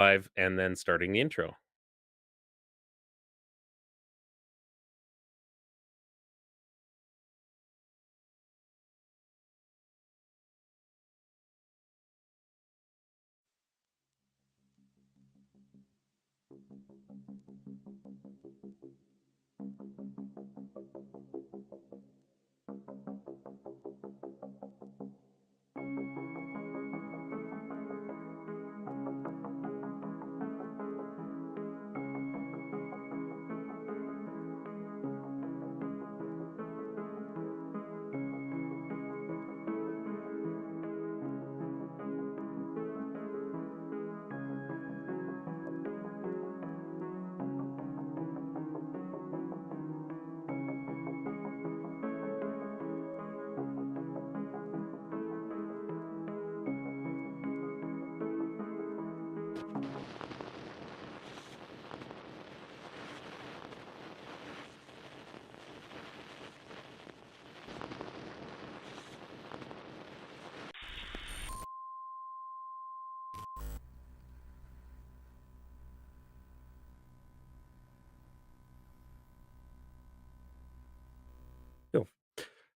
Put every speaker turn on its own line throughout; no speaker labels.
5 and then starting the intro.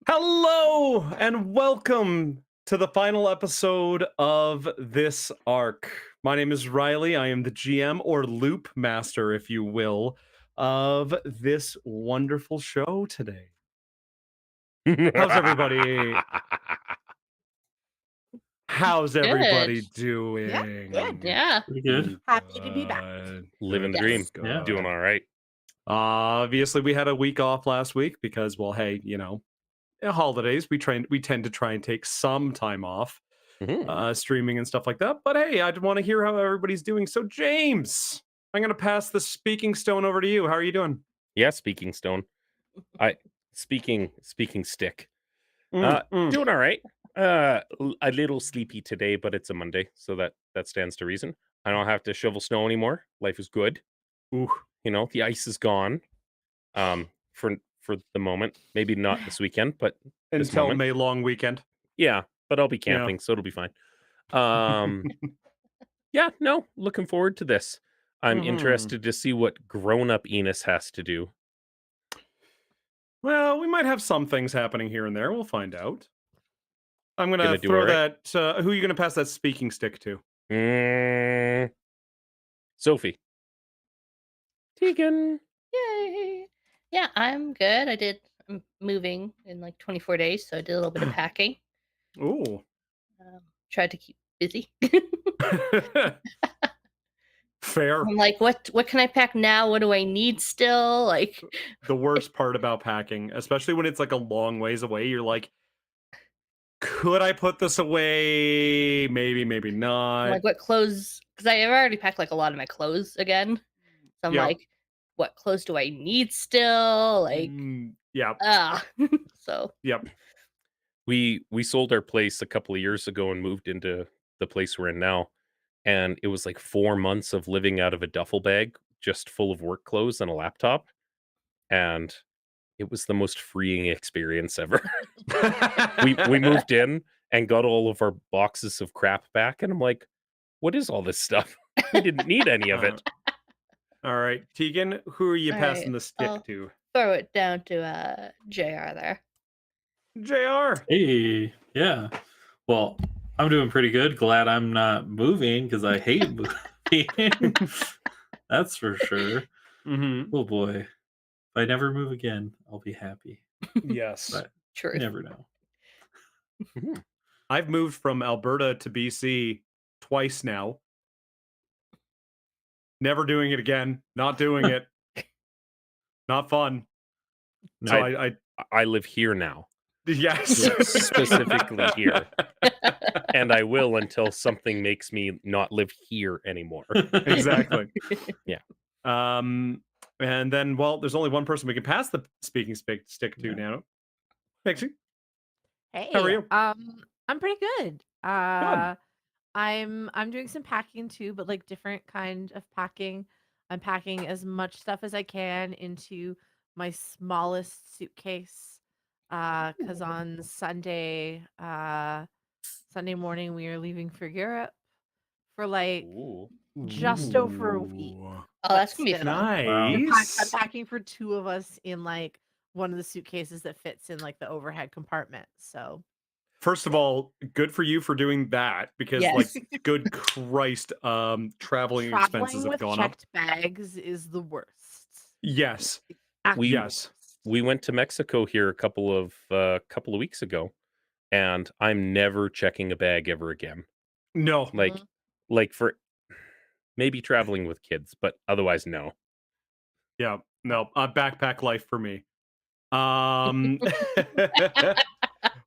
Hello and welcome to the final episode of this arc. My name is Riley. I am the GM or loop master, if you will, of this wonderful show today. How's everybody? How's everybody doing?
Good.
Yeah.
Pretty good.
Happy to be back.
Living the dream.
Yeah.
Doing all right.
Obviously, we had a week off last week because, well, hey, you know, holidays. We tend to try and take some time off, streaming and stuff like that. But hey, I want to hear how everybody's doing. So, James, I'm going to pass the speaking stone over to you. How are you doing?
Yeah, speaking stone. Speaking stick. Doing all right. A little sleepy today, but it's a Monday, so that stands to reason. I don't have to shovel snow anymore. Life is good.
Ooh.
You know, the ice is gone. For the moment, maybe not this weekend, but
until May long weekend.
Yeah, but I'll be camping, so it'll be fine. Yeah, no, looking forward to this. I'm interested to see what grown-up Enos has to do.
Well, we might have some things happening here and there. We'll find out. I'm gonna throw that. Who are you gonna pass that speaking stick to?
Sophie. Tegan.
Yay. Yeah, I'm good. I'm moving in like 24 days, so I did a little bit of packing.
Ooh.
Tried to keep busy.
Fair.
I'm like, what can I pack now? What do I need still? Like,
the worst part about packing, especially when it's like a long ways away, you're like, could I put this away? Maybe not.
like, what clothes? Because I've already packed like a lot of my clothes again. So I'm like, what clothes do I need still? Like, so
yep.
We sold our place a couple of years ago and moved into the place we're in now, and it was like 4 months of living out of a duffel bag just full of work clothes and a laptop, and it was the most freeing experience ever. we moved in and got all of our boxes of crap back, and I'm like, what is all this stuff? We didn't need any of it.
All right, Tegan, who are you passing the stick to?
Throw it down to JR there.
JR.
Hey, yeah. Well, I'm doing pretty good. Glad I'm not moving because I hate moving. That's for sure. Oh boy. If I never move again, I'll be happy.
Yes.
But
true.
You never know.
I've moved from Alberta to BC twice now. Never doing it again. Not doing it. Not fun. So
I live here now.
Yes.
Specifically here. And I will until something makes me not live here anymore.
Exactly.
Yeah.
And then, well, there's only one person we can pass the speaking stick to now. Pixie.
Hey.
How are you?
I'm pretty good. I'm doing some packing too, but like different kind of packing. I'm packing as much stuff as I can into my smallest suitcase. Because on Sunday morning we are leaving for Europe for like just over a week.
Ooh,
Oh,
But
that's gonna be
still,
fun.
I'm
nice.
packing for 2 of us in, like, one of the suitcases that fits in, like, the overhead compartment, so
First of all, good for you for doing that because, like,
Yes.
good Christ, traveling expenses
traveling
have
with
gone up.
checked bags is the worst.
Yes,
We
Absolute
yes.
worst.
we went to Mexico here a couple of weeks ago, and I'm never checking a bag ever again.
No,
Like
Mhm.
like for maybe traveling with kids, but otherwise no.
yeah, no, backpack life for me. Um,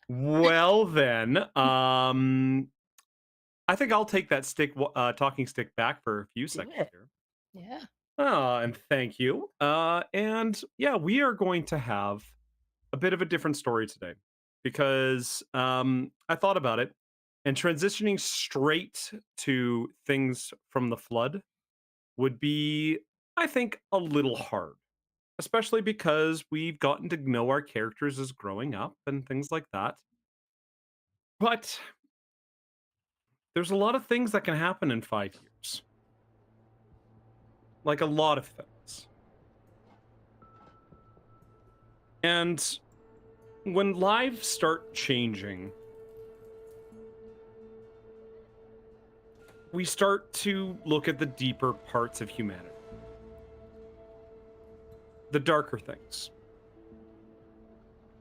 well then, I think I'll take that talking stick back for a few
Do
seconds
it.
here.
Yeah.
And thank you. And yeah, we are going to have a bit of a different story today because I thought about it and transitioning straight to things from the flood would be, I think, a little hard, especially because we've gotten to know our characters as growing up and things like that. But there's a lot of things that can happen in 5 years, like a lot of things. And when lives start changing, we start to look at the deeper parts of humanity, the darker things.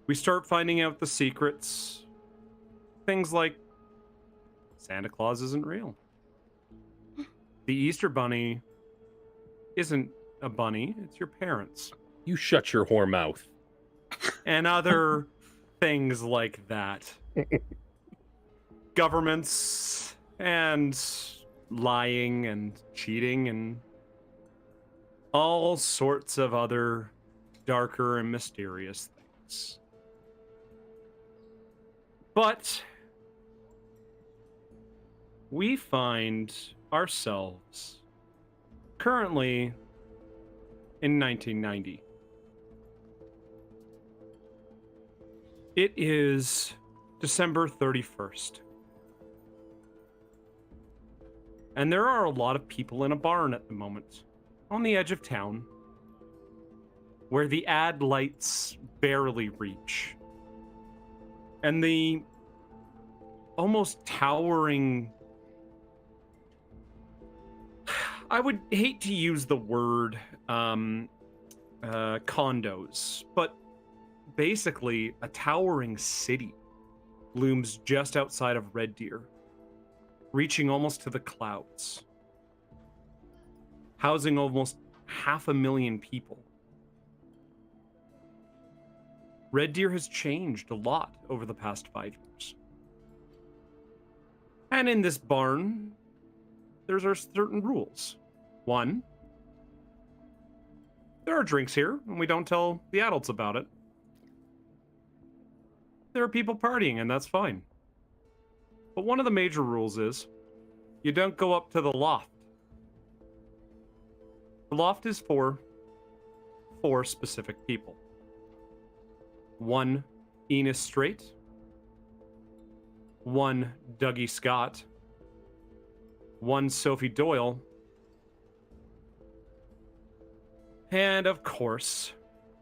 We start finding out the secrets, things like Santa Claus isn't real. The Easter Bunny isn't a bunny, it's your parents.
You shut your whore mouth.
And other things like that. Governments and lying and cheating and all sorts of other darker and mysterious things. But we find ourselves currently in 1990. It is December 31st. And there are a lot of people in a barn at the moment, on the edge of town, where the ad lights barely reach. And the almost towering, I would hate to use the word condos, but basically a towering city looms just outside of Red Deer, reaching almost to the clouds, housing almost 500,000 people. Red Deer has changed a lot over the past 5 years. And in this barn, there's our certain rules. One, there are drinks here, and we don't tell the adults about it. There are people partying, and that's fine. But one of the major rules is you don't go up to the loft. The loft is for 4 specific people. 1 Enos Strait, 1 Dougie Scott, 1 Sophie Doyle, and of course,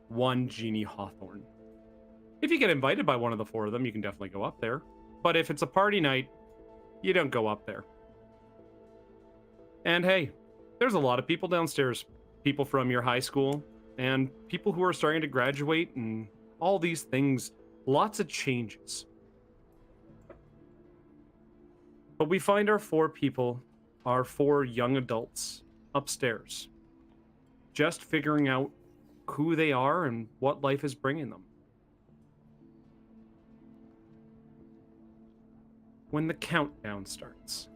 1 Jeannie Hawthorne. If you get invited by one of the 4 of them, you can definitely go up there. But if it's a party night, you don't go up there. And hey, there's a lot of people downstairs. People from your high school and people who are starting to graduate and all these things. Lots of changes. But we find our 4 people, our 4 young adults upstairs, just figuring out who they are and what life is bringing them. When the countdown starts.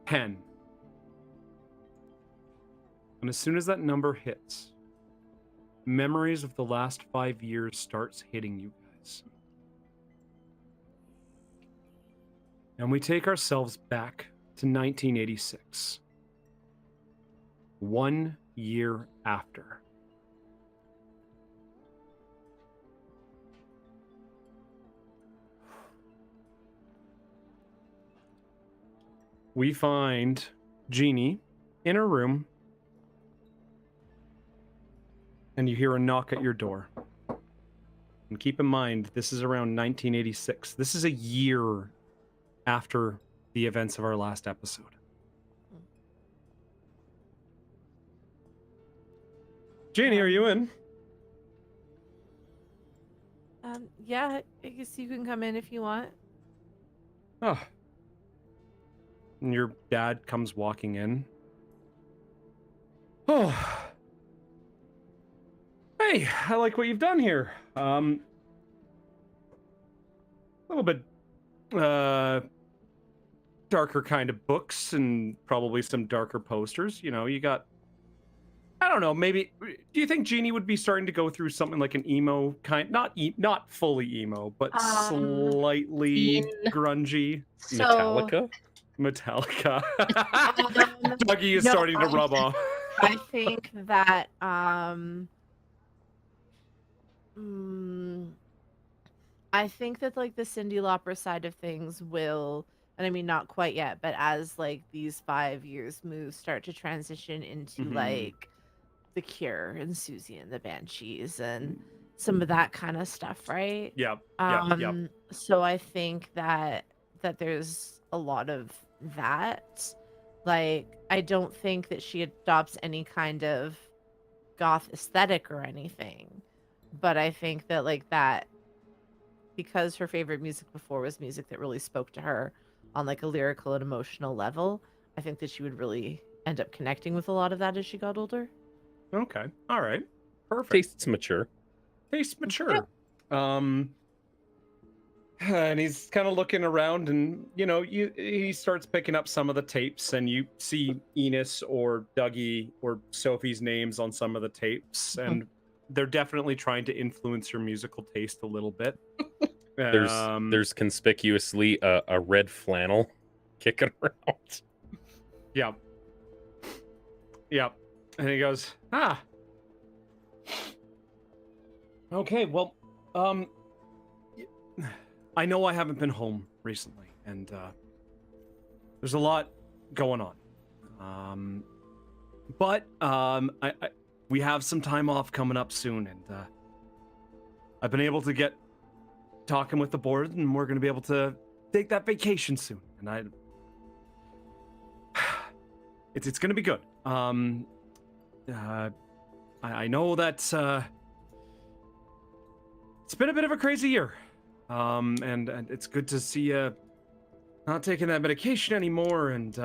10. And as soon as that number hits, memories of the last 5 years starts hitting you guys. And we take ourselves back to 1986. 1 year after. we find Jeannie in her room, and you hear a knock at your door. And keep in mind, this is around 1986. This is a year after the events of our last episode. Jeannie, are you in?
Yeah, I guess you can come in if you want.
Oh. And your dad comes walking in. Oh. Hey, I like what you've done here. A little bit darker kind of books and probably some darker posters. You know, you got, I don't know, maybe, do you think Jeannie would be starting to go through something like an emo kind, not fully emo, but slightly grungy?
So,
Metallica. Dougie is starting to rub off.
I think that I think that like the Cyndi Lauper side of things will, and I mean not quite yet, but as like these 5 years start to transition into like The Cure and Susie and the Banshees and some of that kind of stuff, right?
Yep.
So I think that there's a lot of that. Like, I don't think that she adopts any kind of goth aesthetic or anything, but I think that like that, because her favorite music before was music that really spoke to her on like a lyrical and emotional level, I think that she would really end up connecting with a lot of that as she got older.
Okay. All right. Perfect.
Tastes mature.
Tastes mature. Yeah. And he's kind of looking around, and you know, he starts picking up some of the tapes, and you see Enos or Dougie or Sophie's names on some of the tapes, and they're definitely trying to influence your musical taste a little bit.
There's conspicuously a red flannel kicking around.
Yeah. And he goes, okay, well, I know I haven't been home recently, and there's a lot going on. But we have some time off coming up soon, and I've been able to get talking with the board, and we're going to be able to take that vacation soon. And it's going to be good. I know that it's been a bit of a crazy year. And it's good to see you not taking that medication anymore, and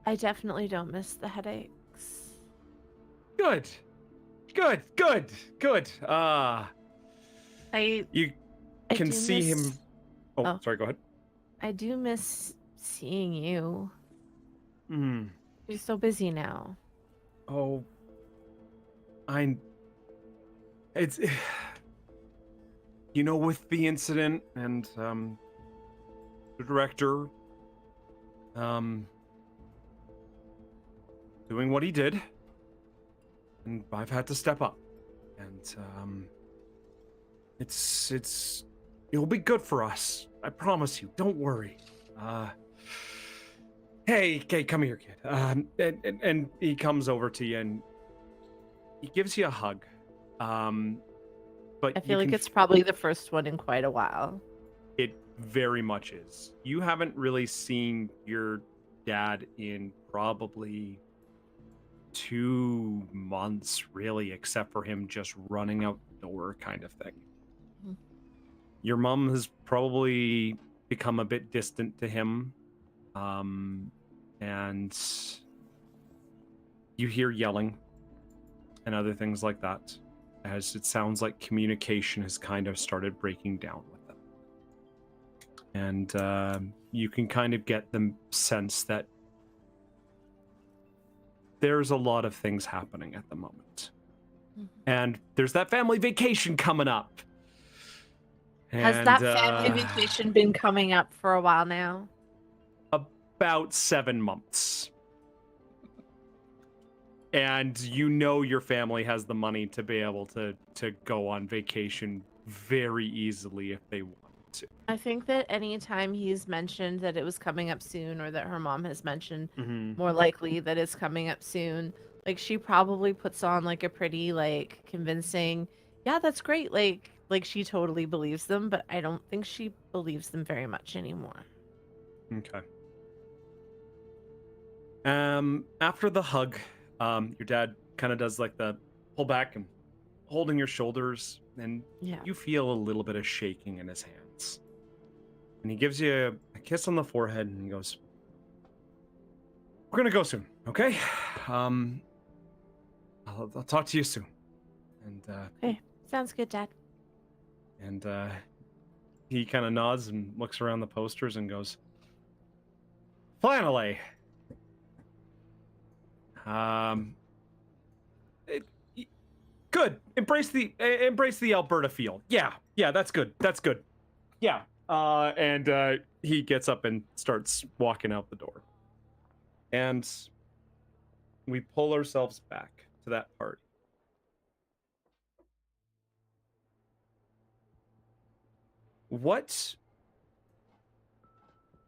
I definitely don't miss the headaches.
Good. You can see him. Oh, sorry, go ahead.
I do miss seeing you. You're so busy now.
Oh, it's, you know, with the incident and the director doing what he did, and I've had to step up, and it'll be good for us. I promise you. Don't worry. Hey, come here, kid. And he comes over to you and he gives you a hug. But
I feel like it's probably the first one in quite a while.
It very much is. You haven't really seen your dad in probably 2 months, really, except for him just running out the door kind of thing. Your mom has probably become a bit distant to him. And you hear yelling and other things like that, as it sounds like communication has kind of started breaking down with them. And you can kind of get the sense that there's a lot of things happening at the moment. And there's that family vacation coming up.
Has that family vacation been coming up for a while now?
About 7 months. and you know your family has the money to be able to go on vacation very easily if they want to.
I think that anytime he's mentioned that it was coming up soon, or that her mom has mentioned more likely that it's coming up soon, like she probably puts on like a pretty like convincing, yeah, that's great. Like she totally believes them, but I don't think she believes them very much anymore.
Okay. After the hug, your dad kind of does like the pull back and holding your shoulders, and
Yeah.
you feel a little bit of shaking in his hands. And he gives you a kiss on the forehead and he goes, "We're gonna go soon, okay? I'll talk to you soon." And
Okay, sounds good, Dad.
and he kind of nods and looks around the posters and goes, "Finally. Good. Embrace the Alberta feel. Yeah, that's good. That's good. Yeah." And he gets up and starts walking out the door. And we pull ourselves back to that party. What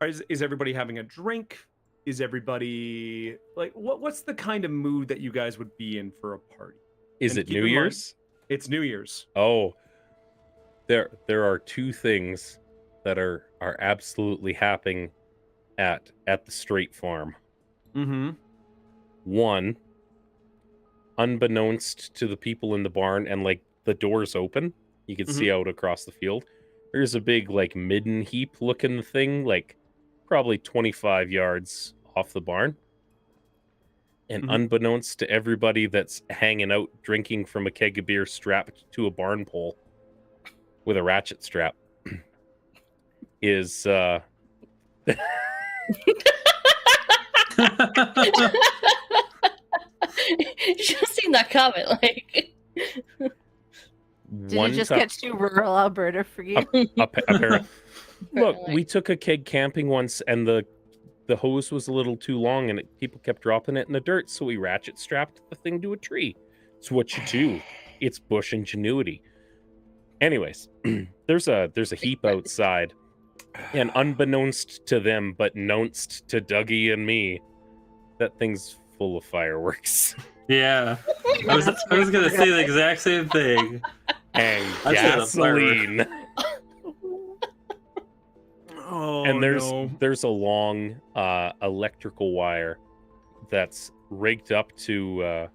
is everybody having a drink? Is everybody like what's the kind of mood that you guys would be in for a party?
Is
And
it
keep
New
in mind,
Year's?
it's New Year's.
Oh, there are two things that are absolutely happening at the Straight Farm.
Mm-hmm.
One, unbeknownst to the people in the barn, and like the doors open, you can see out across the field. There's a big like midden heap looking thing, like probably 25 yards off the barn. And unbeknownst to everybody that's hanging out drinking from a keg of beer strapped to a barn pole with a ratchet strap is
You should have seen that comment. Like,
Did it just get too rural Alberta for you?
Apparently. Look, we took a keg camping once, and the hose was a little too long, and people kept dropping it in the dirt, so we ratchet strapped the thing to a tree. It's what you do. It's bush ingenuity. Anyways, there's a heap outside, and unbeknownst to them, but knownst to Dougie and me, that thing's full of fireworks.
Yeah, I was gonna say the exact same thing.
And
I'd say the
gasoline.
Oh,
And
no.
there's a long electrical wire that's rigged up to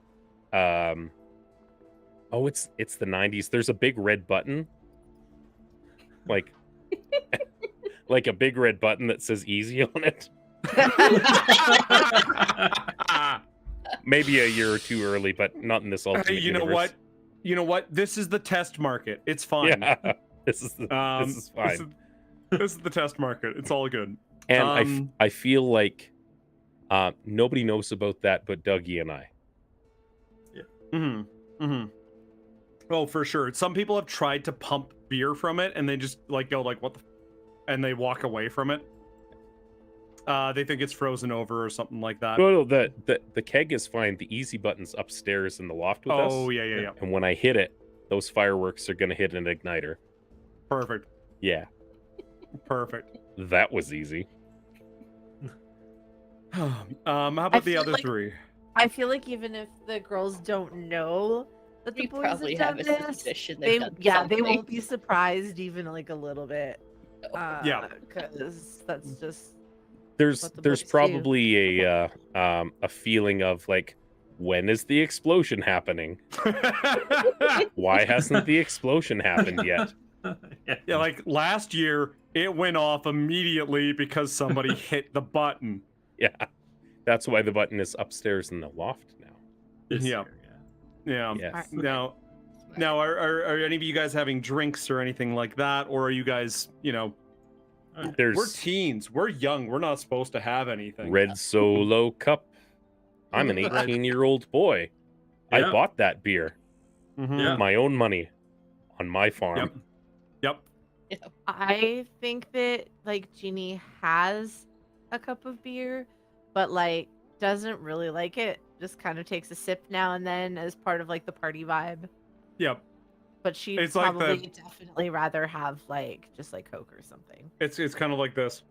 it's the 90s. There's a big red button, like like a big red button that says easy on it. Maybe a year or two early, but not in this alternate
Hey, you know
universe.
what? You know what? This is the test market. It's fine.
Yeah, this is fine.
This is the test market. It's all good.
And I feel like nobody knows about that but Dougie and I.
Oh, for sure. Some people have tried to pump beer from it, and they just like go like, "What the?" And they walk away from it. They think it's frozen over or something like that.
No, the keg is fine. The easy button's upstairs in the loft with us.
Oh, yeah.
And when I hit it, those fireworks are gonna hit an igniter.
Perfect.
Yeah,
Perfect.
that was easy.
How about the
feel
other
like-
three?
I feel like even if the girls don't know that the
we
boys
probably
have
have
done
a
this,
suspicion.
they
They've done
they
something.
won't be surprised even like a little bit.
Yeah.
Because that's just
There's
what the
there's
boys do.
probably a feeling of like, when is the explosion happening? Why hasn't the explosion happened yet?
Yeah, like last year, it went off immediately because somebody hit the button.
Yeah, that's why the button is upstairs in the loft now.
This
Yeah.
year,
Yeah.
Yes.
Now, are any of you guys having drinks or anything like that, or are you guys, we're
There's
teens, we're young, we're not supposed to have anything.
Red Solo Cup. I'm an
Red-
18-year-old boy. I
Yeah.
bought that beer
Mhm.
Yeah.
with my own money on my farm.
Yep.
I think that like Jeannie has a cup of beer, but like doesn't really like it just kind of takes a sip now and then as part of like the party vibe.
Yep.
But she'd
It's like
probably definitely rather have like just like Coke or something.
It's kind of like this.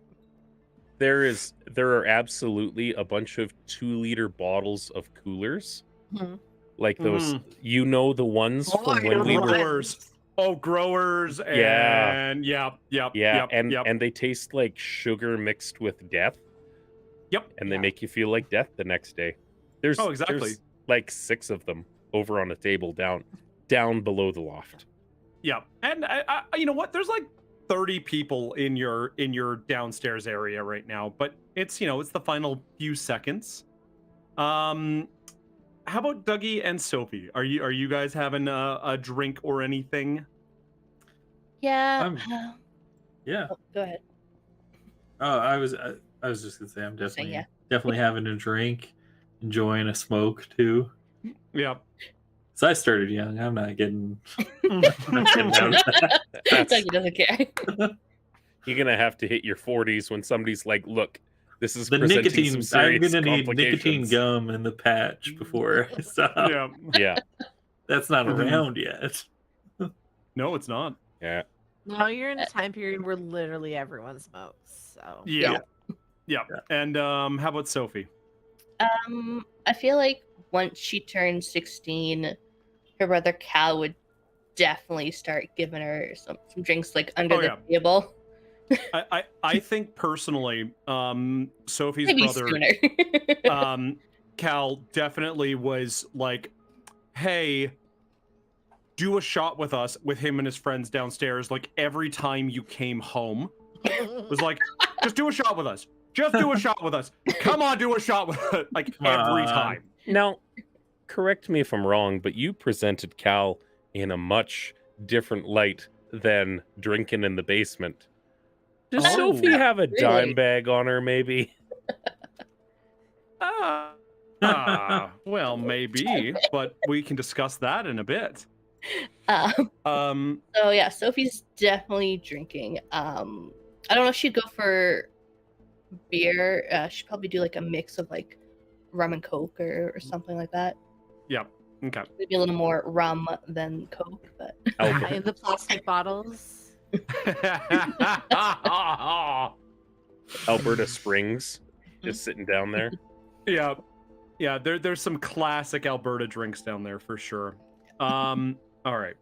There are absolutely a bunch of 2-liter bottles of coolers.
Mhm.
Like those, the ones from when we were
Growers. Oh, growers
Yeah.
and yep.
And they taste like sugar mixed with death.
Yep.
And they make you feel like death the next day. There's like 6 of them over on a table down below the loft.
Yeah. And I you know what? There's like 30 people in your downstairs area right now, but it's, it's the final few seconds. How about Dougie and Sophie? Are you guys having a drink or anything?
Yeah.
Yeah.
Oh, go ahead.
I was just gonna say I'm definitely having a drink, enjoying a smoke too.
Yeah.
So I started young. I'm not getting.
Dougie doesn't care.
You're gonna have to hit your 40s when somebody's like, "Look, this is
The
presenting
nicotine.
some serious
I'm gonna need nicotine
complications."
gum in the patch before. So
Yeah.
that's not around yet.
No, it's not.
Yeah.
No, you're in a time period where literally everyone smokes. So
Yeah. And how about Sophie?
I feel like once she turned 16, her brother Cal would definitely start giving her some drinks like under the table.
I think personally, Sophie's
Maybe
brother,
sooner.
Cal, definitely was like, "Hey, do a shot with us," with him and his friends downstairs. Like every time you came home, it was like, "Just do a shot with us. Just do a shot with us. Come on, do a shot with us." Like every time.
Now, correct me if I'm wrong, but you presented Cal in a much different light than drinking in the basement. Does Sophie have a dime bag on her, maybe?
Well, maybe, but we can discuss that in a bit.
So yeah, Sophie's definitely drinking. I don't know if she'd go for beer. She'd probably do like a mix of like rum and Coke or something like that.
Yeah. Okay.
Maybe a little more rum than Coke, but
in the plastic bottles.
Alberta Springs, just sitting down there.
Yeah. There's some classic Alberta drinks down there for sure. All right.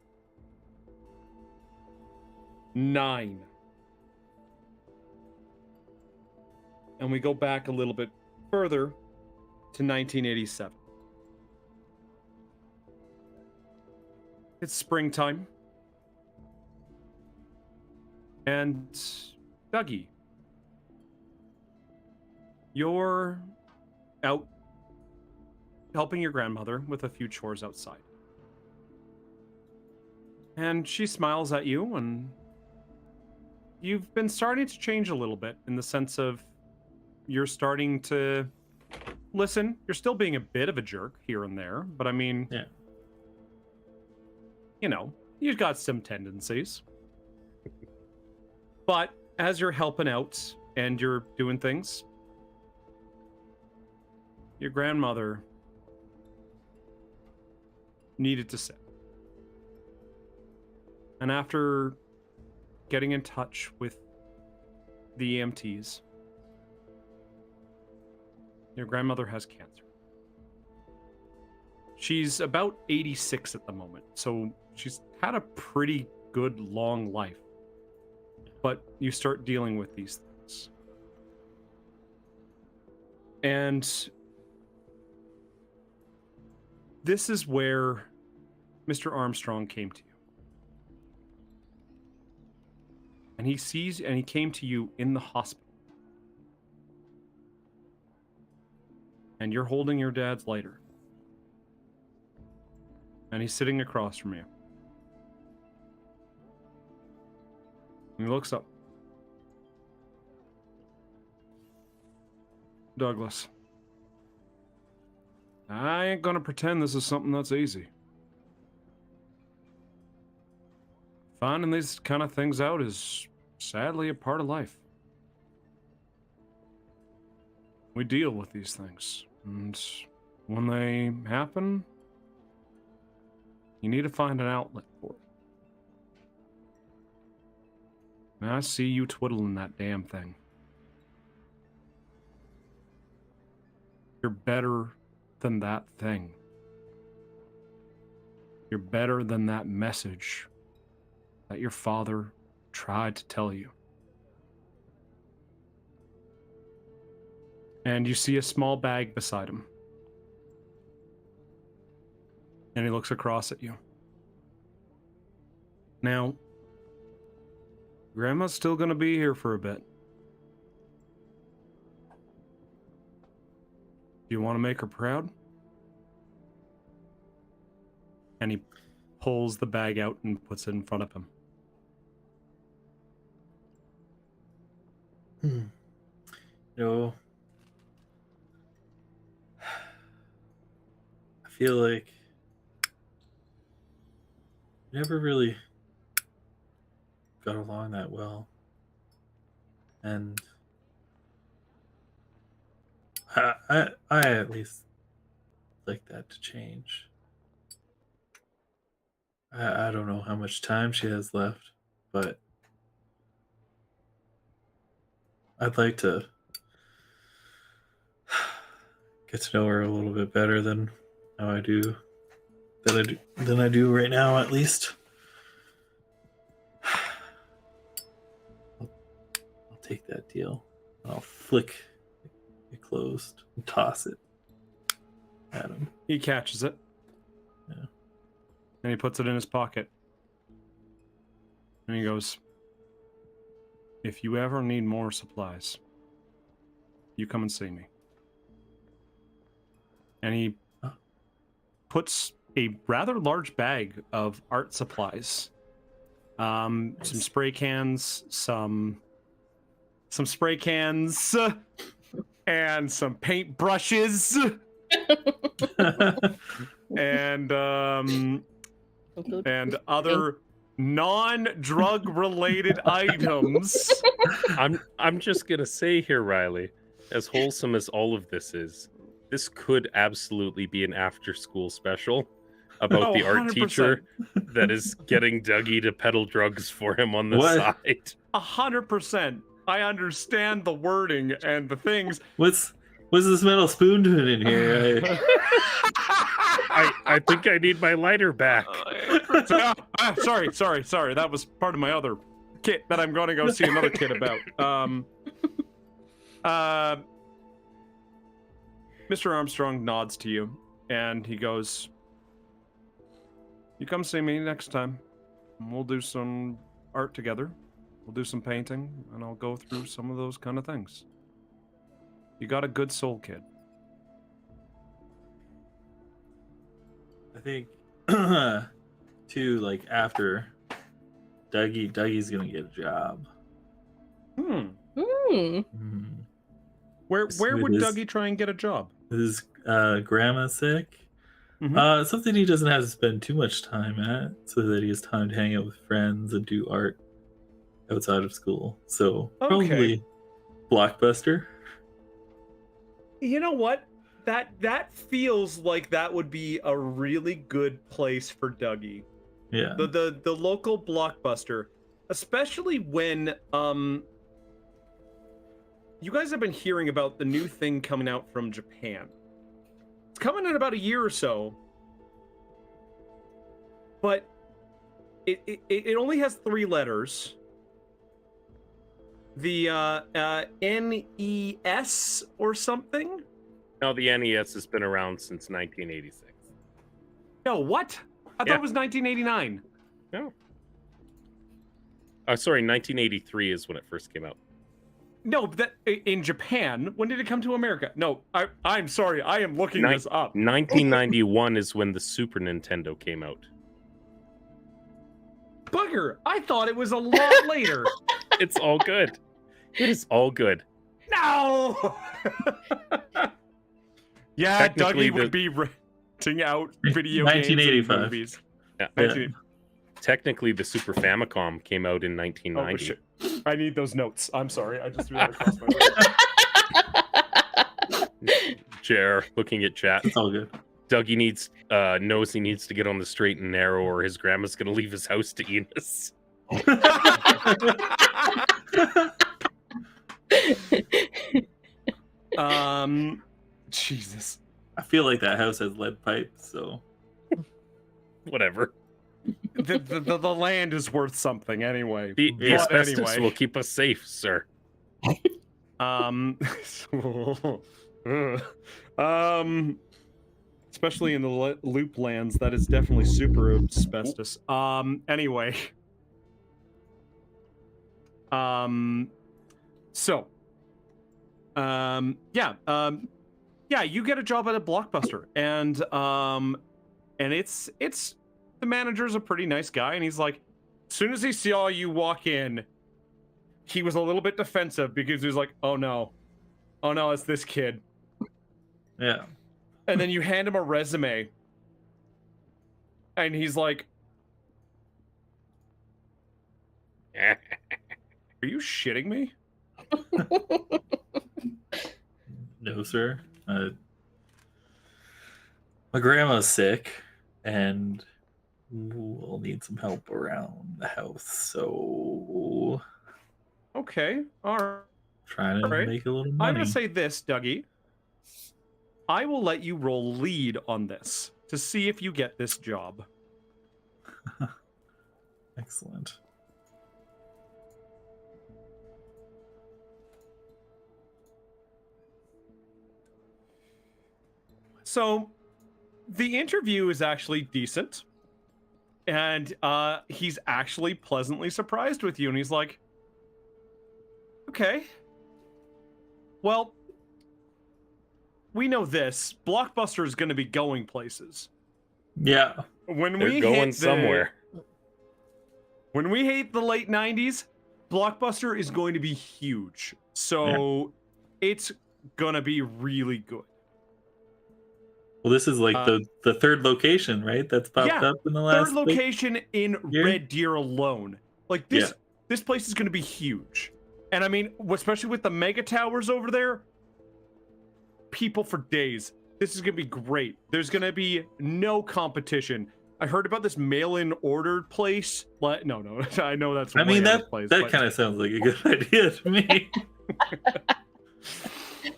9. And we go back a little bit further to 1987. It's springtime. And Dougie, you're out helping your grandmother with a few chores outside. And she smiles at you, and you've been starting to change a little bit in the sense of you're starting to listen. You're still being a bit of a jerk here and there, but I mean, you've got some tendencies. But as you're helping out and you're doing things, your grandmother needed to sit. And after getting in touch with the EMTs, your grandmother has cancer. She's about 86 at the moment, so she's had a pretty good long life. But you start dealing with these things. And this is where Mr. Armstrong came to you. And he came to you in the hospital. And you're holding your dad's lighter. And he's sitting across from you. And he looks up. "Douglas, I ain't gonna pretend this is something that's easy. Finding these kind of things out is sadly a part of life. We deal with these things, and when they happen, you need to find an outlet for it. And I see you twiddling that damn thing. You're better than that thing. You're better than that message that your father tried to tell you. And you see a small bag beside him. And he looks across at you. Now, Grandma's still gonna be here for a bit. Do you want to make her proud? And he pulls the bag out and puts it in front of him.
No. I feel like we never really got along that well. And I at least like that to change. I don't know how much time she has left, but I'd like to get to know her a little bit better than how I do than I do right now, at least. I'll take that deal. I'll flick it closed and toss it at him.
He catches it.
Yeah.
And he puts it in his pocket. And he goes, if you ever need more supplies, you come and see me. And he puts a rather large bag of art supplies. Some spray cans, some spray cans, and some paint brushes. and other non-drug related items.
I'm just gonna say here, Riley, as wholesome as all of this is, this could absolutely be an after-school special about the art
100%.
teacher that is getting Dougie to peddle drugs for him on the side.
100%. I understand the wording and the things.
What's this metal spoon doing in here?
I think I need my lighter back.
Sorry. That was part of my other kit that I'm going to go see another kid about. Mr. Armstrong nods to you, and he goes, you come see me next time, and we'll do some art together. We'll do some painting, and I'll go through some of those kind of things. You got a good soul, kid.
I think too, like after Dougie's gonna get a job. With
Where would
his-
Dougie try and get a job?
His grandma's sick. Something he doesn't have to spend too much time at, so that he has time to hang out with friends and do art outside of school. So probably Blockbuster.
You know what? That feels like that would be a really good place for Dougie.
Yeah.
The local Blockbuster, especially when you guys have been hearing about the new thing coming out from Japan. It's coming in about a year or so, but it only has 3 letters. The NES or something?
No, the NES has been around since 1986.
No, what? I thought it was 1989.
No. Sorry, 1983 is when it first came out.
No, that in Japan. When did it come to America? No, I'm sorry. I am looking this up.
1991 is when the Super Nintendo came out.
Bugger! I thought it was a lot later.
It's all good. It is all good.
No! Yeah,
Technically,
Dougie would be renting out video games
1985.
and movies.
Yeah. Technically, the Super Famicom came out in 1990.
Oh, shit. I need those notes. I'm sorry. I just threw that across my
chair, looking at chat.
It's all good.
Dougie knows he needs to get on the straight and narrow, or his grandma's gonna leave his house to Enos.
Jesus.
I feel like that house has lead pipes, so
Whatever.
The land is worth something anyway.
The
Yeah.
asbestos
Anyway.
will keep us safe, sir.
Especially in the loop lands, that is definitely super asbestos. Anyway. Yeah, you get a job at a Blockbuster, and it's the manager's a pretty nice guy, and he's like, as soon as he saw you walk in, he was a little bit defensive because he was like, oh no, it's this kid.
yeah.
And then you hand him a resume, and he's like, are you shitting me?
No, sir. My grandma's sick, and we'll need some help around the house. So,
Okay, all right.
trying to
Alright.
make a little
I'm
money.
gonna say this, Dougie. I will let you roll lead on this to see if you get this job.
Excellent.
So, the interview is actually decent, and he's actually pleasantly surprised with you, and he's like, okay, well, we know this. Blockbuster is going to be going places.
Yeah.
When
They're
we
going
hit
somewhere.
When we hit the late 90s, Blockbuster is going to be huge. So it's going to be really good.
Well, this is like the third location, right? That's popped
yeah,
up in the last
third location in
year?
Red Deer alone. Like this place is going to be huge. And I mean, especially with the mega towers over there, people for days. This is going to be great. There's going to be no competition. I heard about this mail-in order place. No, I know that's.
I mean, that
place,
kind of sounds like a good idea to me.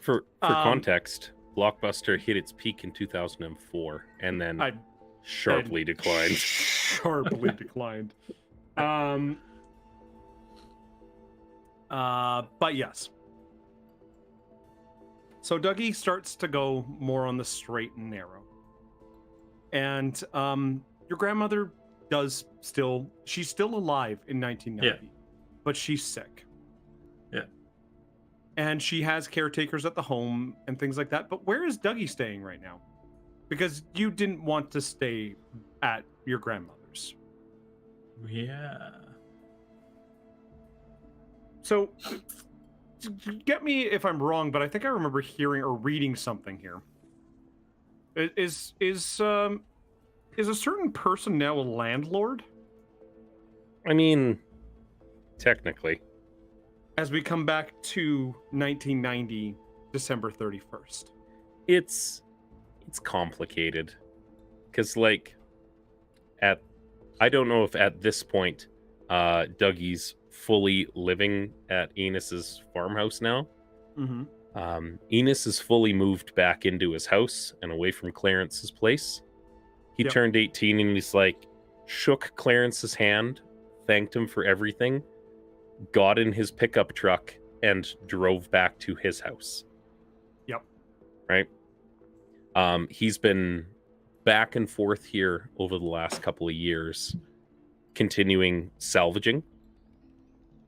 For context, Blockbuster hit its peak in 2004 and then sharply declined.
Sharply declined. But yes. So Dougie starts to go more on the straight and narrow. And your grandmother she's still alive in 1990, but she's sick.
Yeah.
And she has caretakers at the home and things like that. But where is Dougie staying right now? Because you didn't want to stay at your grandmother's.
Yeah.
So, get me if I'm wrong, but I think I remember hearing or reading something here. Is a certain person now a landlord?
I mean, technically.
As we come back to 1990, December 31st.
It's complicated. Because, like, I don't know if at this point, Dougie's fully living at Enos's farmhouse now.
Mm-hmm.
Enos is fully moved back into his house and away from Clarence's place. He turned 18 and he's like, shook Clarence's hand, thanked him for everything, got in his pickup truck, and drove back to his house.
Yep.
Right? He's been back and forth here over the last couple of years, continuing salvaging.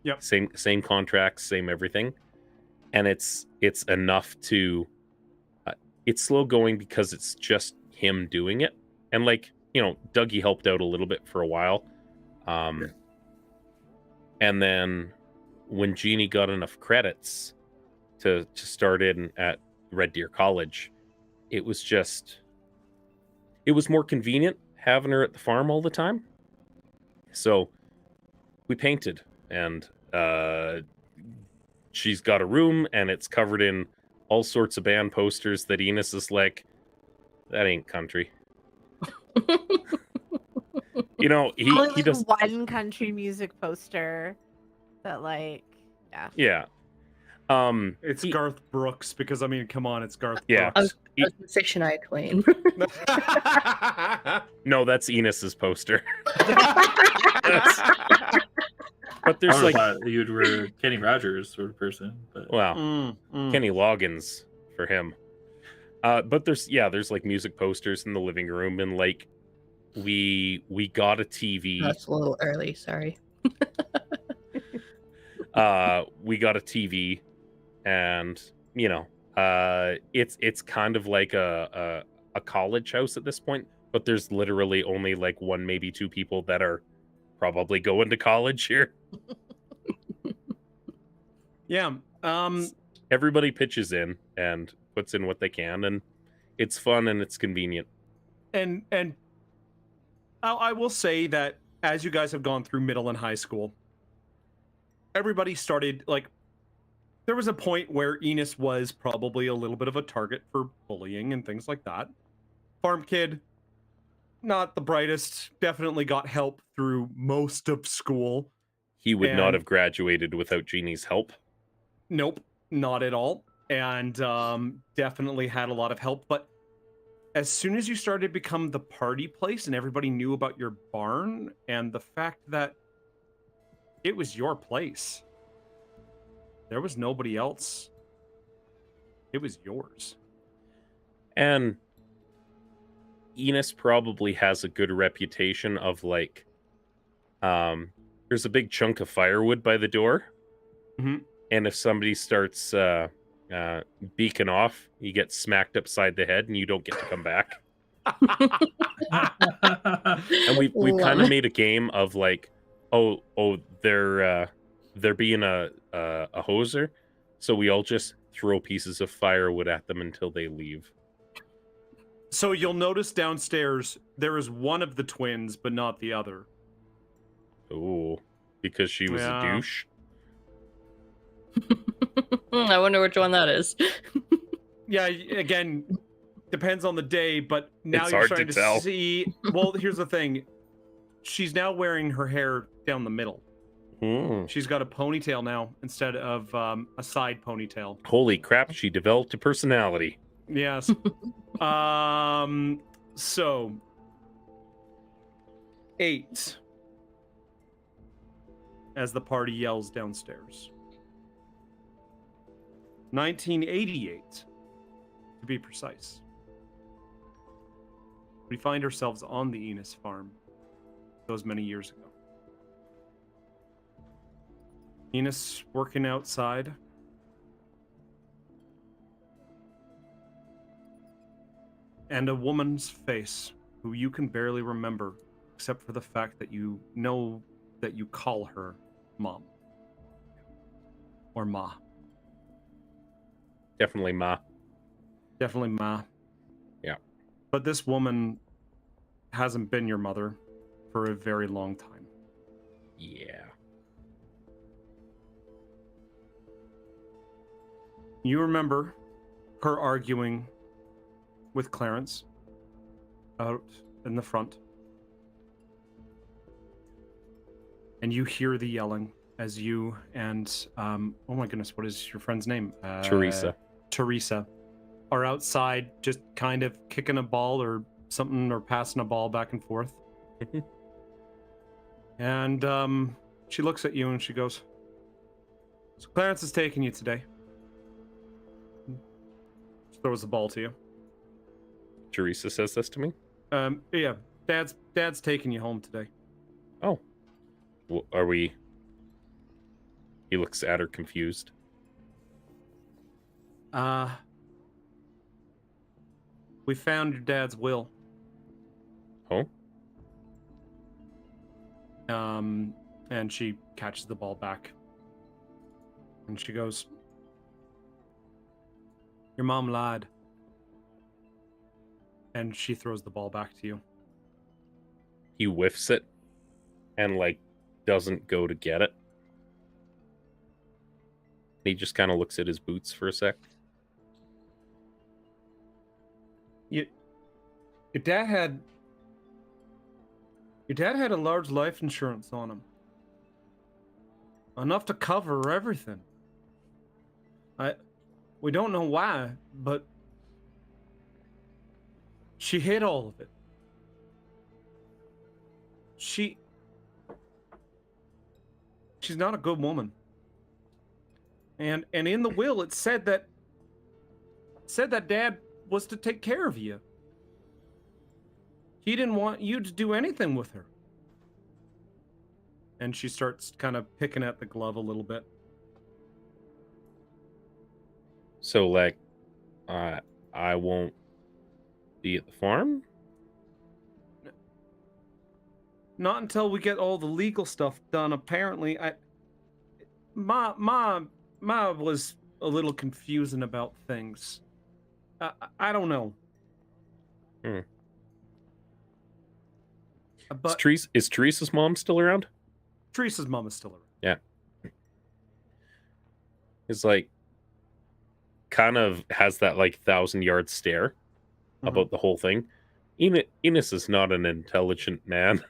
Yep.
Same contracts, same everything. And it's enough to it's slow going because it's just him doing it. And like, Dougie helped out a little bit for a while. And then when Jeannie got enough credits to start in at Red Deer College, it was more convenient having her at the farm all the time. So we painted, and she's got a room and it's covered in all sorts of band posters that Enos is like, that ain't country. You know, he
Only
does.
one country music poster that like
Yeah.
It's Garth Brooks because I mean, come on, it's Garth
Yeah.
Brooks.
I was gonna say Shania Twain.
No, that's Enos's poster. But there's
I
like,
thought you'd were Kenny Rogers sort of person, but
well, Kenny Loggins for him. But there's like music posters in the living room, and like we got a TV.
That's a little early. Sorry.
We got a TV, and you know, it's kind of like a college house at this point, but there's literally only like one, maybe two people that are probably going to college here.
Yeah.
Everybody pitches in and puts in what they can, and it's fun and it's convenient.
And I will say that as you guys have gone through middle and high school, everybody started like there was a point where Enos was probably a little bit of a target for bullying and things like that. Farm kid, not the brightest, definitely got help through most of school.
He would not have graduated without Jeannie's help.
Nope, not at all. And definitely had a lot of help. But as soon as you started to become the party place and everybody knew about your barn and the fact that it was your place, there was nobody else. It was yours.
And Enos probably has a good reputation of like, there's a big chunk of firewood by the door.
Mm-hmm.
And if somebody starts beacon off, you get smacked upside the head and you don't get to come back. And we've kind of made a game of like, oh, they're being a hoser, so we all just throw pieces of firewood at them until they leave.
So you'll notice downstairs there is one of the twins, but not the other.
Oh, because she was a douche.
I wonder which one that is.
Yeah, again, depends on the day, but now
It's
you're
hard
starting
to
to
tell.
see. Well, here's the thing. She's now wearing her hair down the middle. She's got a ponytail now instead of a side ponytail.
Holy crap, she developed a personality.
Yes. So 8 as the party yells downstairs. 1988 to be precise. We find ourselves on the Enos farm those many years ago. Enos working outside. And a woman's face who you can barely remember, except for the fact that you know that you call her Mom. Or Ma.
Definitely Ma.
Definitely Ma.
Yeah.
But this woman hasn't been your mother for a very long time.
Yeah.
You remember her arguing with Clarence out in the front. And you hear the yelling as you and, oh my goodness, what is your friend's name?
Teresa.
Teresa are outside just kind of kicking a ball or something or passing a ball back and forth. And she looks at you and she goes, so Clarence is taking you today. She throws the ball to you.
Teresa says this to me?
Yeah, Dad's taking you home today.
Oh. Well, are we... He looks at her confused.
We found your dad's will.
Oh?
And she catches the ball back. And she goes, your mom lied. And she throws the ball back to you.
He whiffs it and, like, doesn't go to get it. He just kind of looks at his boots for a sec.
Your dad had a large life insurance on him. Enough to cover everything. We don't know why, but she hid all of it. She's not a good woman. And in the will it said that Dad was to take care of you. He didn't want you to do anything with her. And she starts kind of picking at the glove a little bit.
So, like, I won't be at the farm?
Not until we get all the legal stuff done. Apparently, Ma was a little confusing about things. I don't know. But
Is Teresa's mom still around?
Teresa's mom is still around.
Yeah. It's like, kind of has that like 1,000-yard stare about the whole thing. Enos is not an intelligent man.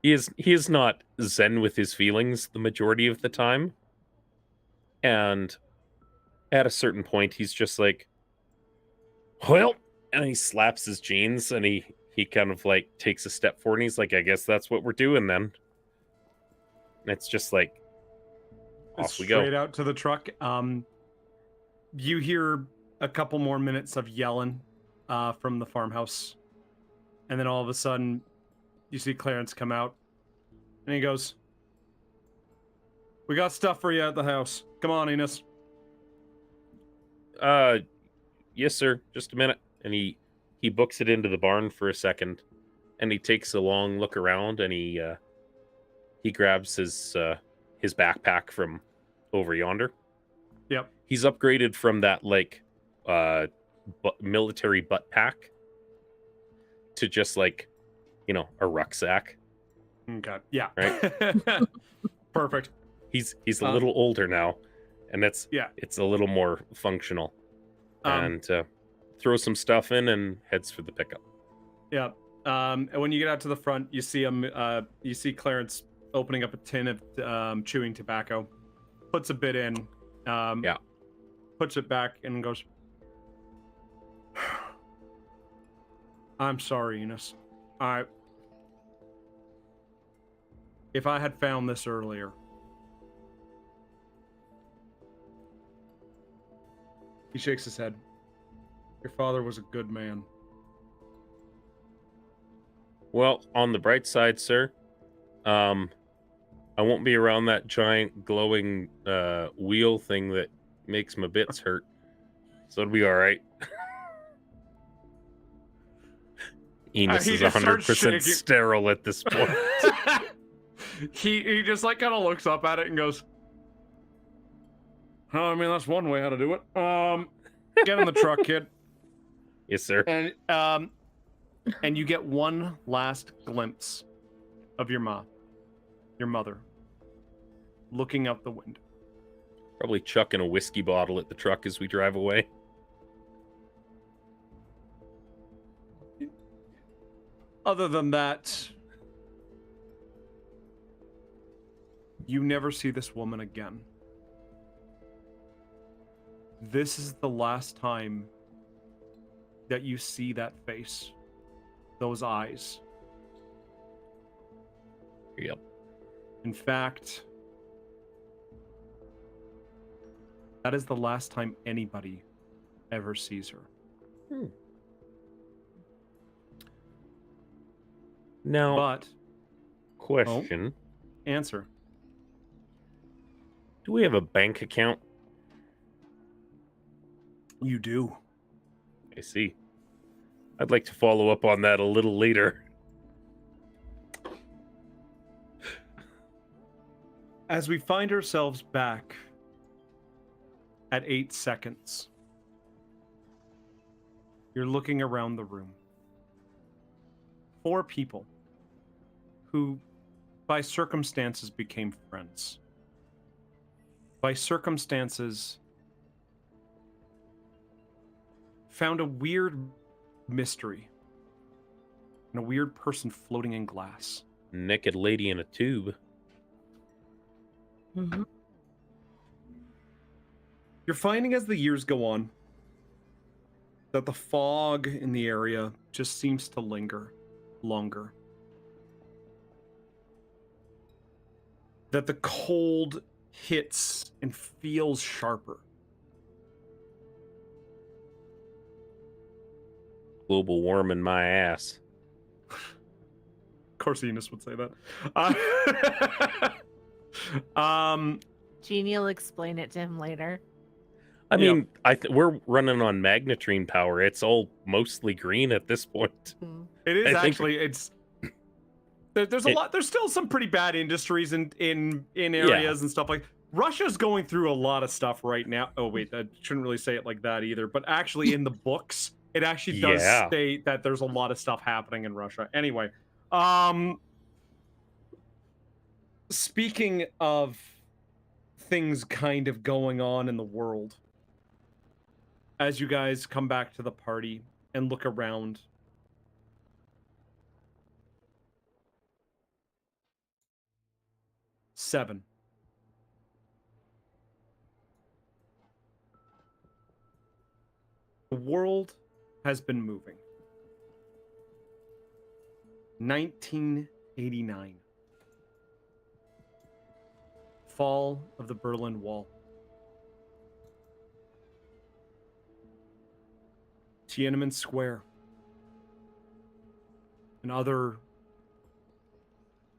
He is not zen with his feelings the majority of the time. And at a certain point, he's just like, well, and he slaps his jeans and he kind of like takes a step forward and he's like, I guess that's what we're doing then. And it's just like, off we go.
Straight out to the truck. You hear a couple more minutes of yelling from the farmhouse. And then all of a sudden, you see Clarence come out. And he goes, we got stuff for you at the house. Come on, Enos.
Yes, sir. Just a minute. And he books it into the barn for a second. And he takes a long look around and he grabs his backpack from over yonder.
Yep.
He's upgraded from that like military butt pack to just like, a rucksack.
Okay. Yeah.
Right.
Perfect.
He's a little older now, and it's a little more functional. And throws some stuff in and heads for the pickup.
Yeah. And when you get out to the front, you see him. You see Clarence opening up a tin of chewing tobacco, puts a bit in. Puts it back and goes, I'm sorry, Enos. If I had found this earlier. He shakes his head. Your father was a good man.
Well, on the bright side, sir, I won't be around that giant glowing wheel thing that makes my bits hurt. So it'll be all right. Enos is 100% sterile at this point.
He just like kind of looks up at it and goes, oh, I mean, that's one way how to do it. Get in the truck, kid.
Yes, sir.
And you get one last glimpse of your mother, looking out the window.
Probably chucking a whiskey bottle at the truck as we drive away.
Other than that, you never see this woman again. This is the last time that you see that face, those eyes.
Yep.
In fact, that is the last time anybody ever sees her.
Now,
but
question.
Answer.
Do we have a bank account?
You do.
I see. I'd like to follow up on that a little later.
As we find ourselves back at 8 seconds, you're looking around the room. 4 people who, by circumstances, became friends. By circumstances, found a weird mystery and a weird person floating in glass.
Naked lady in a tube.
Mm-hmm.
You're finding as the years go on that the fog in the area just seems to linger longer. That the cold hits and feels sharper.
Global warming my ass.
Of course, Enos would say that.
Jeannie will explain it to him later.
I mean, we're running on magnetrine power. It's all mostly green at this point.
It is
I think-
actually. It's there's a lot. There's still some pretty bad industries in areas and stuff like. Russia's going through a lot of stuff right now. Oh wait, I shouldn't really say it like that either. But actually, in the books, it actually does state that there's a lot of stuff happening in Russia. Anyway, speaking of things kind of going on in the world, as you guys come back to the party and look around, seven. The world has been moving. 1989. Fall of the Berlin Wall. Tiananmen Square. And other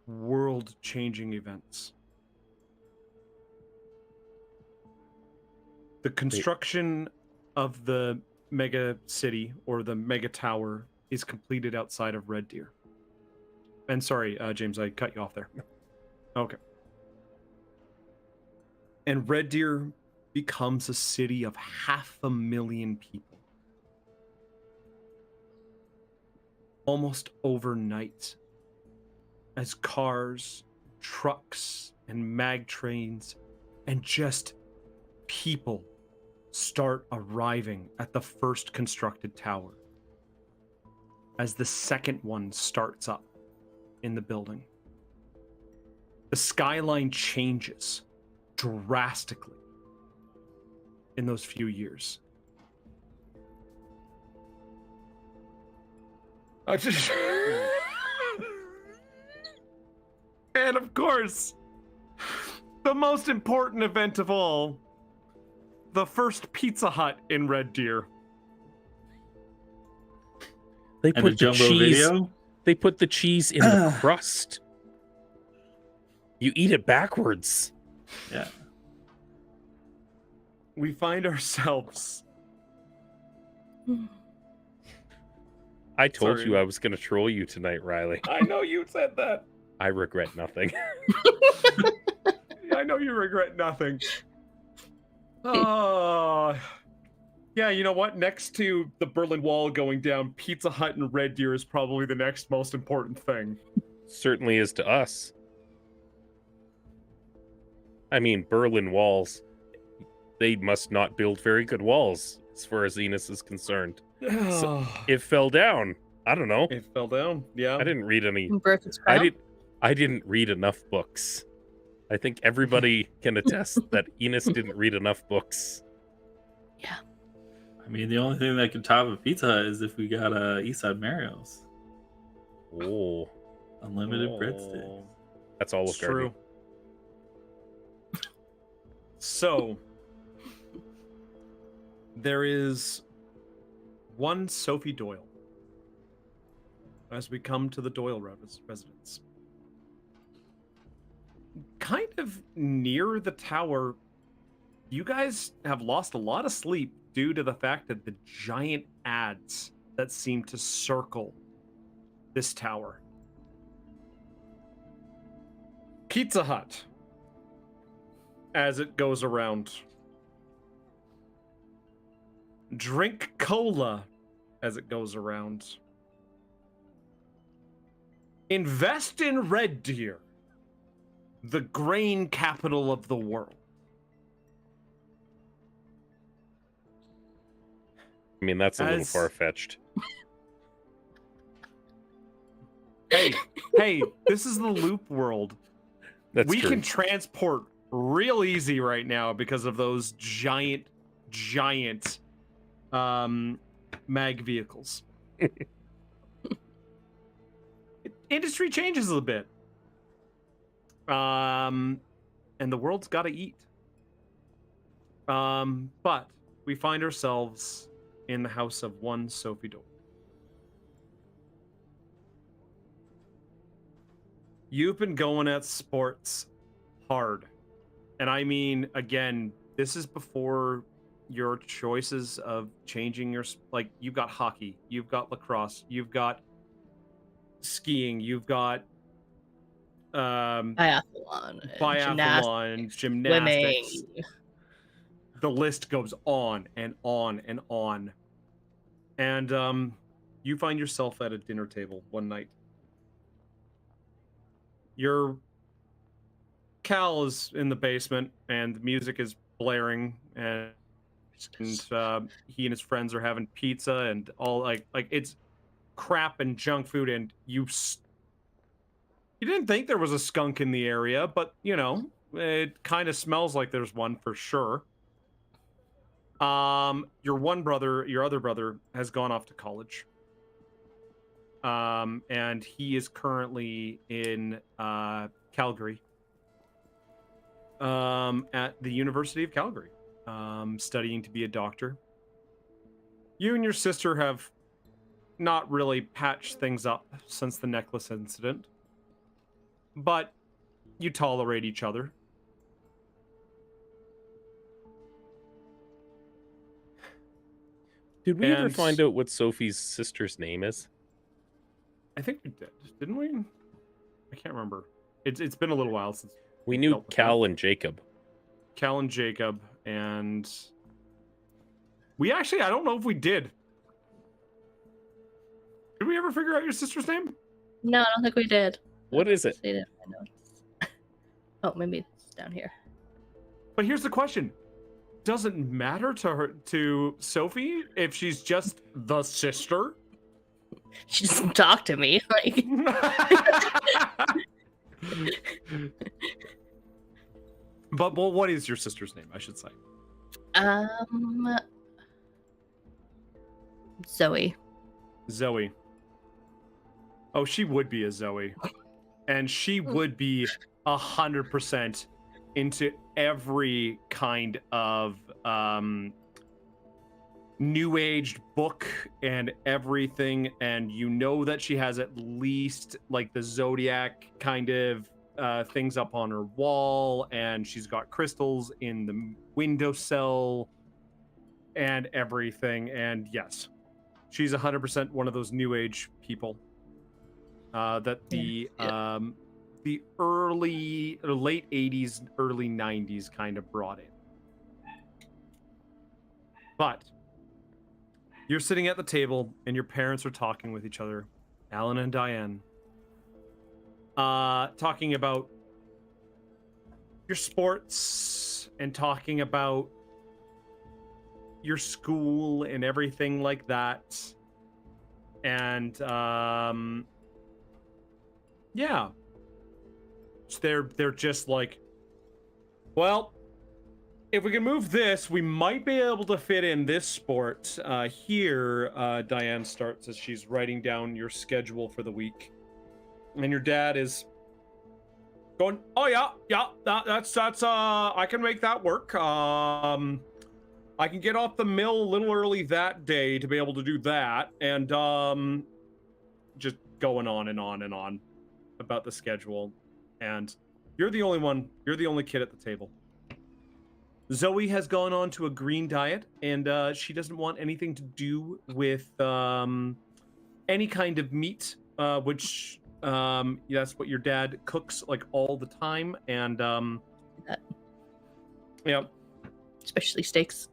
world-changing events. The construction of the mega city, or the mega tower, is completed outside of Red Deer. And sorry, James, I cut you off there. Okay. And Red Deer becomes a city of 500,000 people. Almost overnight. As cars, trucks, and mag trains, and just people start arriving at the first constructed tower. As the second one starts up in the building. The skyline changes drastically in those few years. And of course, the most important event of all, the first Pizza Hut in Red Deer.
They
And the
put the
jumbo
cheese.
video.
They put the cheese in the crust. You eat it backwards.
Yeah.
We find ourselves.
I told
Sorry.
you I was going to troll you tonight, Riley.
I know you said that.
I regret nothing.
I know you regret nothing. Oh. Yeah, you know what? Next to the Berlin Wall going down, Pizza Hut and Red Deer is probably the next most important thing.
Certainly is to us. I mean, Berlin walls, they must not build very good walls, as far as Enos is concerned. So, it fell down. I don't know.
It fell down. Yeah.
I didn't read any.
Broke its crown.
I didn't read enough books. I think everybody can attest that Enos didn't read enough books.
I mean, the only thing that could top a Pizza Hut is if we got Eastside Mario's.
Oh,
Unlimited breadsticks.
that's all
It's
of Garden.
true. So, there is one Sophie Doyle. As we come to the Doyle residence. Kind of near the tower, you guys have lost a lot of sleep due to the fact that the giant ads that seem to circle this tower. Pizza Hut, as it goes around. Drink cola, as it goes around. Invest in Red Deer, the grain capital of the world.
I mean, that's a little
As-
far-fetched.
Hey, this is the loop world.
That's
we
true.
can transport real easy right now because of those giant mag vehicles. Industry changes a bit. And the world's got to eat. But we find ourselves in the house of one Sophie Dole. You've been going at sports hard. And I mean, again, this is before your choices of changing your, like, you've got hockey, you've got lacrosse, you've got skiing, you've got
biathlon,
gymnastics.
Swimming.
The list goes on and on and on. And you find yourself at a dinner table one night. Your Cal is in the basement and the music is blaring, and he and his friends are having pizza and all like it's crap and junk food, and you didn't think there was a skunk in the area, but you know, it kind of smells like there's one for sure. Your other brother has gone off to college. And he is currently in Calgary. At the University of Calgary, studying to be a doctor. You and your sister have not really patched things up since the necklace incident, but you tolerate each other.
Did we ever find out what Sophie's sister's name is?
I think we did, didn't we? I can't remember. It's been a little while since
we knew Cal and Jacob.
Cal and Jacob, and we actually, I don't know if we did. Did we ever figure out your sister's name?
No, I don't think we did.
What is it?
Oh, maybe it's down here.
But here's the question. Does it matter to Sophie if she's just the sister?
She doesn't talk to me. Like
But well, what is your sister's name, I should say?
Zoe.
Zoe. Oh, she would be a Zoe. And she would be 100% into every kind of new aged book and everything, and you know that she has at least like the zodiac kind of things up on her wall, and she's got crystals in the windowsill and everything. And yes, she's 100% one of those new age people that the late 80s, early 90s kind of brought in. But you're sitting at the table and your parents are talking with each other, Alan and Diane, talking about your sports and talking about your school and everything like that. And yeah, they're just like, well, if we can move this, we might be able to fit in this sport. Here, Diane starts as she's writing down your schedule for the week. And your dad is going, oh yeah, that's I can make that work. I can get off the mill a little early that day to be able to do that. And just going on and on and on about the schedule. And you're the only kid at the table. Zoe has gone on to a green diet, and she doesn't want anything to do with any kind of meat, which that's what your dad cooks like all the time. And yeah,
especially steaks.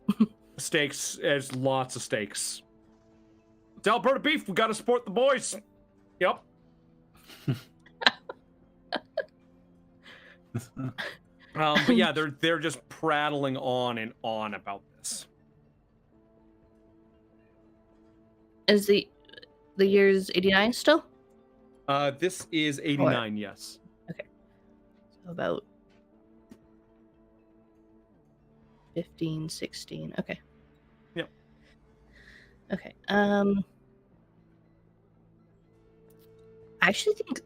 Steaks, there's lots of steaks. It's Alberta beef. We got to support the boys. Yep. But yeah, they're just prattling on and on about this.
Is the year's 89 still?
This is 89, yes.
Okay. So about 15, 16. Okay.
Yep.
Okay. I actually think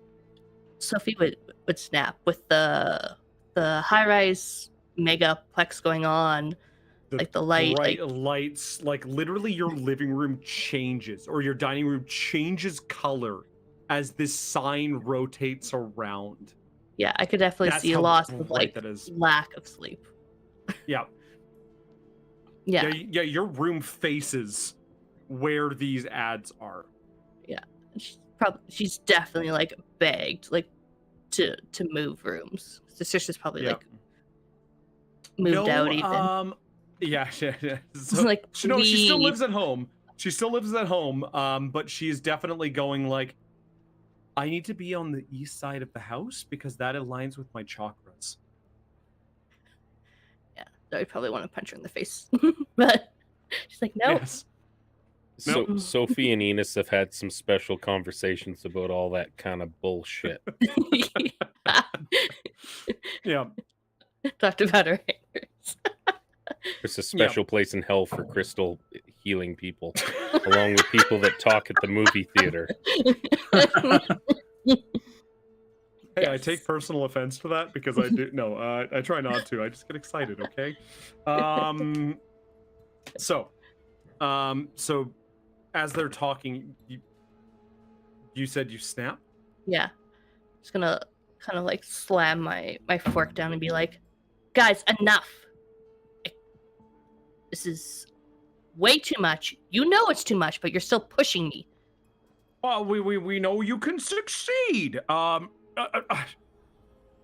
Sophie would snap with the high-rise megaplex going on, like the light,
bright lights, like literally your living room changes or your dining room changes color as this sign rotates around.
Yeah, I could definitely
That's
see a
how
loss of
bright
like
that is.
lack of sleep.
Yeah.
Yeah.
Yeah, your room faces where these ads are.
Yeah. She's definitely like begged like to move rooms. The sister's probably like moved out even.
Yeah.
So, like,
no, she still lives at home. She still lives at home. But she's definitely going like, I need to be on the east side of the house because that aligns with my chakras.
Yeah, I would probably want to punch her in the face, but she's like, no.
Yes.
So
Nope.
Sophie and Enos have had some special conversations about all that kind of bullshit.
Yeah.
Talked about her hangers.
There's a special place in hell for crystal healing people, along with people that talk at the movie theater.
Hey, I take personal offense to that because I do. No, I try not to. I just get excited. Okay. So as they're talking, you said you snap.
Yeah, just gonna kind of like slam my fork down and be like, guys, enough. This is way too much. You know it's too much, but you're still pushing me.
Well, we know you can succeed.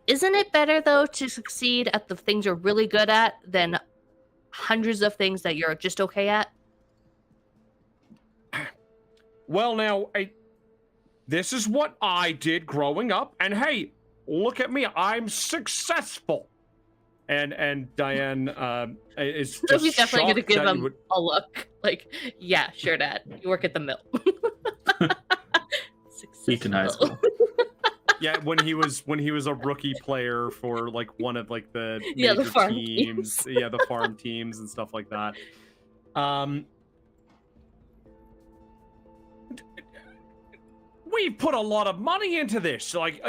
Isn't it better though to succeed at the things you're really good at than hundreds of things that you're just okay at?
Well, now, this is what I did growing up, and hey, look at me, I'm successful. And Diane is just
Sophie's definitely gonna give him a look. Like, yeah, sure, Dad. You work at the mill.
Eton High School.
Yeah, when he was a rookie player for like one of like the major
the farm
teams. Yeah, the farm teams and stuff like that. We've put a lot of money into this. Like,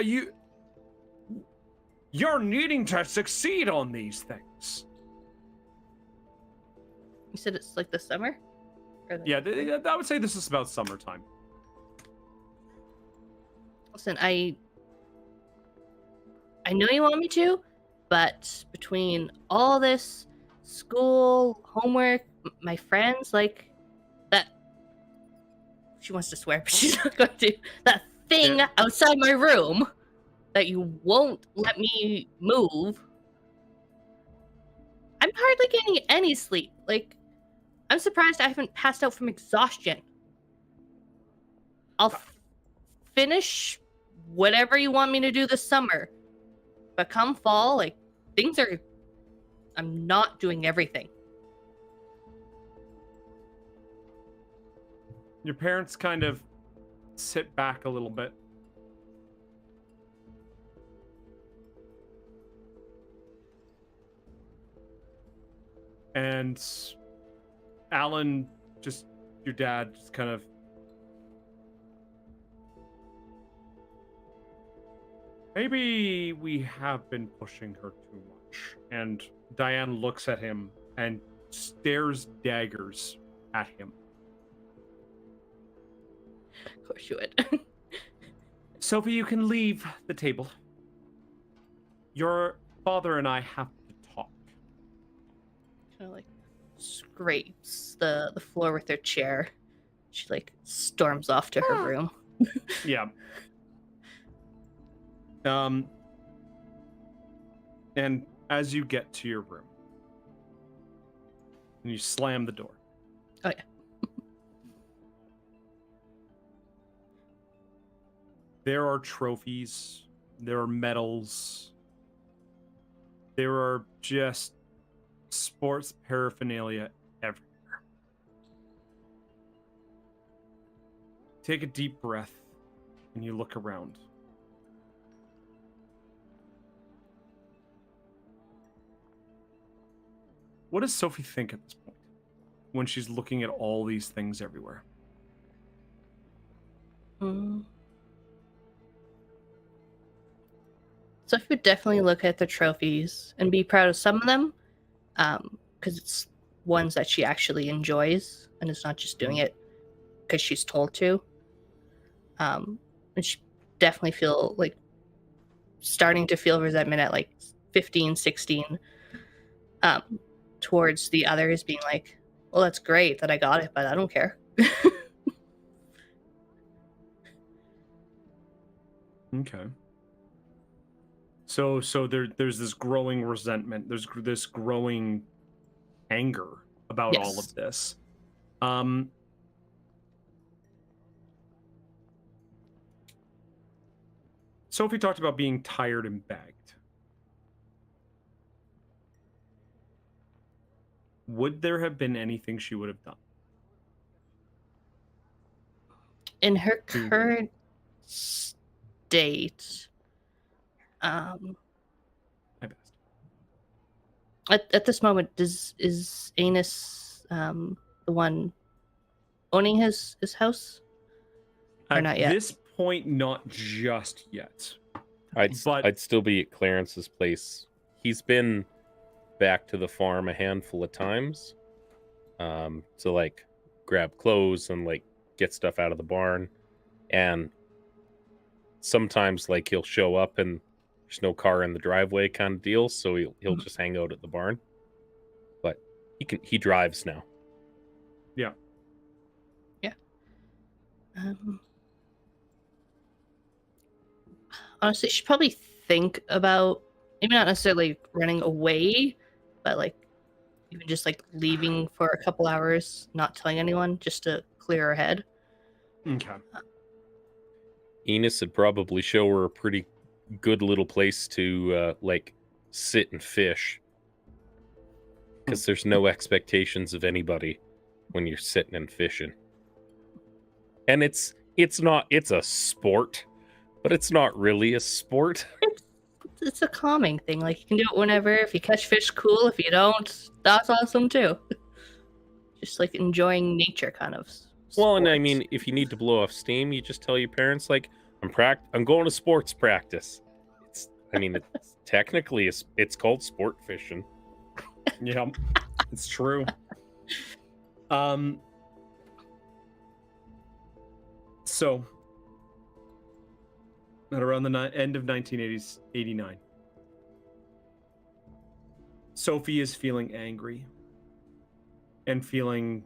you're needing to succeed on these things.
You said it's like the summer?
Yeah, I would say this is about summertime.
Listen, I know you want me to, but between all this school, homework, my friends, like that, she wants to swear, but she's not going to. That thing outside my room that you won't let me move. I'm hardly getting any sleep. Like, I'm surprised I haven't passed out from exhaustion. I'll finish whatever you want me to do this summer. But come fall, like, I'm not doing everything.
Your parents kind of sit back a little bit. And Alan, just your dad, just kind of maybe we have been pushing her too much. And Diane looks at him and stares daggers at him.
Of course you would.
Sophie, you can leave the table. Your father and I have to talk.
Kind of like scrapes the floor with her chair. She like storms off to her room.
Yeah. And as you get to your room, and you slam the door.
Oh yeah.
There are trophies. There are medals. There are just sports paraphernalia everywhere. Take a deep breath and you look around. What does Sophie think at this point when she's looking at all these things everywhere?
So I would definitely look at the trophies and be proud of some of them, because it's ones that she actually enjoys and is not just doing it because she's told to. And she definitely feel like starting to feel resentment at like 15, 16, towards the others being like, well, that's great that I got it, but I don't care.
Okay. So there's this growing resentment. There's this growing anger about all of this. Sophie talked about being tired and bagged. Would there have been anything she would have done?
In her current state, at this moment, is Anus the one owning his house? Or not yet?
At this point, not just yet.
I'd still be at Clarence's place. He's been back to the farm a handful of times, to like grab clothes and like get stuff out of the barn, and sometimes like he'll show up and there's no car in the driveway kind of deal, so he'll just hang out at the barn. But he drives now.
Yeah.
Honestly, she probably think about maybe not necessarily running away, but like even just like leaving for a couple hours, not telling anyone, just to clear her head.
Okay.
Enos would probably show her a pretty good little place to like sit and fish, because there's no expectations of anybody when you're sitting and fishing. And it's a sport, but it's not really a sport.
It's a calming thing. Like, you can do it whenever. If you catch fish, cool. If you don't, that's awesome too. Just like enjoying nature, kind of.
Well, and I mean, if you need to blow off steam, you just tell your parents, like, I'm going to sports practice. It's technically it's called sport fishing.
Yeah, it's true. So at around the end of 1989, Sophie is feeling angry and feeling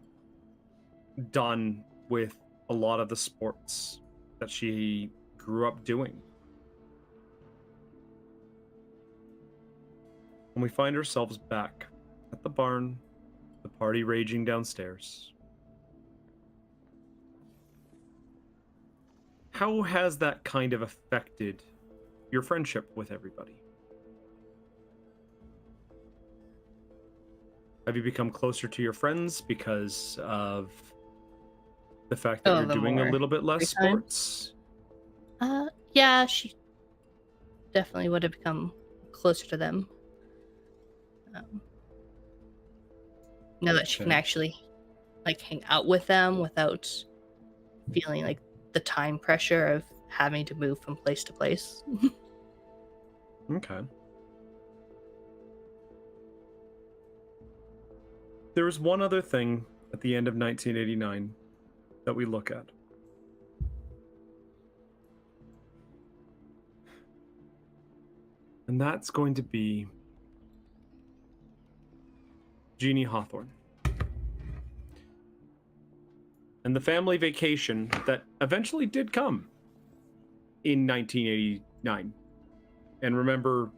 done with a lot of the sports that she grew up doing. And we find ourselves back at the barn, the party raging downstairs. How has that kind of affected your friendship with everybody? Have you become closer to your friends because of the fact that you're doing a little bit less sports?
Yeah, she definitely would have become closer to them. Now that she can actually like hang out with them without feeling like the time pressure of having to move from place to place.
Okay. There was one other thing at the end of 1989 that we look at. And that's going to be Jeannie Hawthorne. And the family vacation that eventually did come in 1989. And remember,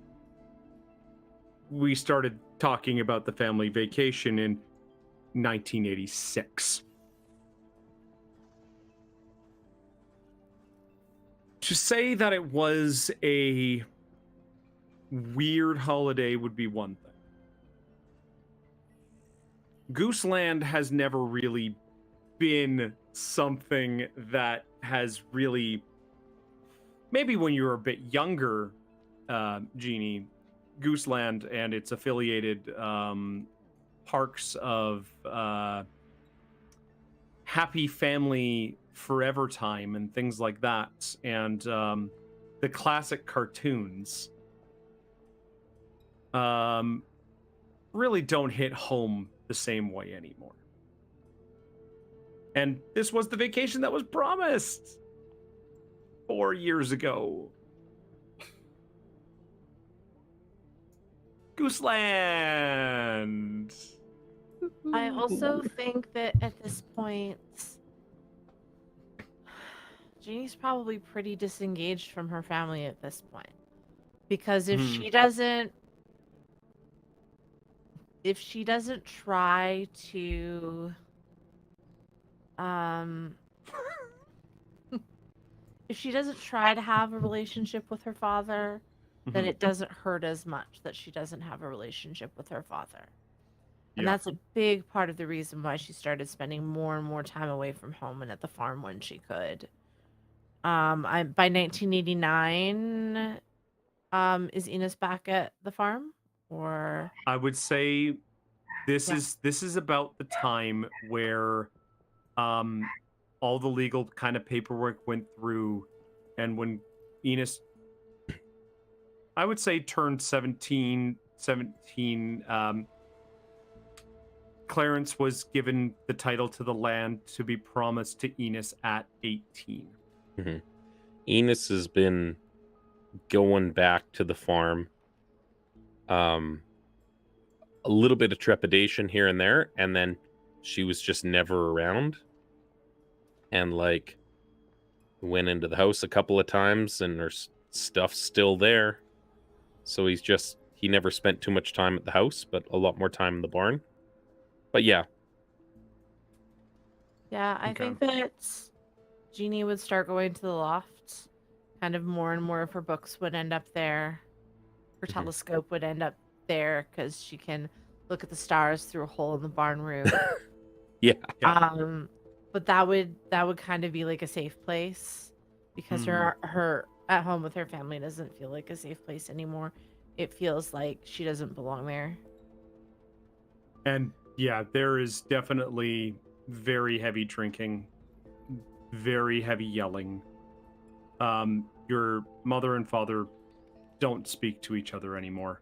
we started talking about the family vacation in 1986. To say that it was a weird holiday would be one thing. Gooseland has never really been something that has really maybe when you were a bit younger, Jeannie, Gooseland and its affiliated parks of Happy Family Forever Time and things like that, and the classic cartoons really don't hit home the same way anymore. And this was the vacation that was promised 4 years ago. Gooseland.
I also think that at this point, Jeannie's probably pretty disengaged from her family at this point. Because if she doesn't try to if she doesn't try to have a relationship with her father, then it doesn't hurt as much that she doesn't have a relationship with her father. And that's a big part of the reason why she started spending more and more time away from home and at the farm when she could. By 1989, is Enos back at the farm? Or
I would say this is about the time where all the legal kind of paperwork went through, and when Enos, I would say, turned 17, Clarence was given the title to the land to be promised to Enos at 18.
Enos has been going back to the farm. A little bit of trepidation here and there, and then she was just never around. And like went into the house a couple of times, and her stuff's still there. So he never spent too much time at the house, but a lot more time in the barn. But yeah.
Yeah, I think that Jeannie would start going to the loft. Kind of more and more of her books would end up there. Her telescope would end up there because she can look at the stars through a hole in the barn roof.
Yeah.
But that would kind of be like a safe place because her at home with her family doesn't feel like a safe place anymore. It feels like she doesn't belong there.
And yeah, there is definitely very heavy drinking, very heavy yelling. Your mother and father don't speak to each other anymore.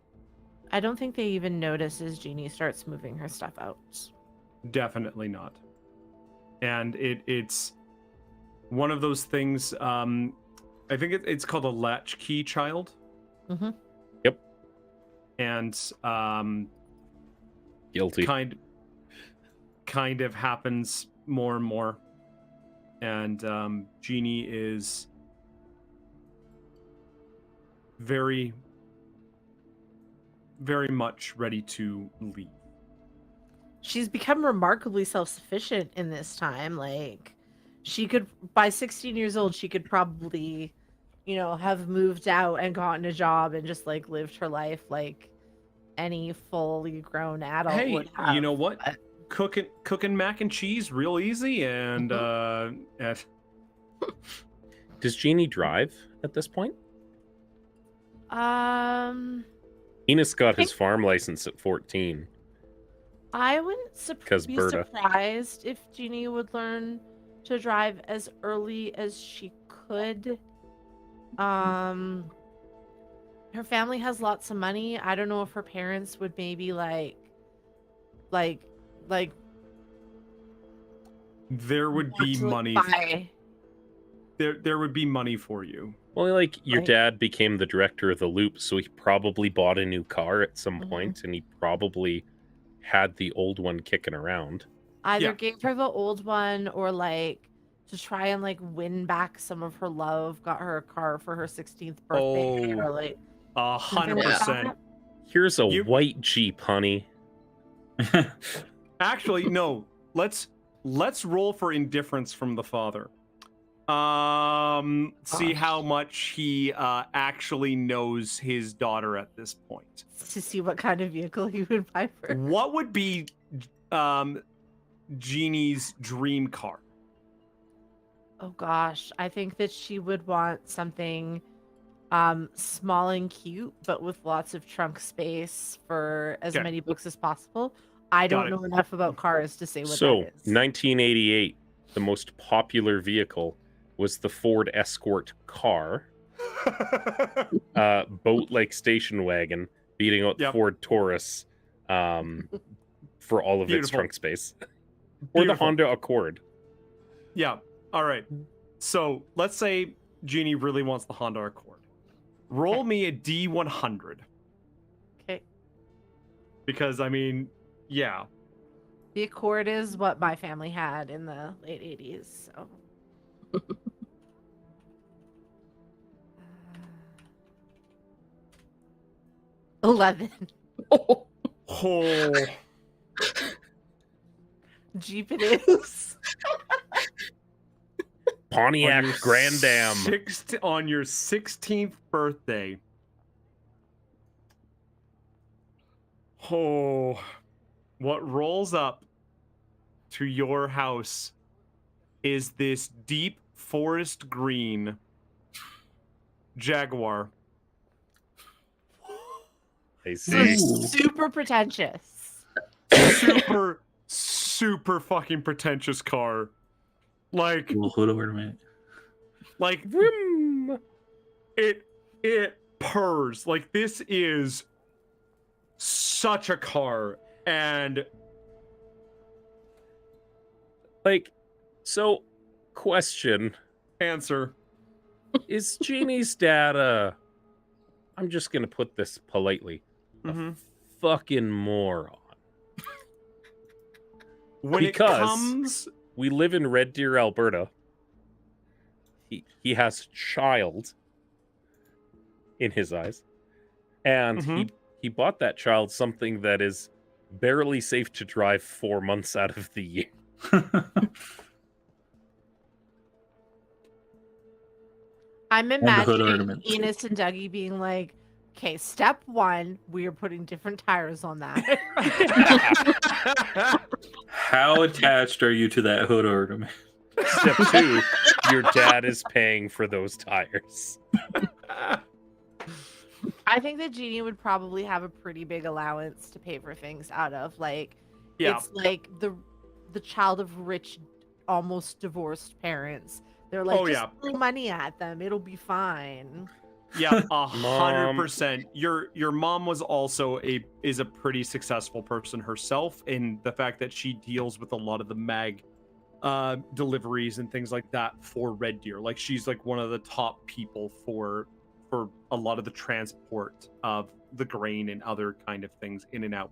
I don't think they even notice as Jeannie starts moving her stuff out.
Definitely not. And it's one of those things, I think it's called a latchkey child.
Yep.
And
guilty.
Kind of happens more and more. And Jeannie is very, very much ready to leave.
She's become remarkably self-sufficient in this time. Like, she could, by 16 years old, she could probably, have moved out and gotten a job and just like lived her life like any fully grown adult would have.
You know what? Cooking mac and cheese real easy, and
Does Jeannie drive at this point? Enos got his farm license at 14.
I wouldn't be surprised if Jeannie would learn to drive as early as she could. Her family has lots of money. I don't know if her parents would maybe like
there would be money. There would be money for you.
Well, like your dad became the director of the Loop, so he probably bought a new car at some point, and he probably had the old one kicking around.
Either gave her the old one, or like to try and like win back some of her love, got her a car for her 16th birthday, or like
100%.
Here's a white Jeep, honey.
Actually, no. Let's roll for indifference from the father. See how much he actually knows his daughter at this point.
To see what kind of vehicle he would buy for her.
What would be Jeannie's dream car?
Oh gosh, I think that she would want something small and cute, but with lots of trunk space for as
Okay.
many books as possible. I
Got
don't
it.
know enough about cars to say what
So,
that is.
1988, the most popular vehicle was the Ford Escort car, boat-like station wagon, beating out the
Yep.
Ford Taurus for all of its
Beautiful.
trunk space. Or the
Beautiful.
Honda Accord.
Yeah. All right. So let's say Jeannie really wants the Honda Accord. Roll me a D100.
Okay.
Because, I mean, yeah.
The Accord is what my family had in the late 80s. So. 11.
Oh.
Jeep it is.
Pontiac Grand Am.
On your 16th birthday. Oh. What rolls up to your house is this deep forest green Jaguar.
I
So
see.
super pretentious.
Super fucking pretentious car. Like,
Little hood ornament.
like
Vroom.
it purrs. Like, this is such a car. And
Like, so, question.
answer.
Is Jeannie's dad, I'm just gonna put this politely,
Mhm.
fucking moron?
When it
Because-
comes,
We live in Red Deer, Alberta. He has a child in his eyes. And he bought that child something that is barely safe to drive 4 months out of the year.
I'm
the hood
imagining
ornament.
Enos and Dougie being like, okay, step 1, we are putting different tires on that.
How attached are you to that hood ornament?
Step 2, your dad is paying for those tires.
I think that Jeannie would probably have a pretty big allowance to pay for things out of. Like,
Yeah.
it's like the child of rich, almost divorced parents. They're like,
Oh,
just
yeah.
throw money at them. It'll be fine.
Yeah, 100%. Your mom was also is a pretty successful person herself in the fact that she deals with a lot of the mag deliveries and things like that for Red Deer. Like, she's like one of the top people for a lot of the transport of the grain and other kind of things in and out.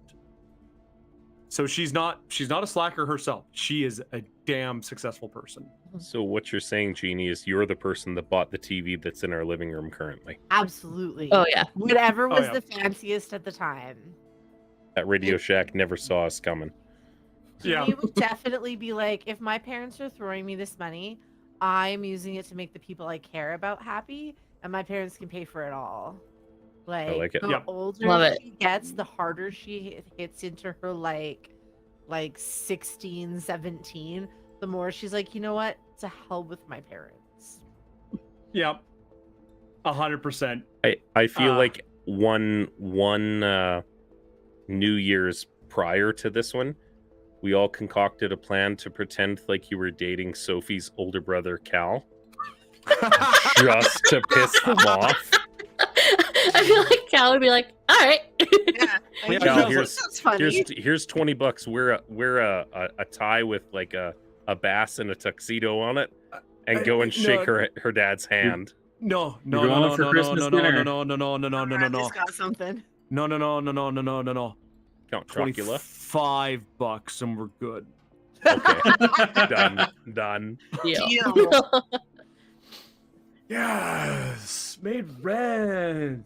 So she's not a slacker herself. She is a damn successful person.
So what you're saying, Jeannie, is you're the person that bought the TV that's in our living room currently.
Absolutely.
Oh yeah.
Whatever was
yeah.
the fanciest at the time.
That Radio Shack never saw us coming.
Yeah.
Jeannie would definitely be like, if my parents are throwing me this money, I'm using it to make the people I care about happy, and my parents can pay for it all.
like it.
The
Yep.
older
Love it.
she gets, the harder she hits into her like 16, 17, the more she's like, you know what? To hell with my parents.
Yep. 100%.
I feel
Ah.
like one New Year's prior to this one, we all concocted a plan to pretend like you were dating Sophie's older brother Cal, just to piss them off.
I feel like Cal would be like, all right.
Yeah,
Cal,
Cal's
here's
That's funny.
here's $20. Wear a tie with like a bass and a tuxedo on it, and go and shake her dad's hand.
No.
You're going for Christmas dinner.
I just got something.
No.
Count Chocula.
$25 and we're good.
Okay, done.
Deal.
Yes, made rent.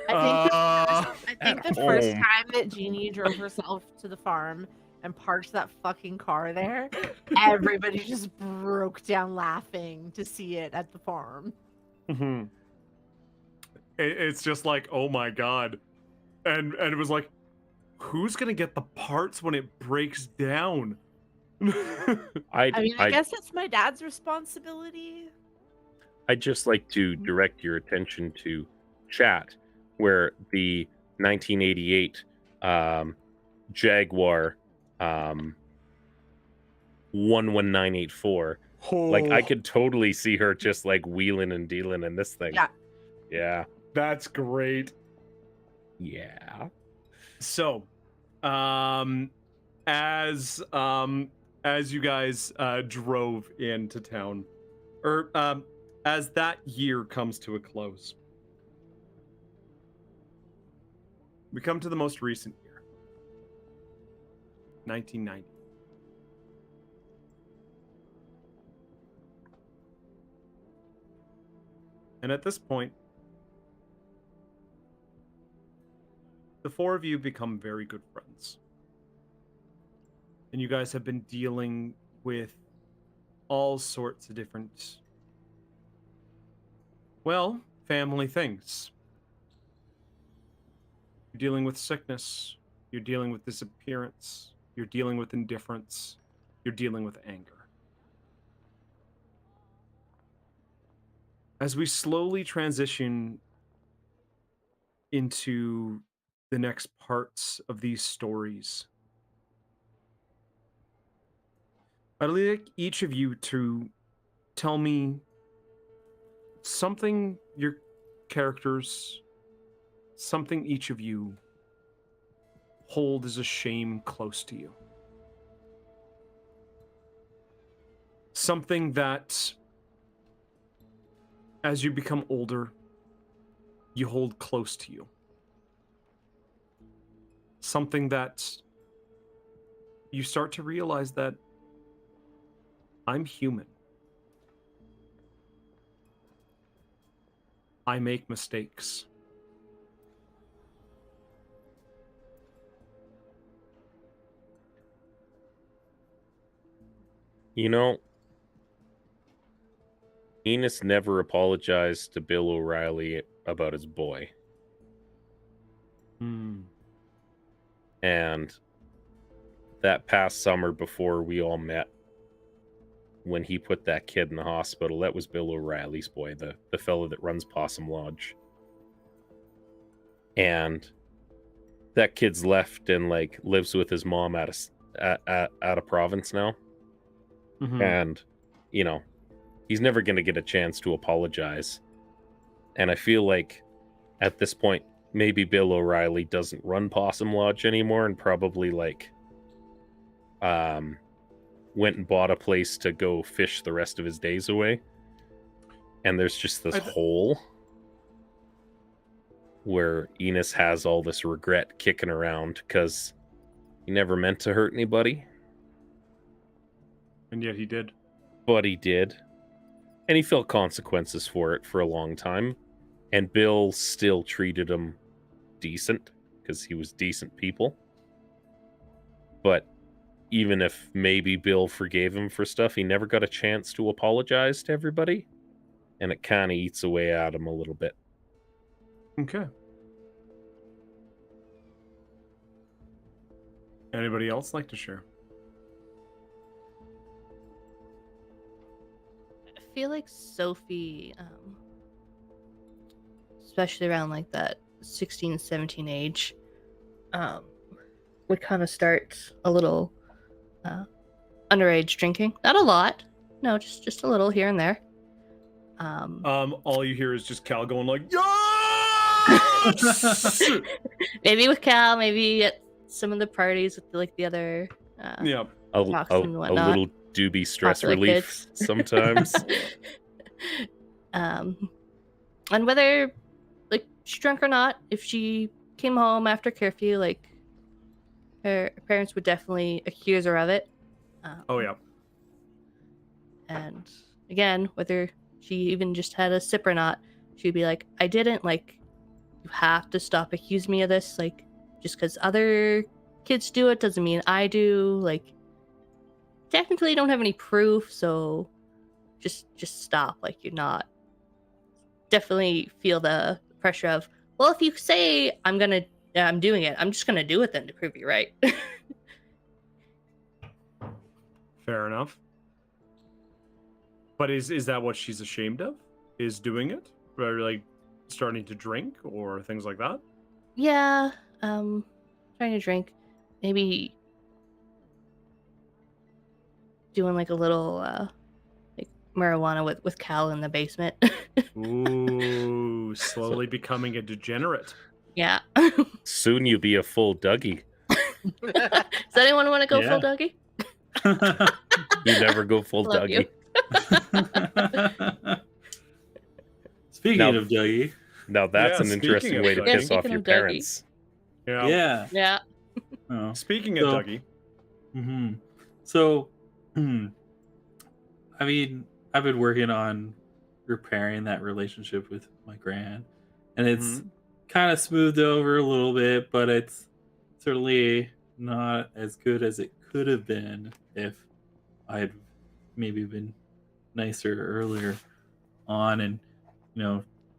I think the first
home.
time that Jeannie drove herself to the farm and parked that fucking car there, everybody just broke down laughing to see it at the farm.
Mhm. It's just like, oh my god, and it was like, who's gonna get the parts when it breaks down?
I mean, I guess it's my dad's responsibility.
I'd just like to direct your attention to chat, where the 1988 Jaguar 11984. Like, I could totally see her just like wheeling and dealing in this thing.
Yeah.
Yeah.
That's great.
Yeah.
So, as you guys drove into town, or as that year comes to a close, we come to the most recent year, 1990. And at this point, the four of you become very good friends. And you guys have been dealing with all sorts of different, well, family things. You're dealing with sickness. You're dealing with disappearance. You're dealing with indifference. You're dealing with anger. As we slowly transition into the next parts of these stories, I'd like each of you to tell me something your characters, something each of you hold as a shame close to you. Something that, as you become older, you hold close to you. Something that you start to realize that I'm human. I make mistakes.
You know, Enos never apologized to Bill O'Reilly about his boy. And that past summer before we all met, when he put that kid in the hospital, that was Bill O'Reilly's boy, the fellow that runs Possum Lodge. And that kid's left and like lives with his mom out of province now. And, you know, he's never going to get a chance to apologize. And I feel like at this point, maybe Bill O'Reilly doesn't run Possum Lodge anymore and probably like went and bought a place to go fish the rest of his days away. And there's just this hole where Enos has all this regret kicking around because he never meant to hurt anybody.
And yet he did.
But he did. And he felt consequences for it for a long time. And Bill still treated him decent because he was decent people. But even if maybe Bill forgave him for stuff, he never got a chance to apologize to everybody. And it kind of eats away at him a little bit.
Okay. Anybody else like to share?
I feel like Sophie, especially around like that 16, 17 age, would kind of start a little underage drinking. Not a lot. No, just a little here and there.
All you hear is just Cal going like, yes!
Maybe with Cal, maybe at some of the parties with like the other
yeah, a little doobie stress
popular
relief
kids.
sometimes.
And whether like she's drunk or not, if she came home after curfew, like her parents would definitely accuse her of it.
Oh yeah.
And again, whether she even just had a sip or not, she'd be like, I didn't, like, you have to stop accusing me of this, like, just because other kids do it doesn't mean I do, like, technically you don't have any proof, so just stop, like, you're not. Definitely feel the pressure of, well, if you say I'm doing it, I'm just gonna do it then to prove you're right.
Fair enough. But is that what she's ashamed of? Is doing it? Or like starting to drink or things like that?
Yeah, trying to drink. Maybe doing like a little like marijuana with Cal in the basement.
Ooh, slowly becoming a degenerate.
Yeah.
Soon you'll be a full Dougie.
Does anyone want to go full Dougie?
You never go full
Love
Dougie.
Speaking of Dougie.
Now that's an interesting way to
Dougie.
piss off your parents.
Yeah.
Yeah.
Oh.
Speaking of Dougie.
Mm-hmm. So, I mean, I've been working on repairing that relationship with my gran, and it's kind of smoothed over a little bit, but it's certainly not as good as it could have been if I had maybe been nicer earlier on. And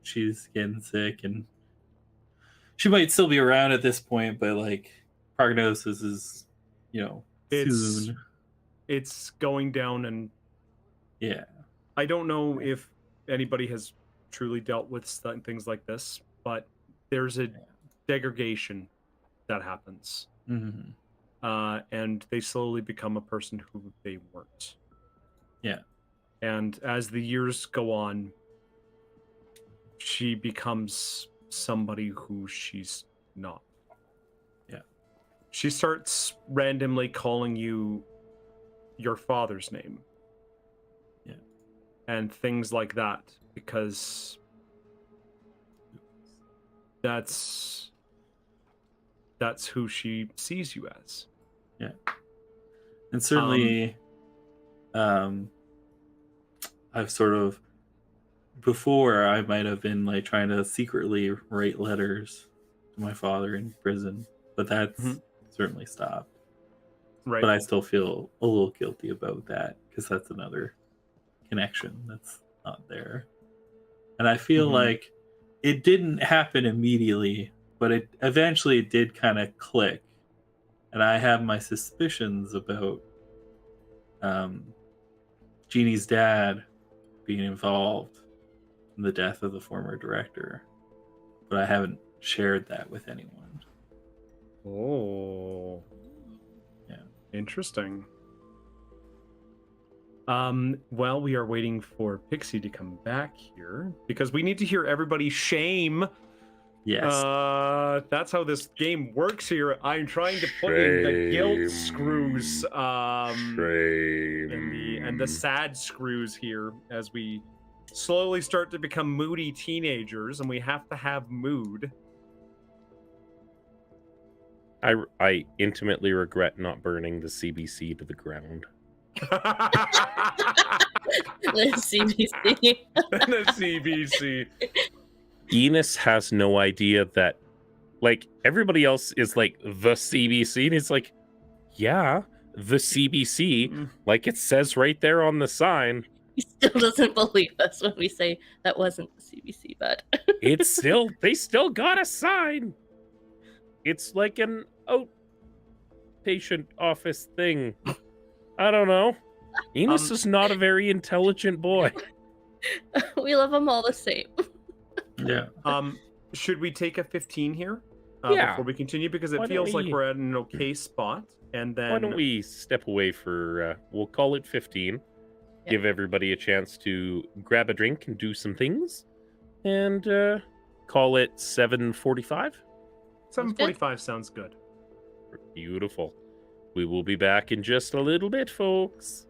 she's getting sick, and she might still be around at this point, but like prognosis is soon.
It's going down, and
yeah,
I don't know if anybody has truly dealt with things like this, but there's a degradation that happens. And they slowly become a person who they weren't.
Yeah.
And as the years go on, she becomes somebody who she's not.
Yeah.
She starts randomly calling you your father's name.
Yeah.
And things like that, because that's who she sees you as.
Yeah. And certainly I've sort of, before I might have been like trying to secretly write letters to my father in prison, but that's certainly stopped.
Right.
But I still feel a little guilty about that because that's another connection that's not there. And I feel like it didn't happen immediately, but it eventually did kind of click. And I have my suspicions about Jeannie's dad being involved in the death of the former director, but I haven't shared that with anyone.
Oh.
Yeah.
Interesting. Well, we are waiting for Pixie to come back here because we need to hear everybody's shame.
Yes.
That's how this game works here. I'm trying to put in the guilt screws,
Shame.
and the sad screws here as we slowly start to become moody teenagers, and we have to have mood.
I intimately regret not burning the CBC to the ground.
The CBC.
The CBC.
Enos has no idea that, like, everybody else is like, the CBC, and he's like, yeah, the CBC, like it says right there on the sign.
He still doesn't believe us when we say that wasn't the CBC, but
It's still, they still got a sign. It's like an outpatient office thing. I don't know. Enos is not a very intelligent boy.
we love them all the same.
Yeah.
Should we take a 15 here before we continue? Because it
Why
feels
don't
like
we-
we're at an okay spot. And then
Why don't we step away for, we'll call it 15.
Yeah.
Give everybody a chance to grab a drink and do some things. And call it 7:45.
7:45 sounds good.
Beautiful. We will be back in just a little bit, folks.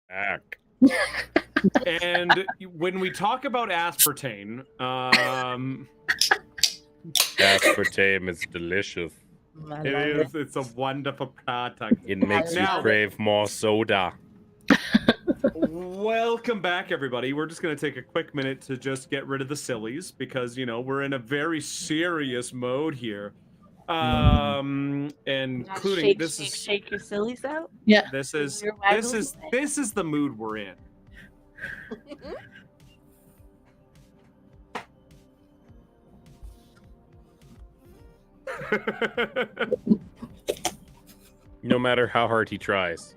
Back.
And when we talk about aspartame,
Aspartame is delicious.
it's a wonderful product.
It makes you
Now-
crave more soda.
Welcome back, everybody. We're just going to take a quick minute to just get rid of the sillies because, we're in a very serious mode here. And including
shake your sillies out.
Yeah.
this is
Your
this
waggly
is this is the mood we're in.
No matter how hard he tries,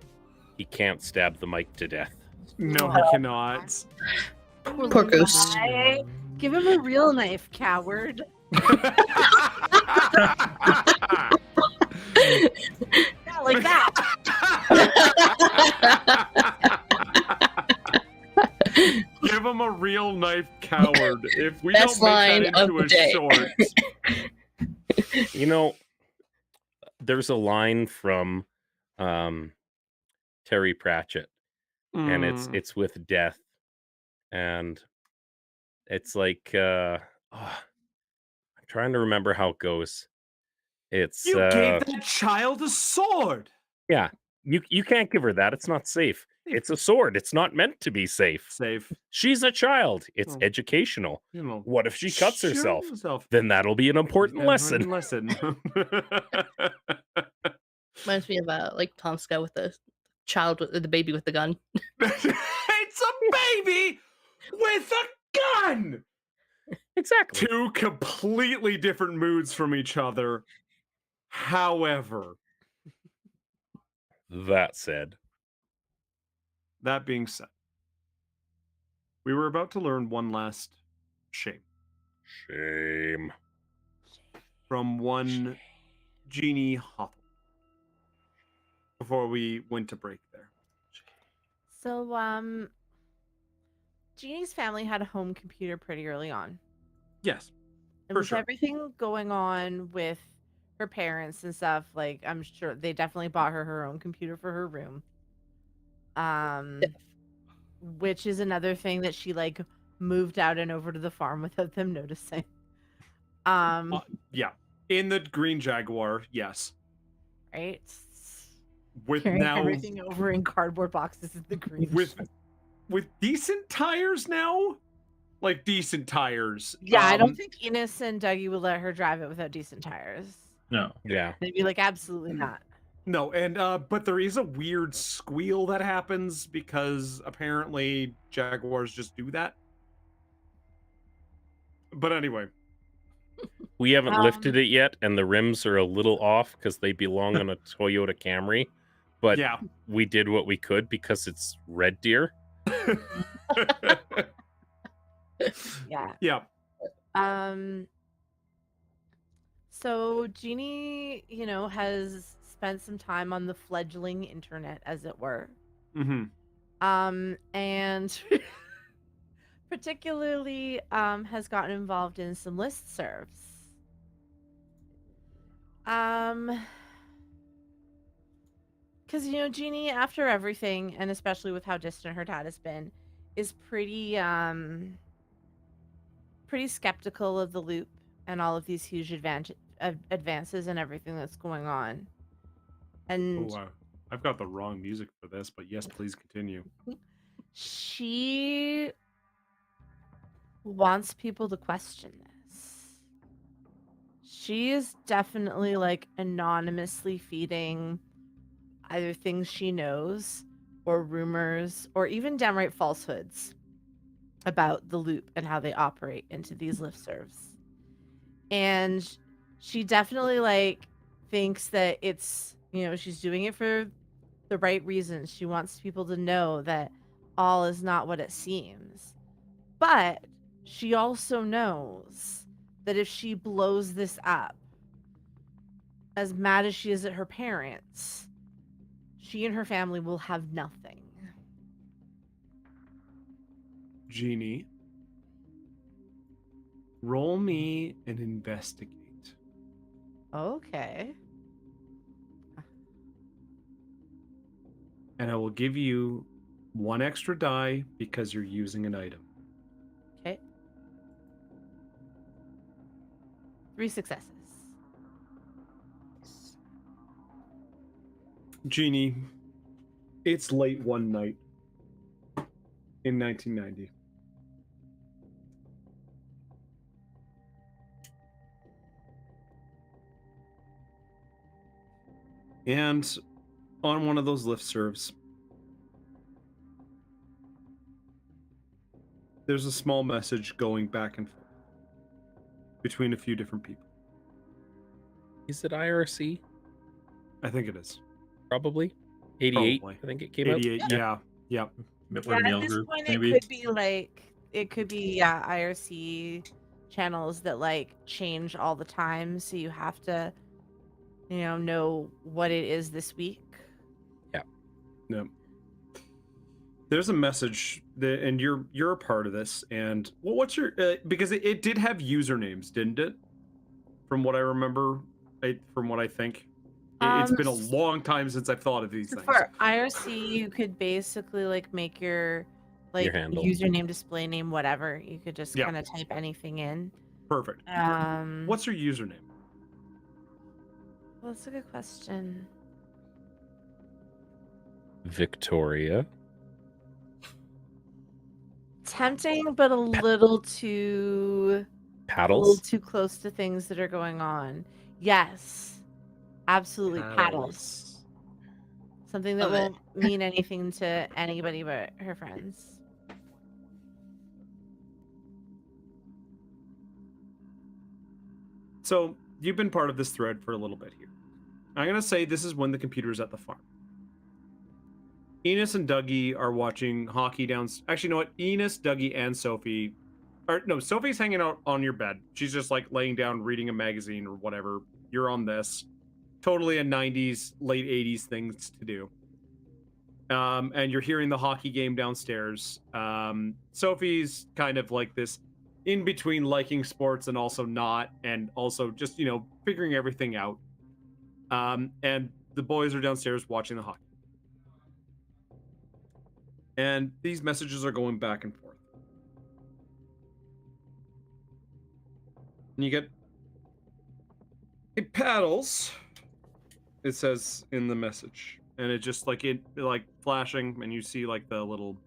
he can't stab the mic to death.
No, he cannot.
Poor goose.
Why? Give him a real knife, coward. Yeah, like that.
Give him a real knife, coward. If we
Best
don't
line
make that
of
into
the
a
day.
short,
There's a line from Terry Pratchett, and it's with death, and it's like I'm trying to remember how it goes. It's
you gave that child a sword.
yeah, you can't give her that. It's not safe. It's a sword. It's not meant to be safe.
Safe.
She's a child. It's
Oh.
educational. What if she cuts
Shoot
herself?
himself.
Then that'll be an important lesson.
Lesson.
Reminds me of like Tom Scott with the the baby with the gun.
It's a baby with a gun.
Exactly.
Two completely different moods from each other. However,
That said,
that being said, we were about to learn one last shame
shame.
from one Jeannie Hawthorne before we went to break there.
So, Jeannie's family had a home computer pretty early on.
Yes.
And
For
with
sure.
everything going on with her parents and stuff, like I'm sure they definitely bought her own computer for her room. Which is another thing that she like moved out and over to the farm without them noticing.
Yeah. In the Green Jaguar, yes.
Right?
With
Carrying
now
everything over in cardboard boxes in the green.
with decent tires now? Like decent tires.
Yeah, I don't think Enos and Dougie would let her drive it without decent tires.
No.
Yeah.
They'd be like, absolutely not.
No, and but there is a weird squeal that happens because apparently Jaguars just do that. But anyway,
We haven't lifted it yet, and the rims are a little off because they belong on a Toyota Camry. But
yeah.
we did what we could because it's Red Deer.
Yeah.
Yeah.
So Jeannie, has spent some time on the fledgling internet, as it were.
Mm-hmm.
And particularly has gotten involved in some listservs. Because Jeannie, after everything, and especially with how distant her dad has been, is pretty skeptical of the loop and all of these huge advances and everything that's going on. And
I've got the wrong music for this, but yes, please continue.
she wants people to question this. She is definitely like anonymously feeding either things she knows or rumors or even downright falsehoods about the loop and how they operate into these listservs. And she definitely like thinks that it's, she's doing it for the right reasons. She wants people to know that all is not what it seems. But she also knows that if she blows this up, as mad as she is at her parents, she and her family will have nothing.
Jeannie, roll me an investigate.
Okay.
And I will give you 1 extra die because you're using an item.
Okay. 3 successes.
Jeannie, it's late one night in 1990. And on one of those listservs, there's a small message going back and forth between a few different people.
Is it IRC?
I think it is.
Probably. 88,
Probably.
I think it came out.
88, yeah.
Yeah,
Or
at
mail
this
group,
point,
maybe.
it could be IRC channels that like change all the time, so you have to, know what it is this week.
No. There's a message that, and you're a part of this. And what's your because it did have usernames, didn't it? From what I remember, from what I think, it's been a long time since I've thought of these things.
For IRC, you could basically like make your
handle.
username, display name, whatever. You could just
Yeah.
kind of type anything in.
Perfect. What's your username?
Well, that's a good question.
Victoria.
Tempting, but a little too
Paddles.
close to things that are going on. Yes, absolutely, paddles. Something that
Love it.
won't mean anything to anybody but her friends.
So you've been part of this thread for a little bit here. I'm gonna say this is when the computer's at the farm. Enos and Dougie are watching hockey down. Actually, you know what? Enos, Dougie, and Sophie. Or no, Sophie's hanging out on your bed. She's just like laying down, reading a magazine or whatever. You're on this. Totally a 90s, late 80s things to do. And you're hearing the hockey game downstairs. Sophie's kind of like this in between liking sports and also not, and also just, figuring everything out. And the boys are downstairs watching the hockey. And these messages are going back and forth. And you get, "Hey, paddles," it says in the message. And it just like flashing, and you see like the little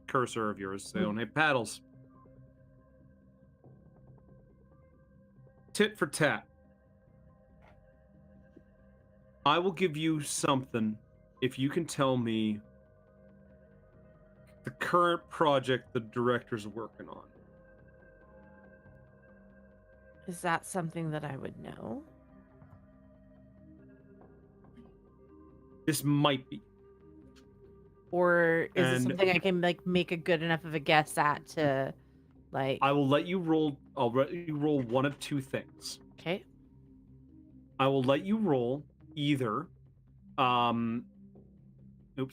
cursor of yours saying, "Hey, paddles. Tit for tat. I will give you something if you can tell me the current project the director's working on."
Is that something that I would know?
This might be.
Or is it
And-
something I can like make a good enough of a guess at to like
I will let you roll. I'll let you roll one of two things.
okay.
I will let you roll either. Oops. I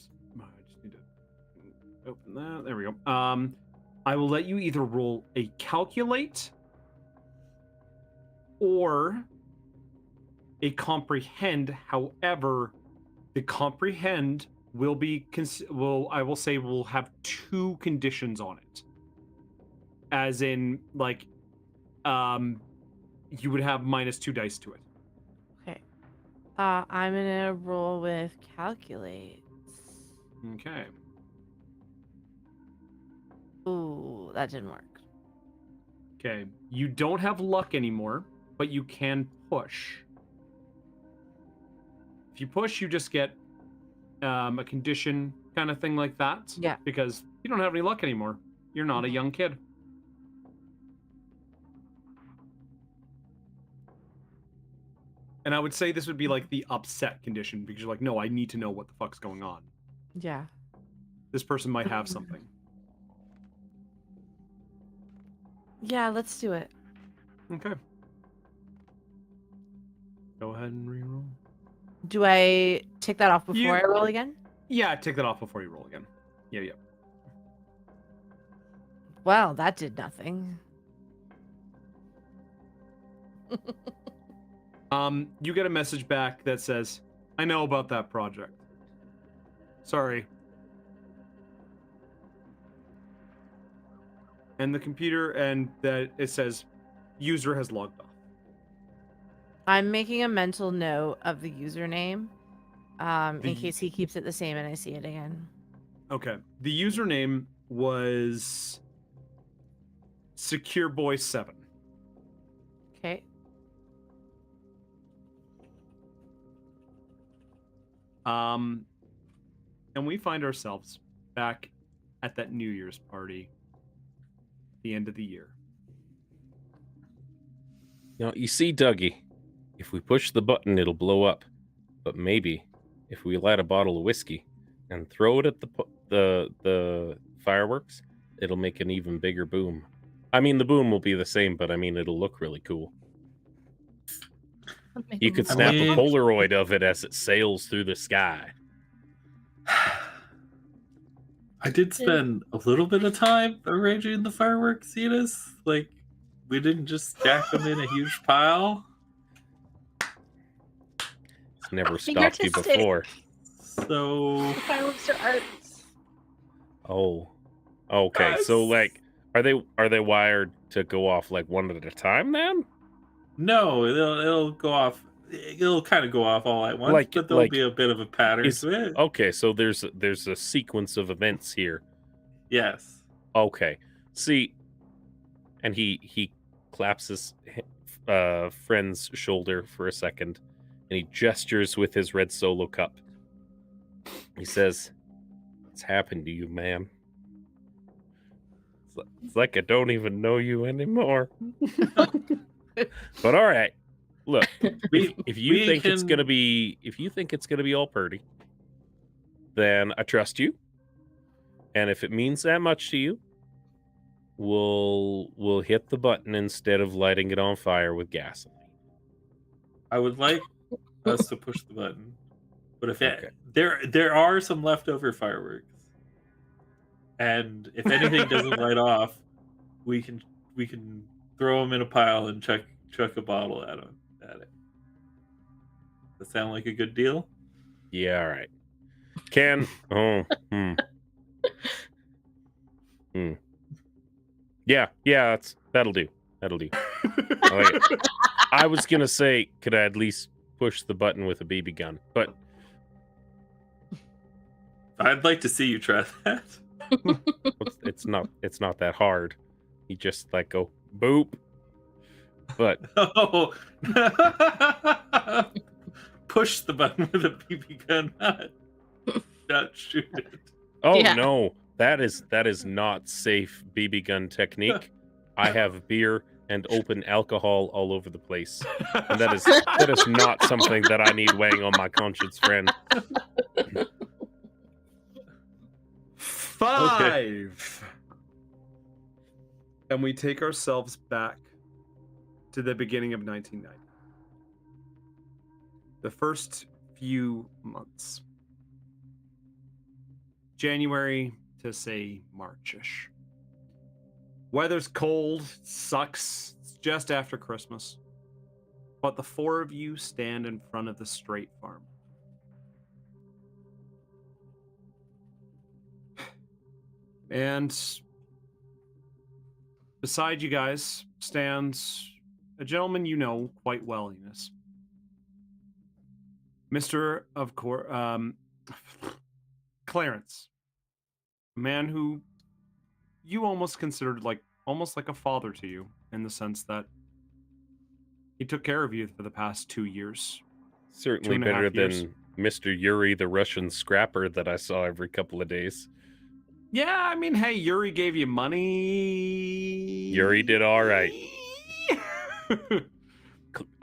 just need to open that. There we go. I will let you either roll a calculate or a comprehend. However, the comprehend will be will have two conditions on it. As in, like, you would have -2 dice to it.
Okay. I'm gonna roll with calculate.
Okay.
Ooh, that didn't work.
Okay. You don't have luck anymore, but you can push. If you push, you just get a condition kind of thing like that.
Yeah.
Because you don't have any luck anymore. You're not a young kid. And I would say this would be like the upset condition because you're like, no, I need to know what the fuck's going on.
Yeah.
This person might have something.
Yeah, let's do it.
Okay. Go ahead and reroll.
Do I take that off before
You-
I roll again?
Yeah, take that off before you roll again. Yeah.
Well, that did nothing.
You get a message back that says, "I know about that project. Sorry. and the computer, and that it says user has logged off.
I'm making a mental note of the username in
The-
case he keeps it the same and I see it again.
Okay. The username was SecureBoy7.
Okay.
And we find ourselves back at that New Year's party, the end of the year.
You see, Dougie, if we push the button, it'll blow up. But maybe if we light a bottle of whiskey and throw it at the fireworks, it'll make an even bigger boom. I mean, the boom will be the same, but I mean, it'll look really cool. You could snap a Polaroid of it as it sails through the sky.
I did spend a little bit of time arranging the fireworks, Enos. Like, we didn't just stack them in a huge pile.
It's never
Being
stopped you
artistic.
before.
So,
Fireworks are arts.
Oh, okay. So, like, are they wired to go off like one at a time then?
no, it'll go off. It'll kind of go off all at once, but there'll be a bit of a pattern to it.
Okay, so there's a sequence of events here.
Yes.
Okay. See, and he claps his friend's shoulder for a second, and he gestures with his red solo cup. He says, "What's happened to you, man? It's like I don't even know you anymore." But all right, look, if you think it's gonna be all pretty, then I trust you. And if it means that much to you, we'll hit the button instead of lighting it on fire with gasoline.
I would like us to push the button, but if
Okay.
there are some leftover fireworks, and if anything doesn't light off, we can throw them in a pile and chuck a bottle at it. That sound like a good deal?
Yeah, all right. Yeah, that'll do. Okay. I was gonna say, could I at least push the button with a BB gun? But
I'd like to see you try that.
it's not that hard. You just like go boop. But
Oh, push the button with a BB gun, not shoot it.
oh
Yeah.
no, that is not safe BB gun technique. I have beer and open alcohol all over the place, and that is not something that I need weighing on my conscience, friend.
5. And we take ourselves back to the beginning of 1990. The first few months. January to say March-ish. Weather's cold, sucks. It's just after Christmas. But the 4 of you stand in front of the straight farm. And beside you guys stands a gentleman you know quite well, Enos. Mr. of course, Clarence. A man who you almost considered almost like a father to you, in the sense that he took care of you for the past 2 years.
Certainly
2.5
better
years.
than Mr. Yuri, the Russian scrapper that I saw every couple of days.
Yeah, I mean, hey, Yuri gave you money.
Yuri did all right.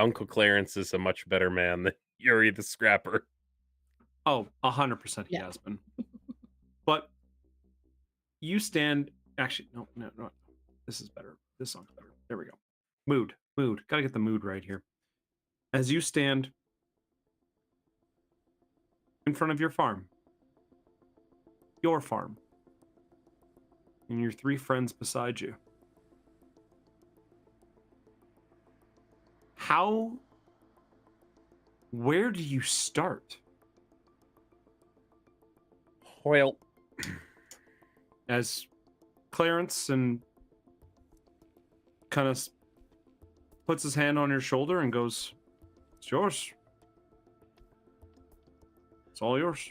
Uncle Clarence is a much better man than Yuri the scrapper.
Oh, 100% he
Yeah.
has been. But you stand. Actually, no. This is better. This song's better. There we go. Mood. Gotta get the mood right here. As you stand in front of your farm, and your 3 friends beside you. Where do you start?
Well,
As Clarence and kind of puts his hand on your shoulder and goes, "It's yours. It's all yours."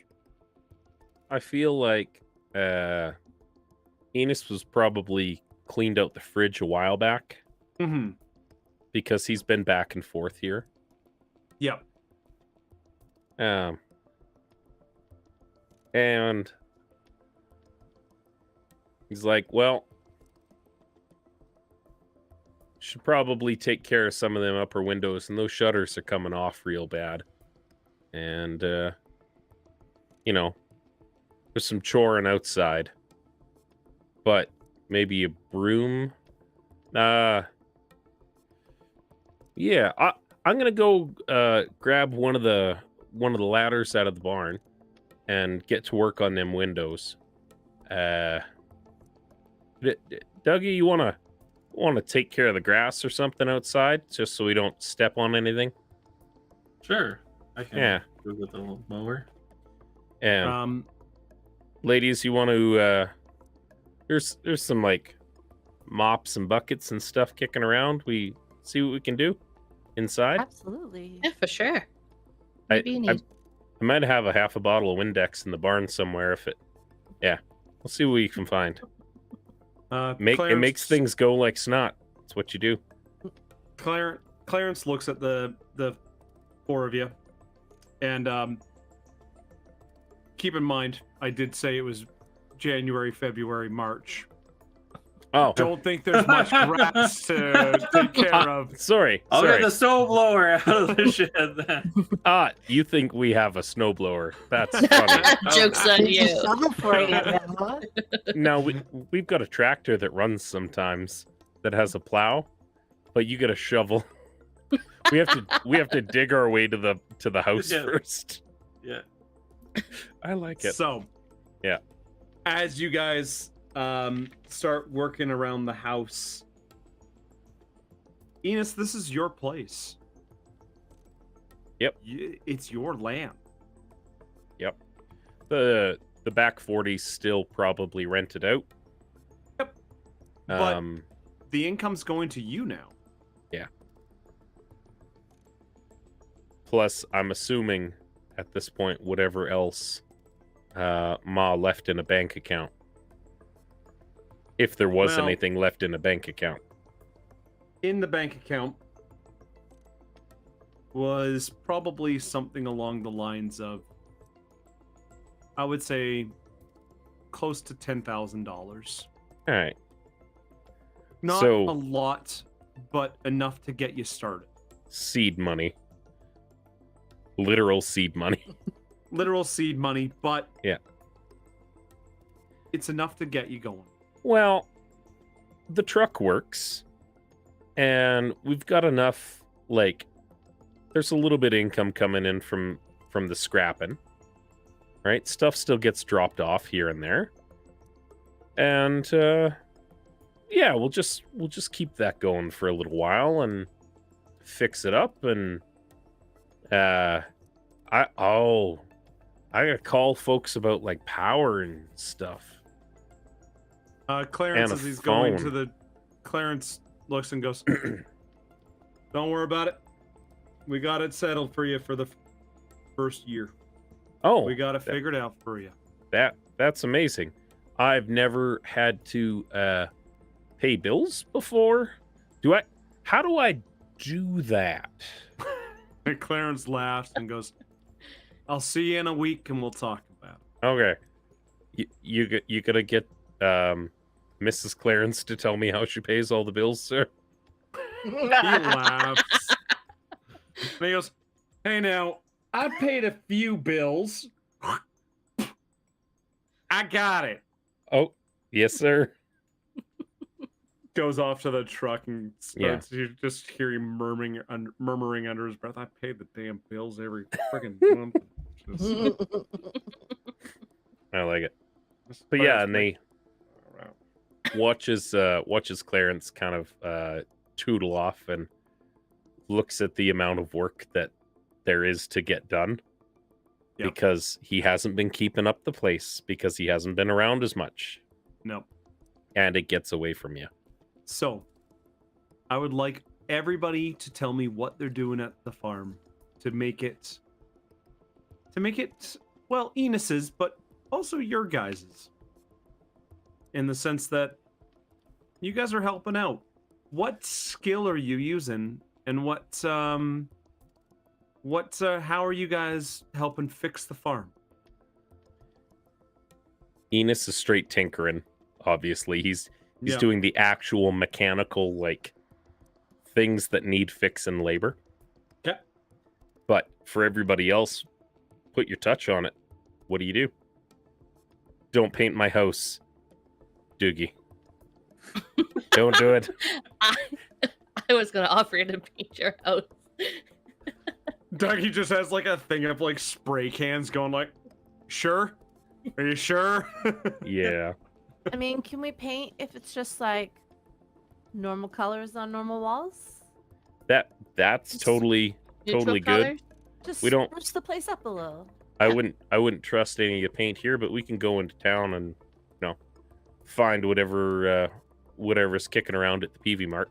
I feel like Enos was probably cleaned out the fridge a while back
Mm-hmm.
because he's been back and forth here.
Yep.
And he's like, well, should probably take care of some of them upper windows, and those shutters are coming off real bad. And, you know, there's some choring outside. But maybe a broom? Yeah, I'm gonna go grab one of the ladders out of the barn and get to work on them windows. Dougie, you wanna take care of the grass or something outside, just so we don't step on anything?
Sure. I can
Yeah.
go with the mower.
And ladies, you want to? There's some like mops and buckets and stuff kicking around. We see what we can do inside.
Absolutely.
Yeah, for sure.
I,
What do you need?
I might have a half a bottle of Windex in the barn somewhere. If it, yeah, we'll see what we can find. It makes things go like snot. That's what you do.
Clarence looks at the four of you, and keep in mind, I did say it was January, February, March.
Oh,
Don't think there's much grass to take care of.
Sorry.
I'll get the snow blower out of the shed then.
You think we have a snowblower? That's funny.
Joke's on you.
Shovel for you now.
No, we've got a tractor that runs sometimes that has a plow, but you get a shovel. we have to dig our way to the house first.
Yeah.
I like it.
So,
yeah.
As you guys start working around the house, Enos, this is your place.
Yep.
It's your land.
Yep. The back 40's still probably rented out.
Yep. But the income's going to you now.
Yeah. Plus, I'm assuming at this point, whatever else Ma left in a bank account. If there was anything left in a bank account.
In the bank account was probably something along the lines of, I would say, close to $10,000.
All right.
Not a lot, but enough to get you started.
Seed money. Literal seed money.
Literal seed money, but
yeah,
it's enough to get you going.
Well, the truck works, and we've got enough, like, there's a little bit of income coming in from the scrapping, right? Stuff still gets dropped off here and there. And, yeah, we'll just keep that going for a little while and fix it up, and, I gotta call folks about, like, power and stuff.
Clarence,
and
as he's
phone.
going to the... Clarence looks and goes, don't worry about it. We got it settled for you for the first year.
Oh.
We got it figured out for you.
That's amazing. I've never had to pay bills before. How do I do that?
And Clarence laughs and goes, I'll see you in a week and we'll talk about it.
Okay. You gotta get Mrs. Clarence to tell me how she pays all the bills, sir.
He laughs. And he goes, hey, now, I paid a few bills. I got it.
Oh, yes, sir.
Goes off to the truck and starts. You just hear him murmuring under his breath, I pay the damn bills every freaking month.
I like it. But yeah, and they watches Clarence kind of tootle off and looks at the amount of work that there is to get done. Yep. Because he hasn't been keeping up the place, because he hasn't been around as much.
No.
And it gets away from you.
So, I would like everybody to tell me what they're doing at the farm to make it well, Enos's, but also your guys's. In the sense that you guys are helping out. What skill are you using, and how are you guys helping fix the farm?
Enos is straight tinkering, obviously. He's
Yeah.
doing the actual mechanical, like, things that need fix and labor.
Okay.
But for everybody else, put your touch on it. What do you do? Don't paint my house, Doogie. Don't do it.
I was gonna offer you to paint your house.
Dougie just has like a thing of like spray cans going like, sure? Are you sure?
Yeah.
I mean, can we paint if it's just like normal colors on normal walls?
That's
Just
totally
Neutral
good.
colors?
Just
We don't-
spruce the place up a little.
I wouldn't trust any of the paint here, but we can go into town and find whatever's kicking around at the PV Mart.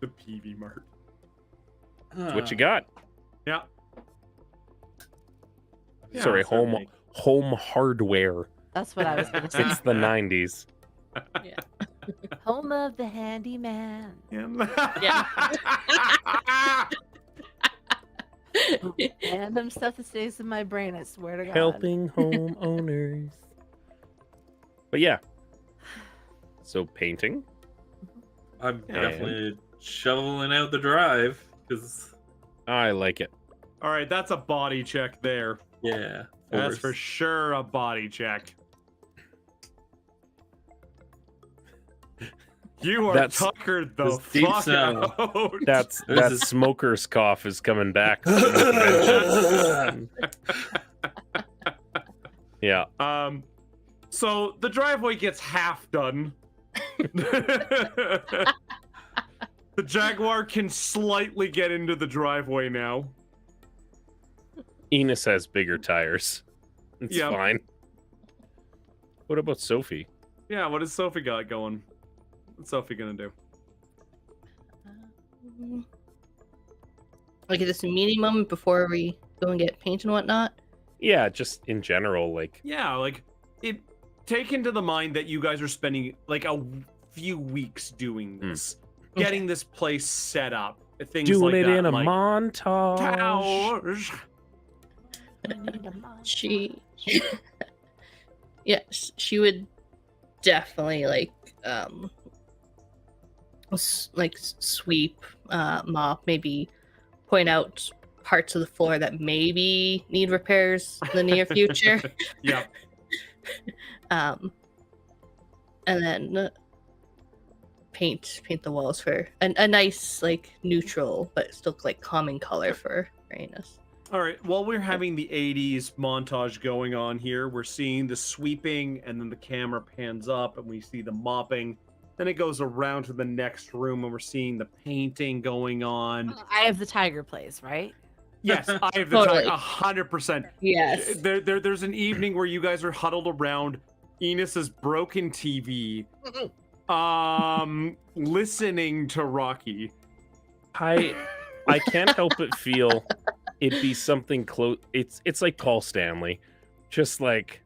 The PV Mart.
What you got?
Yeah.
Sorry,
certainly.
home hardware.
That's what I was gonna say.
It's the 90s.
Yeah.
Home of the handyman.
Yeah.
Random stuff that stays in my brain, I swear to God.
Helping homeowners. But yeah. So painting.
I'm
Yeah.
definitely shoveling out the drive because,
I like it.
All right, that's a body check there.
yeah,
That's for
force.
sure a body check. You are
That's-
tuckered the
that's deep
fuck
snow.
out.
That
This is-
smoker's cough is coming back. Yeah.
So the driveway gets half done. The Jaguar can slightly get into the driveway now.
Enos has bigger tires. It's
Yeah.
fine. What about Sophie?
Yeah, what has Sophie got going? What's Sophie gonna do?
Like at this meeting moment before we go and get paint and whatnot.
Yeah, just in general, like
Yeah, like it. Take into the mind that you guys are spending like a few weeks doing this, getting this place set up, things
doing
like
it
that,
in a
like
montage.
towers.
I need a mod.
She yeah, she would definitely like sweep, mop, maybe point out parts of the floor that maybe need repairs in the near future.
Yeah.
And then paint the walls for a nice like neutral but still like calming color for Rhaenys.
All right. While we're having the 80s montage going on here, we're seeing the sweeping, and then the camera pans up, and we see the mopping. Then it goes around to the next room, and we're seeing the painting going on.
I have the tiger plays, right?
Yes, I have the
Totally.
time 100%.
Yes.
There's an evening where you guys are huddled around Enos's broken TV, listening to Rocky.
I can't help but feel it'd be something close. It's like Paul Stanley, just like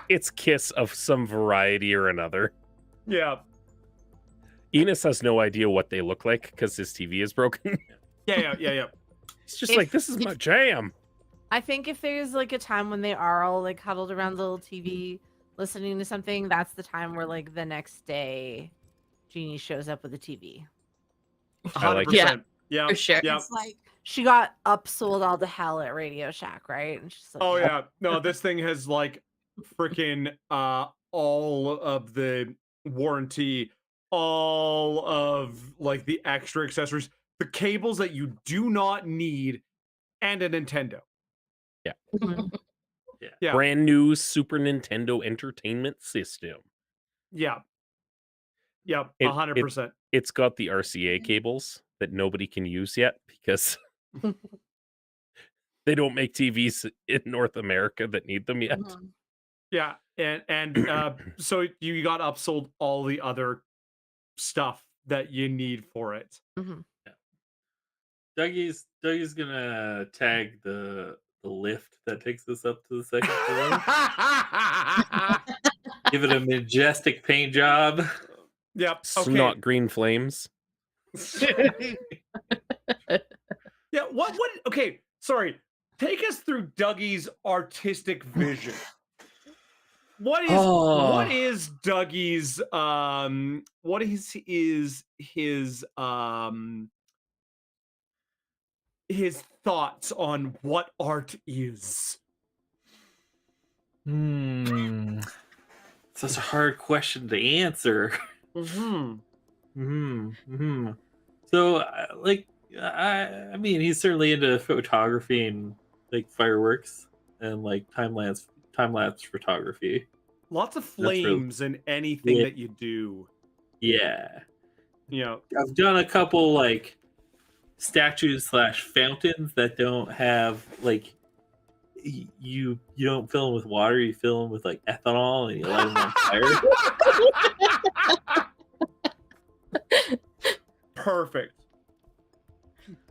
it's Kiss of some variety or another.
Yeah.
Enos has no idea what they look like because his TV is broken.
Yeah.
It's just
If-
like, this is my jam.
I think if there's like a time when they are all like huddled around the little TV listening to something, that's the time where like the next day Jeannie shows up with a TV.
I like
100%. Yeah.
For sure.
Yeah.
It's like she got upsold all the hell at Radio Shack, right? And she's like,
Oh yeah. No, this thing has like freaking all of the warranty, all of like the extra accessories, the cables that you do not need, and a Nintendo.
Mhm.
Yeah.
Brand new Super Nintendo Entertainment System.
Yeah. Yeah,
It-
100%.
It's got the RCA cables that nobody can use yet because they don't make TVs in North America that need them yet.
Mhm.
Yeah, and so you got upsold all the other stuff that you need for it.
Mhm.
Dougie's gonna tag the lift that takes us up to the second floor. Give it a majestic paint job.
Yep. Okay.
Snot green flames.
Yeah. What? Okay. Sorry. Take us through Dougie's artistic vision. What
Oh,
is Dougie's what is his thoughts on what art is?
such a hard question to answer.
Mm-hmm.
So, I mean, he's certainly into photography and like fireworks and like time lapse photography.
Lots of
That's really
flames in anything
yeah,
that you do.
yeah.
You know.
I've done a couple like statues slash fountains that don't have like you don't fill them with water, you fill them with like ethanol and you light them on fire.
Perfect.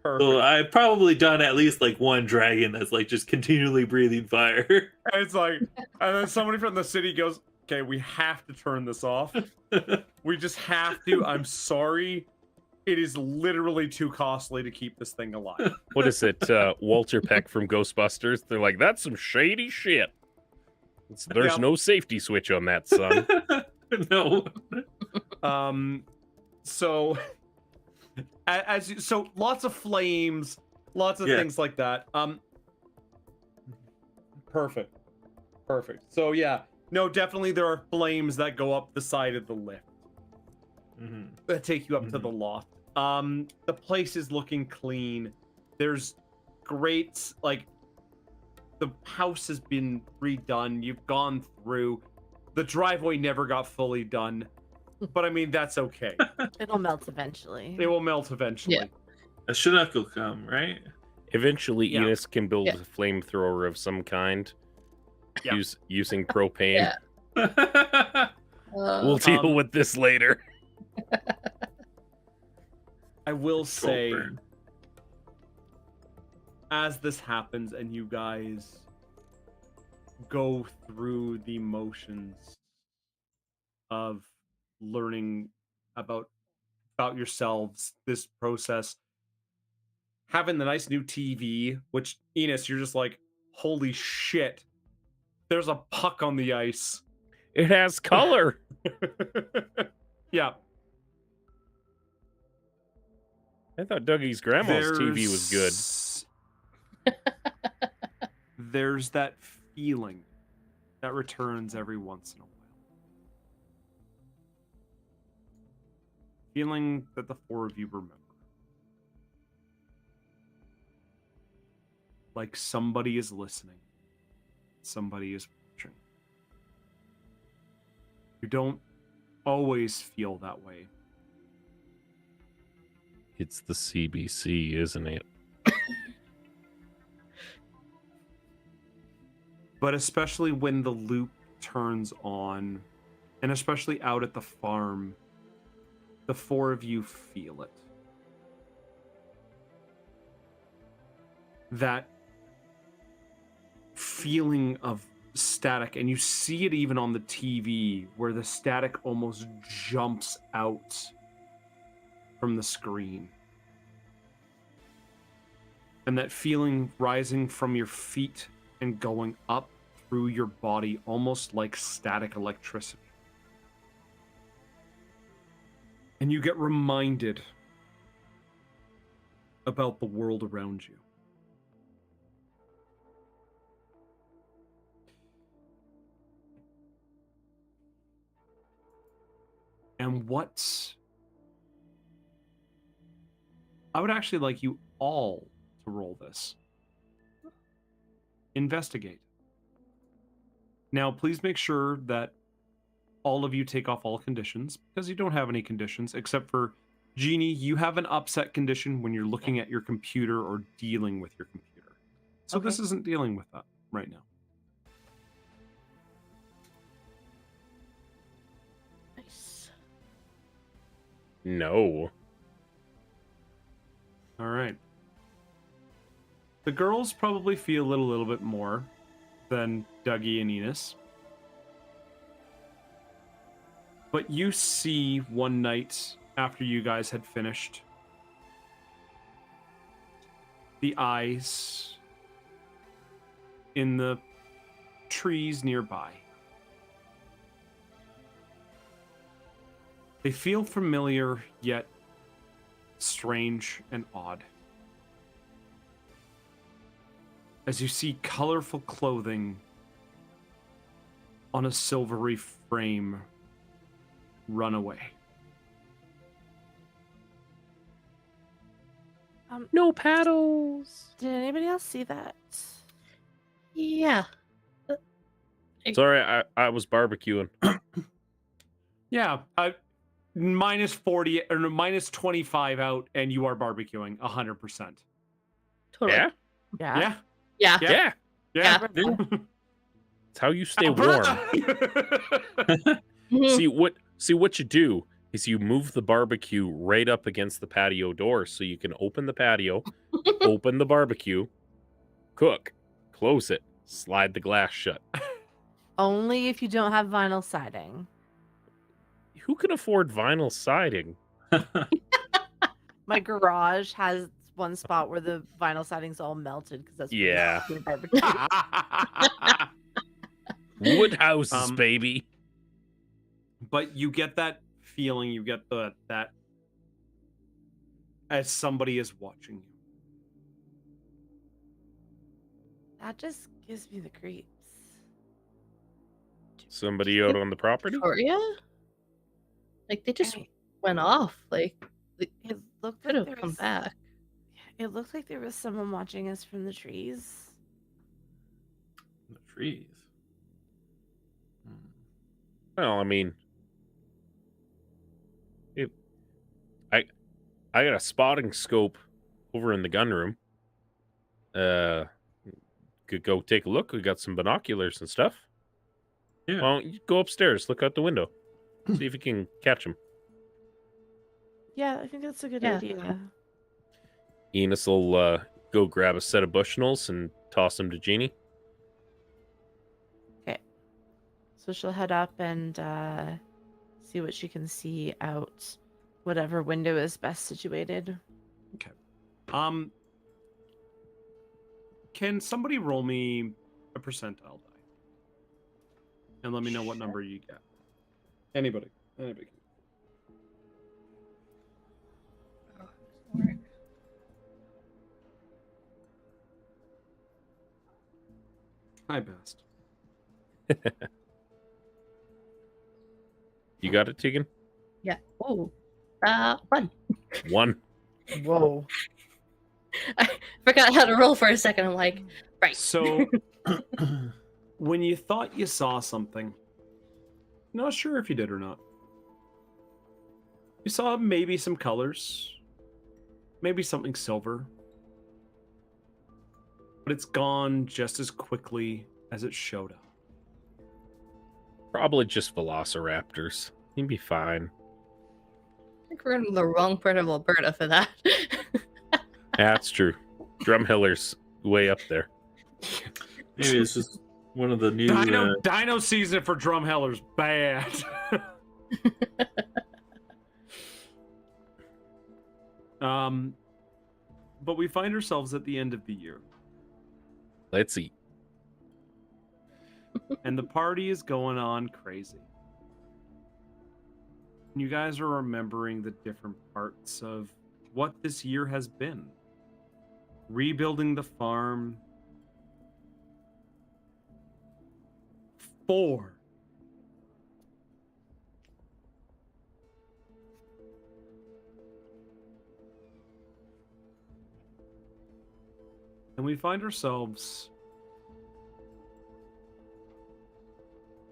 So I've probably done at least like one dragon that's like just continually breathing fire.
And it's like, and then somebody from the city goes, "Okay, we have to turn this off. We just have to. I'm sorry. It is literally too costly to keep this thing alive."
What is it? Walter Peck from Ghostbusters. They're like, that's some shady shit. There's
Yep.
no safety switch on that, son.
No.
So so lots of flames, lots of things like that. Perfect. So yeah, no, definitely there are flames that go up the side of the lift that take you up to the loft. The place is looking clean. There's great, like, the house has been redone. You've gone through. The driveway never got fully done, but I mean, that's okay.
It'll melt eventually.
It will melt eventually.
Yeah.
A Chinook will come, right?
Eventually,
Yeah.
Enos can build
Yeah.
a flamethrower of some kind.
Yeah.
Using propane.
Yeah.
We'll deal with this later.
I will say,
burn.
as this happens and you guys go through the motions of learning about yourselves, this process, having the nice new TV, which, Enos, you're just like, holy shit, there's a puck on the ice.
It has color.
Yeah.
I thought Dougie's grandma's TV was good.
There's that feeling that returns every once in a while. Feeling that the four of you remember. Like somebody is listening. Somebody is watching. You don't always feel that way.
It's the CBC, isn't it?
But especially when the loop turns on, and especially out at the farm, the four of you feel it. That feeling of static, and you see it even on the TV, where the static almost jumps out from the screen. And that feeling rising from your feet and going up through your body, almost like static electricity. And you get reminded about the world around you. And what's... I would actually like you all to roll this. Investigate. Now, please make sure that all of you take off all conditions, because you don't have any conditions, except for Jeannie, you have an upset condition when you're looking at your computer or dealing with your computer. So
Okay.
this isn't dealing with that right now.
Nice.
No.
All right. The girls probably feel a little bit more than Dougie and Enos. But you see one night after you guys had finished, the eyes in the trees nearby. They feel familiar, yet strange and odd. As you see colorful clothing on a silvery frame run away.
No paddles.
Did anybody else see that?
Yeah.
Sorry, I was barbecuing.
Yeah, minus 40 or no, minus 25 out, and you are barbecuing 100%.
Totally.
Yeah?
Yeah.
Yeah.
Yeah.
Yeah.
It's how you stay warm.
Alberta!
Mhm.
See what you do is you move the barbecue right up against the patio door so you can open the patio, open the barbecue, cook, close it, slide the glass shut.
Only if you don't have vinyl siding.
Who can afford vinyl siding?
My garage has one spot where the vinyl siding's all melted because that's
Yeah.
where the barbecue.
Wood houses, baby.
But you get that feeling, you get that as somebody is watching you.
That just gives me the creeps.
Somebody out on the property?
Victoria? Like they just
Right.
went off. Like they
It looked
could
like
have
there
come
was,
back.
It looked like there was someone watching us from the trees.
The trees.
Well, I mean, I got a spotting scope over in the gun room. Could go take a look. We got some binoculars and stuff.
Yeah.
Well, you go upstairs, look out the window, see if you can catch them.
Yeah, I think that's a good
Yeah.
idea.
Enos will go grab a set of Bushnells and toss them to Jeannie.
Okay. So she'll head up and see what she can see out whatever window is best situated.
Can somebody roll me a percentile die? And let me know what number you get. Anybody. Hi, Best.
You got it, Tegan?
Yeah. Oh. 1.
1.
Whoa.
I forgot how to roll for a second. I'm like, right.
So, when you thought you saw something, not sure if you did or not. You saw maybe some colors, maybe something silver, but it's gone just as quickly as it showed up.
Probably just velociraptors. You'd be fine.
I think we're in the wrong part of Alberta for that.
That's true. Drumhiller's way up there.
Maybe it's just one of the new.
Dino season for Drumheller's bad. But we find ourselves at the end of the year,
Let's eat.
and the party is going on crazy. You guys are remembering the different parts of what this year has been. Rebuilding the farm. 4. And we find ourselves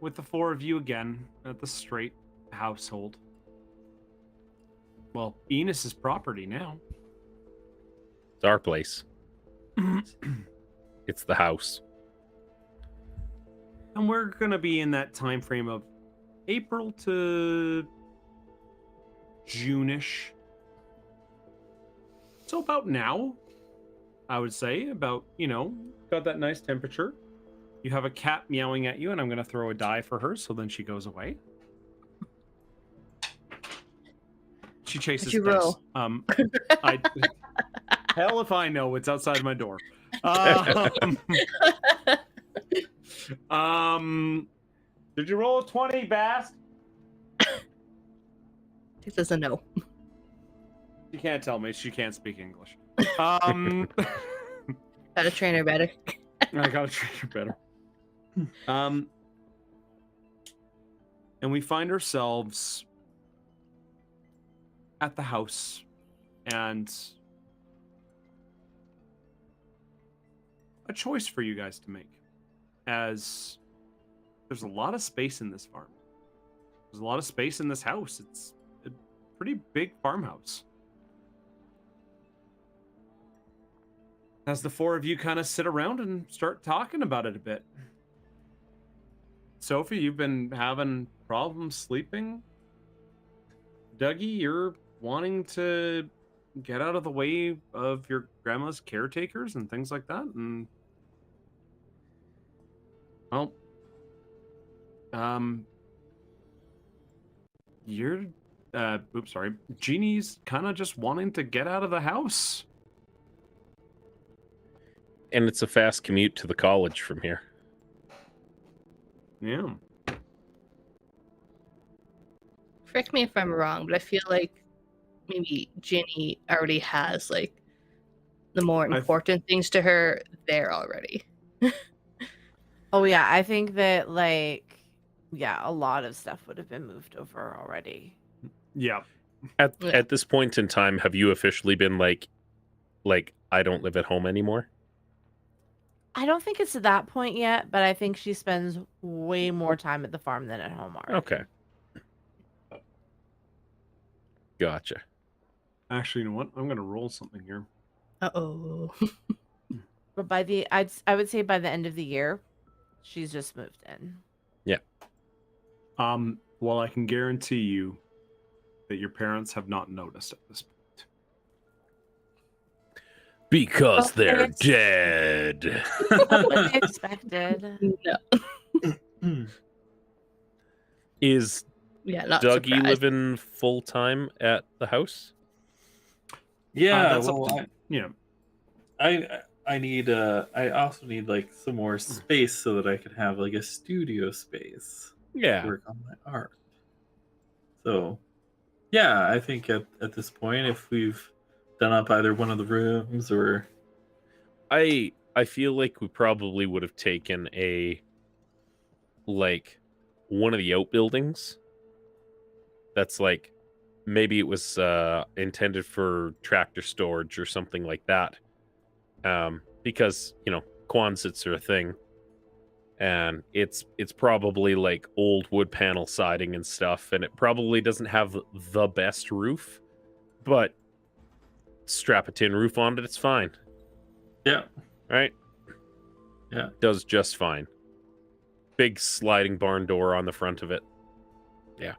with the 4 of you again at the straight household. Well, Enos's property now.
It's our place. It's the house.
And we're going to be in that time frame of April to June-ish. So about now, I would say, about, got that nice temperature. You have a cat meowing at you, and I'm going to throw a die for her, so then she goes away. She chases
you
dice.
roll?
Hell if I know. It's outside my door. Did you roll a 20, Bast?
She doesn't know.
She can't tell me. She can't speak English.
Gotta train her better.
I gotta train her better. And we find ourselves at the house, and a choice for you guys to make, as there's a lot of space in this farm. There's a lot of space in this house. It's a pretty big farmhouse. As the four of you kind of sit around and start talking about it a bit. Sophie, you've been having problems sleeping. Dougie, you're wanting to get out of the way of your grandma's caretakers and things like that. And well, you're Jeannie's kind of just wanting to get out of the house.
And it's a fast commute to the college from here.
Yeah.
Correct me if I'm wrong, but I feel like maybe Ginny already has like the more important things to her there already.
Oh yeah, I think that a lot of stuff would have been moved over already.
Yeah.
At this point in time, have you officially been like I don't live at home anymore?
I don't think it's to that point yet, but I think she spends way more time at the farm than at home already.
Okay. Gotcha.
Actually, you know what? I'm going to roll something here.
Uh-oh.
But I would say by the end of the year, she's just moved in.
Yeah.
Well, I can guarantee you that your parents have not noticed at this point.
Because they're dead.
What they expected.
No.
Is
not
Dougie
surprised.
living full time at the house?
Yeah, I need I also need like some more space so that I can have like a studio space
Yeah.
to work on my art. So yeah, I think at this point, if we've done up either one of the rooms or
I feel like we probably would have taken one of the outbuildings that's like maybe it was intended for tractor storage or something like that, because Quonsets are a thing, and it's probably like old wood panel siding and stuff, and it probably doesn't have the best roof, but strap a tin roof on it, it's fine.
yeah,
Right?
Yeah.
Does just fine. Big sliding barn door on the front of it. Yeah.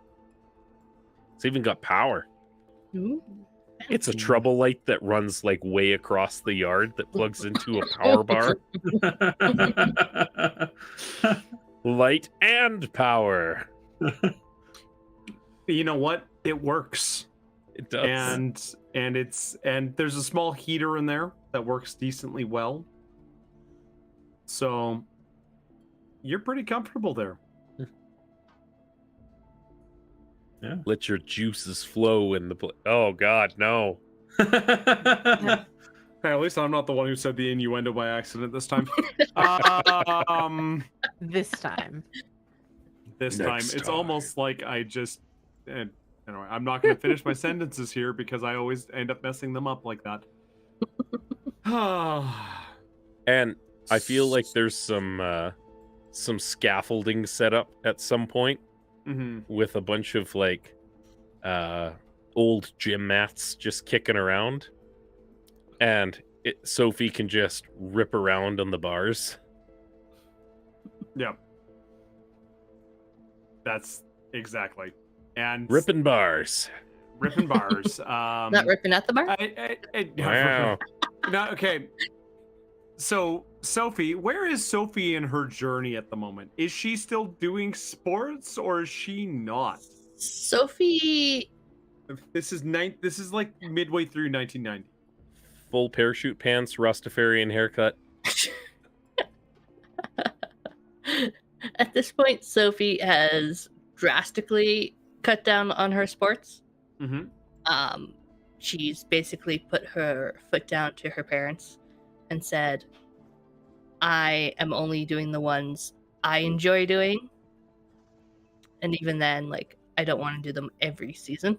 It's even got power.
Ooh,
It's a
fancy.
trouble light that runs like way across the yard that plugs into a power bar. Light and power.
You know what? It works.
It does.
And there's a small heater in there that works decently well. So you're pretty comfortable there.
Yeah.
Let your juices flow in the oh god, no.
Hey, at least I'm not the one who said the innuendo by accident this time.
This time.
This
Next
time. It's
time.
almost like I just... anyway, I'm not going to finish my sentences here because I always end up messing them up like that.
And I feel like there's some scaffolding set up at some point with a bunch of like old gym mats just kicking around, and Sophie can just rip around on the bars.
Yeah. That's Exactly. And
Ripping bars.
ripping bars.
Not ripping at the bar.
Wow.
No, okay. So, Sophie, where is Sophie in her journey at the moment? Is she still doing sports or is she not?
Sophie.
This is like midway through 1990.
Full parachute pants, Rastafarian haircut.
At this point, Sophie has drastically cut down on her sports.
Mm-hmm.
She's basically put her foot down to her parents and said, I am only doing the ones I enjoy doing. And even then, like, I don't want to do them every season.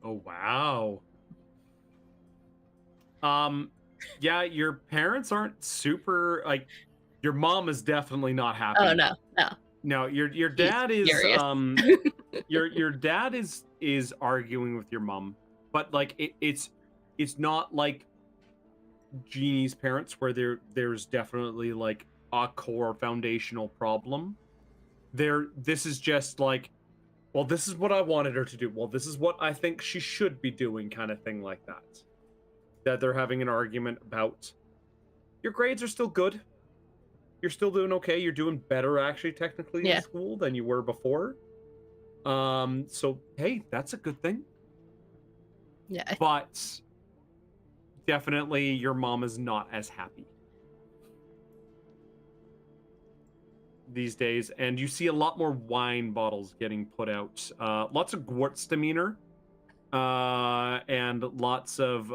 Oh, wow. Yeah, your parents aren't super, like, your mom is definitely not happy.
Oh, no.
No, your dad is
furious.
your dad is arguing with your mom, but like it's not like Jeannie's parents where there's definitely like a core foundational problem. This is just like, well, this is what I wanted her to do. Well, this is what I think she should be doing, kind of thing like that. That they're having an argument about. Your grades are still good. You're still doing okay. You're doing better, actually, technically, in school than you were before. So, hey, that's a good thing.
Yeah.
But definitely your mom is not as happy these days. And you see a lot more wine bottles getting put out. Lots of Gwartz demeanor. And lots of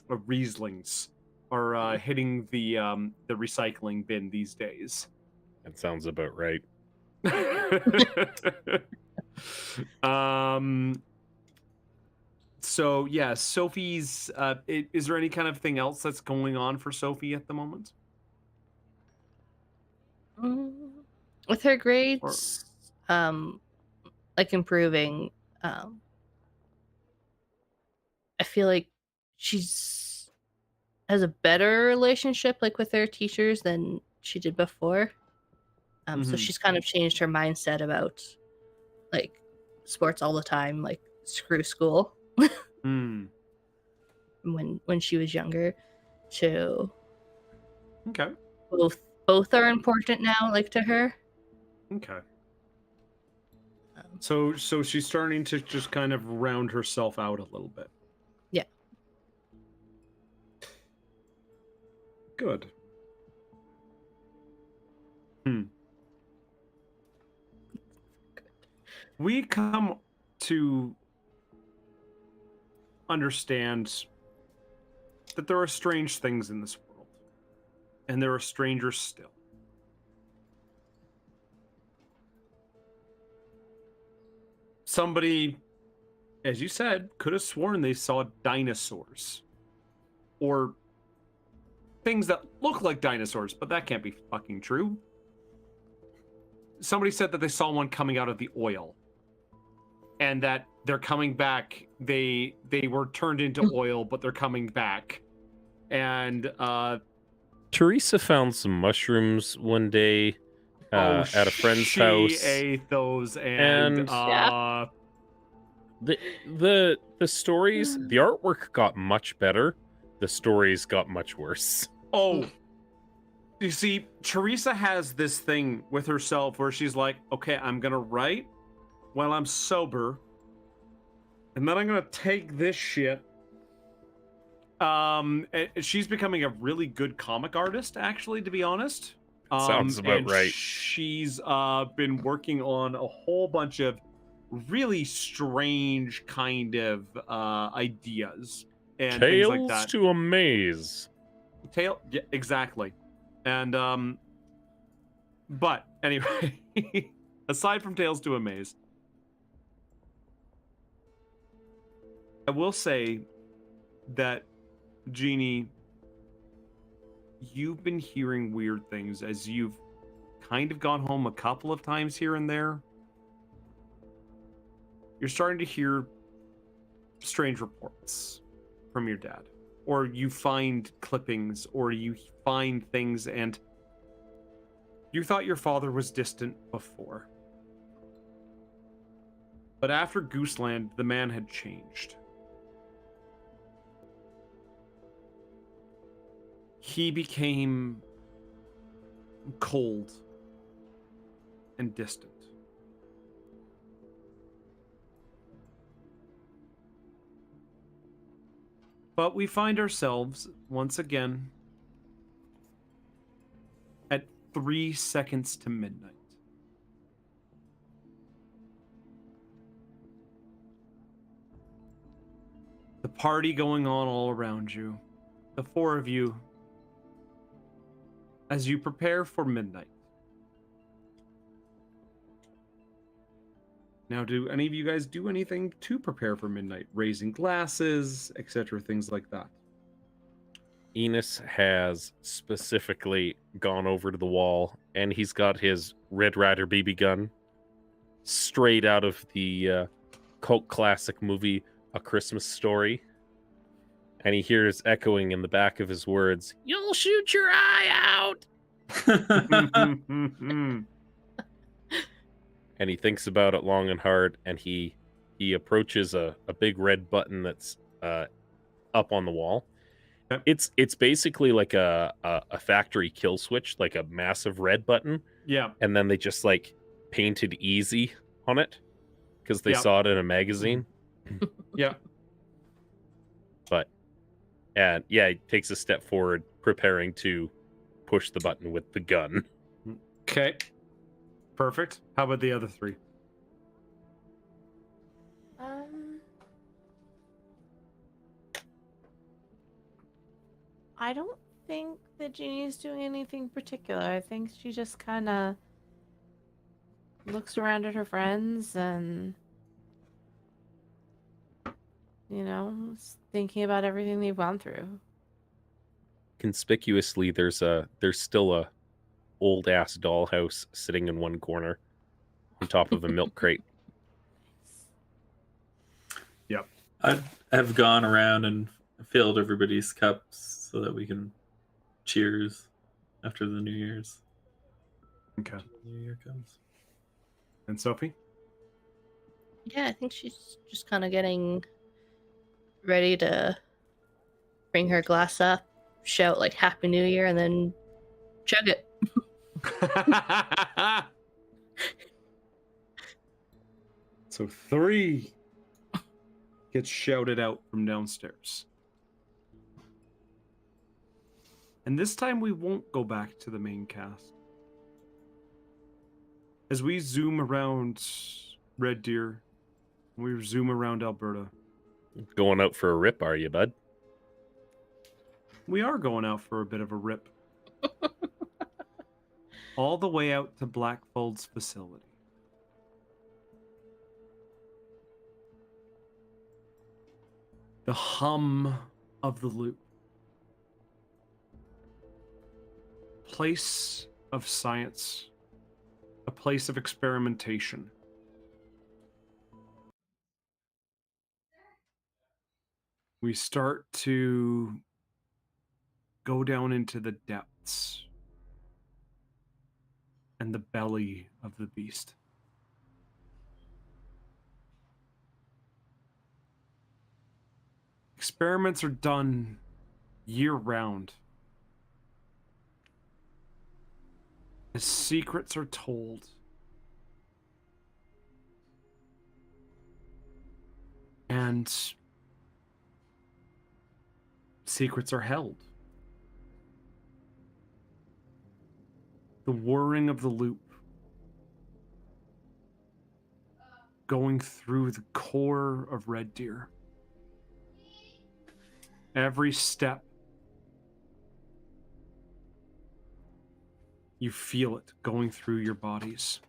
Rieslings are hitting the recycling bin these days.
That sounds about right.
So yeah, Sophie's. Is there any kind of thing else that's going on for Sophie at the moment?
With her grades, like improving. I feel like she's has a better relationship like with her teachers than she did before. So she's kind of changed her mindset about like sports all the time, like screw school. When she was younger, to
okay,
both are important now, like to her.
Okay. So she's starting to just kind of round herself out a little bit.
Yeah.
Good. We come to understand that there are strange things in this world, and there are strangers still. Somebody, as you said, could have sworn they saw dinosaurs. Or things that look like dinosaurs, but that can't be fucking true. Somebody said that they saw one coming out of the oil. And that they're coming back. They were turned into oil, but they're coming back. And
Teresa found some mushrooms one day at a friend's house.
She ate those, and
the stories, the artwork got much better. The stories got much worse.
Oh, you see, Teresa has this thing with herself where she's like, okay, I'm gonna write while I'm sober, and then I'm gonna take this shit. She's becoming a really good comic artist, actually, to be honest.
Sounds about right.
She's been working on a whole bunch of really strange kind of ideas and
Tales
things like that.
to amaze.
Yeah, exactly. And but anyway, aside from Tales to Amaze, I will say that, Jeannie, you've been hearing weird things as you've kind of gone home a couple of times here and there. You're starting to hear strange reports from your dad. Or you find clippings, or you find things, and you thought your father was distant before. But after Gooseland, the man had changed. He became cold and distant. But we find ourselves once again at 3 seconds to midnight. The party going on all around you. The four of you, as you prepare for midnight. Now, do any of you guys do anything to prepare for midnight? Raising glasses, etc., things like that.
Enos has specifically gone over to the wall, and he's got his Red Ryder BB gun straight out of the cult classic movie A Christmas Story. And he hears echoing in the back of his words, "You'll shoot your eye out!" And he thinks about it long and hard, and he approaches a big red button that's up on the wall.
Yep.
It's basically like a factory kill switch, like a massive red button.
Yeah.
And then they just like painted easy on it because they
Yep.
saw it in a magazine.
Yeah.
But and yeah, he takes a step forward, preparing to push the button with the gun.
Okay. Perfect. How about the other three?
I don't think that Jeannie's doing anything particular. I think she just kind of looks around at her friends and, you know, is thinking about everything they've gone through.
Conspicuously, there's still a old ass dollhouse sitting in one corner on top of a milk crate.
Yep.
I have gone around and filled everybody's cups so that we can cheers after the New Year's.
Okay.
New Year comes.
And Sophie?
Yeah, I think she's just kind of getting ready to bring her glass up, shout like Happy New Year, and then chug it.
So 3 gets shouted out from downstairs. And this time we won't go back to the main cast. As we zoom around Red Deer, we zoom around Alberta.
Going out for a rip, are you, bud?
We are going out for a bit of a rip. All the way out to Blackfold's facility. The hum of the loop. Place of science. A place of experimentation. We start to go down into the depths and the belly of the beast. Experiments are done year-round. As secrets are told. And secrets are held. The whirring of the loop. Going through the core of Red Deer. Every step. You feel it going through your bodies.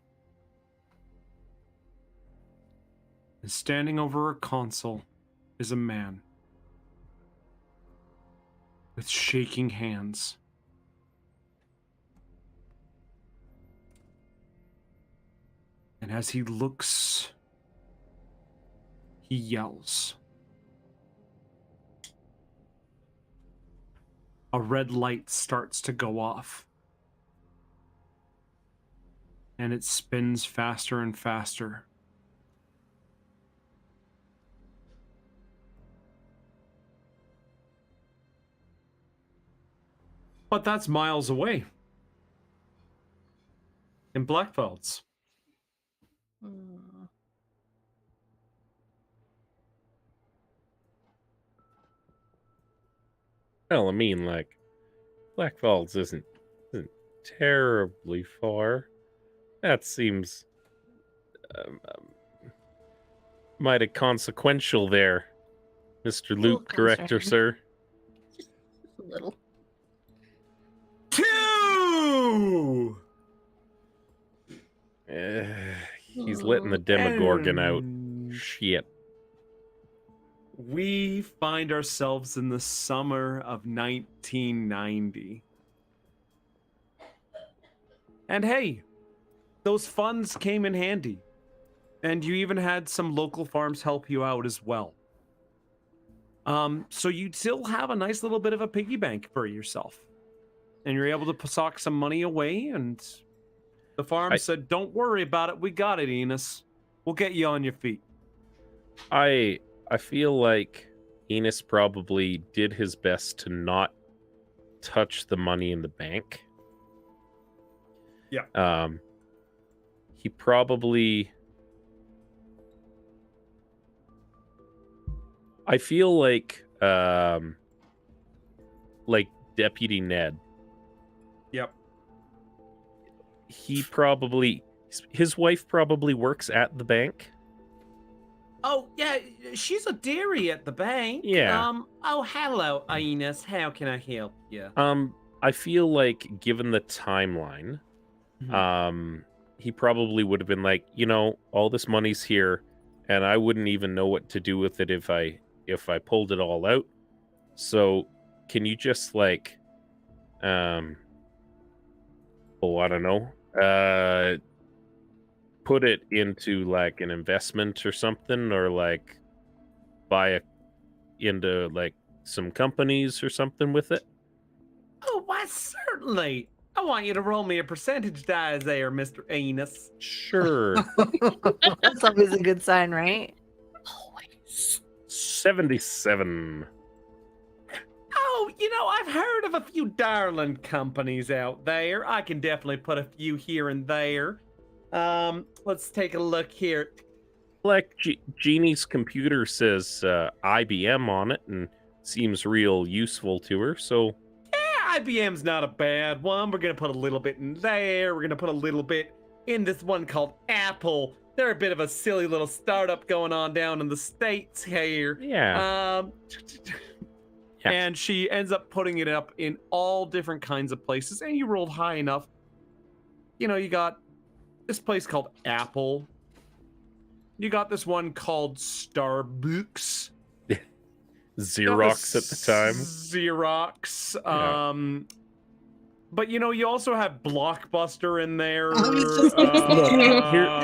And standing over a console is a man with shaking hands. And as he looks, he yells. A red light starts to go off. And it spins faster and faster. But that's miles away. In Blackfelds.
Hmm.
Well, I mean, like, Black Falls isn't terribly far. That seems mighty consequential there, Mr.
Little
Loot Corrector,
closer.
sir.
Just a little.
2!
He's letting the Demogorgon out.
And
Shit.
we find ourselves in the summer of 1990. And hey, those funds came in handy. And you even had some local farms help you out as well. So you still have a nice little bit of a piggy bank for yourself. And you're able to sock some money away, and the farm said, don't worry about it, we got it, Enos. We'll get you on your feet.
I feel like Enos probably did his best to not touch the money in the bank.
Yeah.
He probably... I feel like Deputy Ned.
Yep.
He probably... His wife probably works at the bank.
Oh, yeah, she's a dairy at the bank.
Yeah.
Oh, hello, Enos. How can I help you?
I feel like, given the timeline, he probably would have been like, you know, all this money's here, and I wouldn't even know what to do with it if I pulled it all out. So, can you just like, I don't know, put it into like an investment or something, or like buy into like some companies or something with it?
Oh, why, certainly. I want you to roll me a percentage die there, Mr. Enos.
Sure.
That's always a good sign, right?
Always.
77.
Oh, you know, I've heard of a few darling companies out there. I can definitely put a few here and there. Let's take a look here.
Like Jeannie's computer says IBM on it and seems real useful to her, so
Yeah, IBM's not a bad one. We're gonna put a little bit in there. We're gonna put a little bit in this one called Apple. They're a bit of a silly little startup going on down in the States here.
yeah. Yeah.
And she ends up putting it up in all different kinds of places, and you rolled high enough. You know, you got this place called Apple. You got this one called Starbucks.
Xerox at the time.
Xerox.
Yeah.
But you know, you also have Blockbuster in there.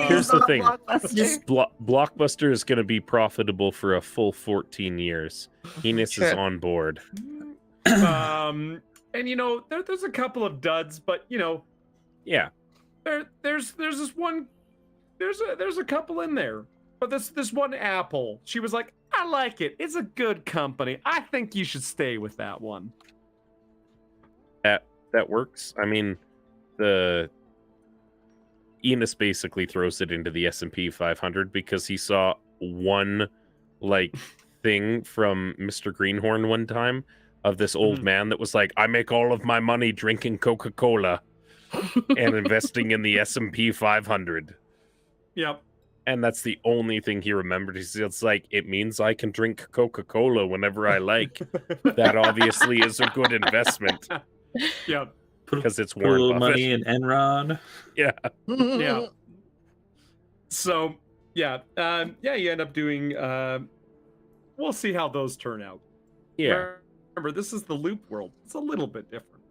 Here's the thing.
Blockbuster.
Blockbuster is going to be profitable for a full 14 years. Enos is
True.
on board.
And you know, there's a couple of duds, but you know,
Yeah.
there's this one, there's a couple in there. But this one Apple, she was like, I like it. It's a good company. I think you should stay with that one.
That works. I mean, the Enos basically throws it into the S&P 500 because he saw one like thing from Mr. Greenhorn one time of this old man that was like, I make all of my money drinking Coca-Cola and investing in the S&P 500.
Yep.
And that's the only thing he remembered. It's like, it means I can drink Coca-Cola whenever I like. That obviously is a good investment.
Yep.
Because it's
Put a
Warren
little
Buffett.
money in Enron.
Yeah.
Yeah. So yeah, you end up doing. We'll see how those turn out.
Yeah.
Remember, this is the loop world. It's a little bit different.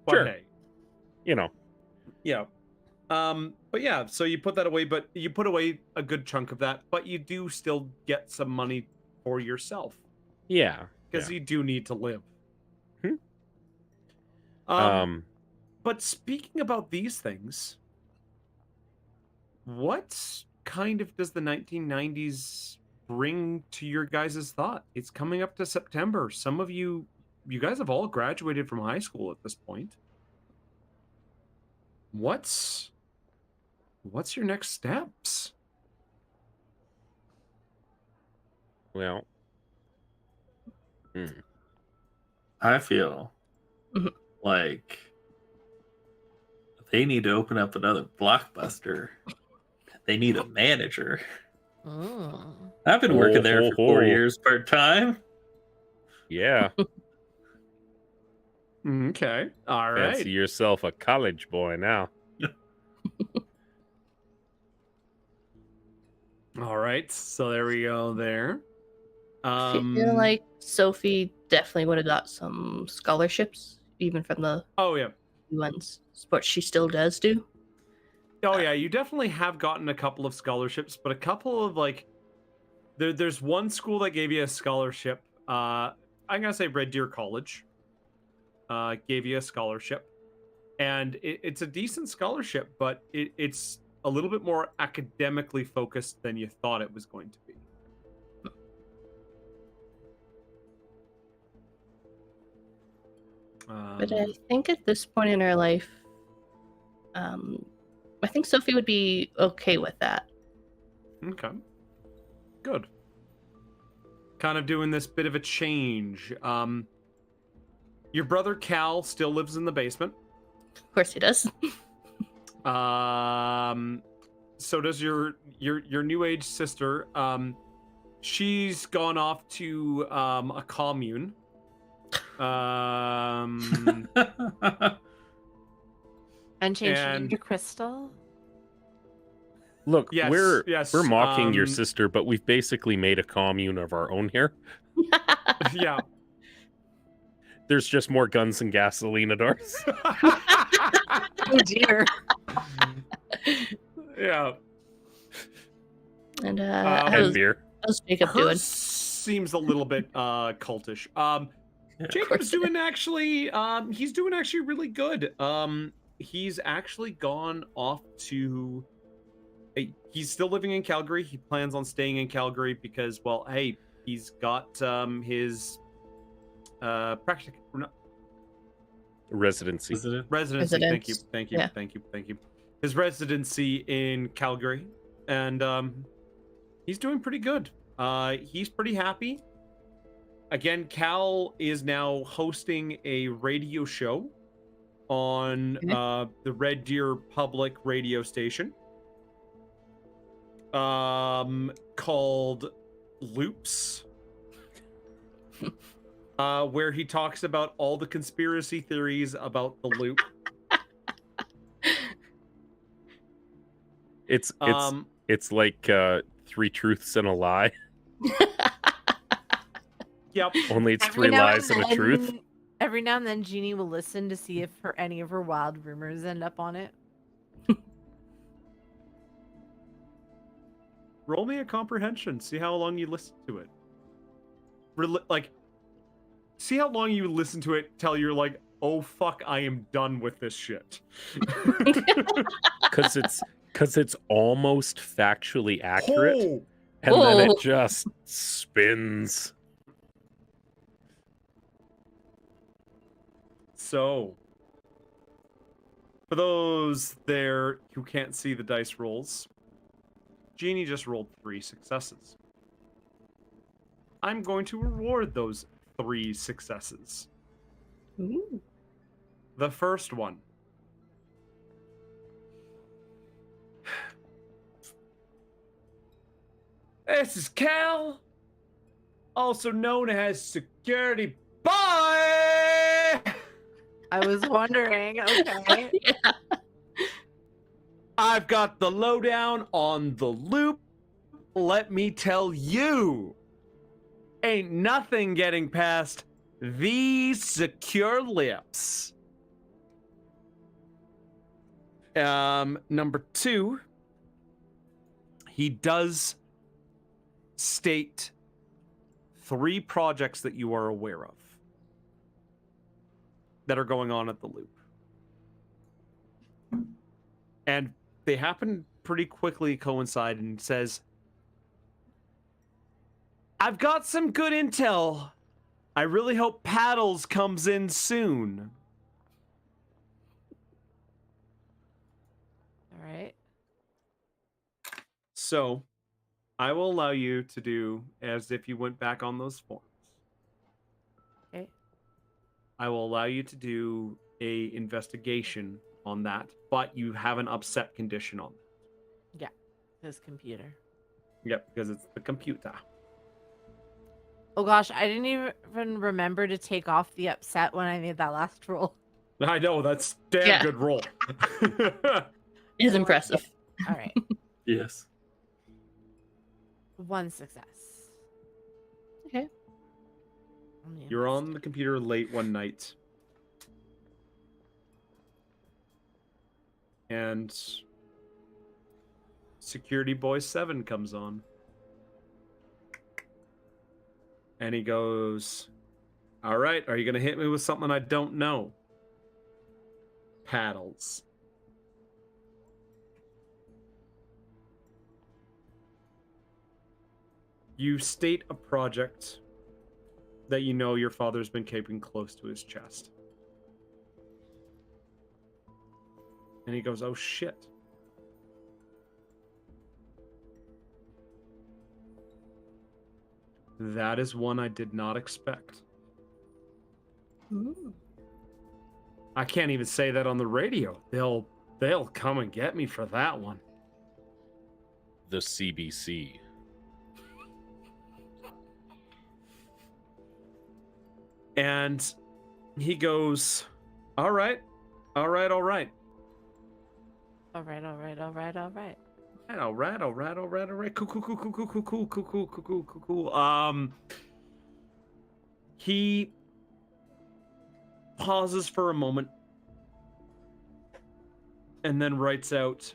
But
Sure.
hey,
You know.
yeah. But yeah, so you put that away, but you put away a good chunk of that, but you do still get some money for yourself
Yeah.
because you do need to live.
Hmm.
But speaking about these things, what kind of does the 1990s bring to your guys' thought? It's coming up to September. Some of you you guys have all graduated from high school at this point. What's your next steps?
Well,
I feel
Mhm.
like they need to open up another Blockbuster. They need a manager.
Mm.
I've been working there for 4 years part-time.
yeah.
Okay. All right.
Fancy yourself a college boy now.
All right. So there we go there.
I feel like Sophie definitely would have got some scholarships, even from the
Oh yeah.
UN's sports she still does do.
Oh yeah, you definitely have gotten a couple of scholarships, but a couple of like there's one school that gave you a scholarship. I'm gonna say Red Deer College gave you a scholarship, and it's a decent scholarship, but it's a little bit more academically focused than you thought it was going to be.
But I think at this point in her life, I think Sophie would be okay with that.
Okay. Good. Kind of doing this bit of a change. Your brother Cal still lives in the basement.
Of course he does.
So does your new age sister. She's gone off to a commune.
And changed it into Crystal.
Look,
Yes,
we're mocking your
um,
sister, but we've basically made a commune of our own here.
Yeah.
There's just more guns and gasoline at ours.
Oh dear.
Yeah.
And
And beer.
how's Jacob
Hers
doing?
seems a little bit cultish.
Yeah.
Jacob's doing actually he's doing actually really good. He's actually gone off to he's still living in Calgary. He plans on staying in Calgary because, well, hey, he's got his
Residency.
residency. Thank you.
Yeah.
Thank you. His residency in Calgary, and he's doing pretty good. He's pretty happy. Again, Cal is now hosting a radio show on the Red Deer public radio station called Loops, where he talks about all the conspiracy theories about the loop.
It's like 3 truths and a lie.
Yep.
Only it's
Every
3
now
lies and a
then-
truth.
Every now and then, Jeannie will listen to see if any of her wild rumors end up on it.
Roll me a comprehension. See how long you listen to it. See how long you listen to it till you're like, oh fuck, I am done with this shit.
Because it's almost factually accurate,
Oh,
and then it
Oh.
just spins.
so, for those there who can't see the dice rolls, Jeannie just rolled 3 successes. I'm going to reward those 3 successes.
Ooh.
The first one. This is Cal, also known as Security Boy.
I was wondering. Okay.
Yeah.
I've got the lowdown on the loop. Let me tell you, ain't nothing getting past these secure lips. Number 2, he does state 3 projects that you are aware of that are going on at the loop. And they happen pretty quickly coincide, and says, I've got some good intel I really hope Paddles comes in soon.
All right.
So, I will allow you to do as if you went back on those forms.
Okay.
I will allow you to do a investigation on that, but you have an upset condition on that.
Yeah. His computer.
Yep, because it's the computer.
Oh gosh, I didn't even remember to take off the upset when I made that last roll.
I know, that's damn
Yeah.
good roll.
It is impressive.
All right.
Yes.
1 success.
Okay.
You're on the computer late one night. And Security Boy 7 comes on. And he goes, all right, are you going to hit me with something I don't know? Paddles. You state a project that you know your father's been keeping close to his chest. And he goes, oh shit. That is one I did not expect.
Ooh.
I can't even say that on the radio. They'll come and get me for that one.
The CBC.
And he goes, all right. All right.
All right. All right. All right.
All right. Cool. He pauses for a moment and then writes out,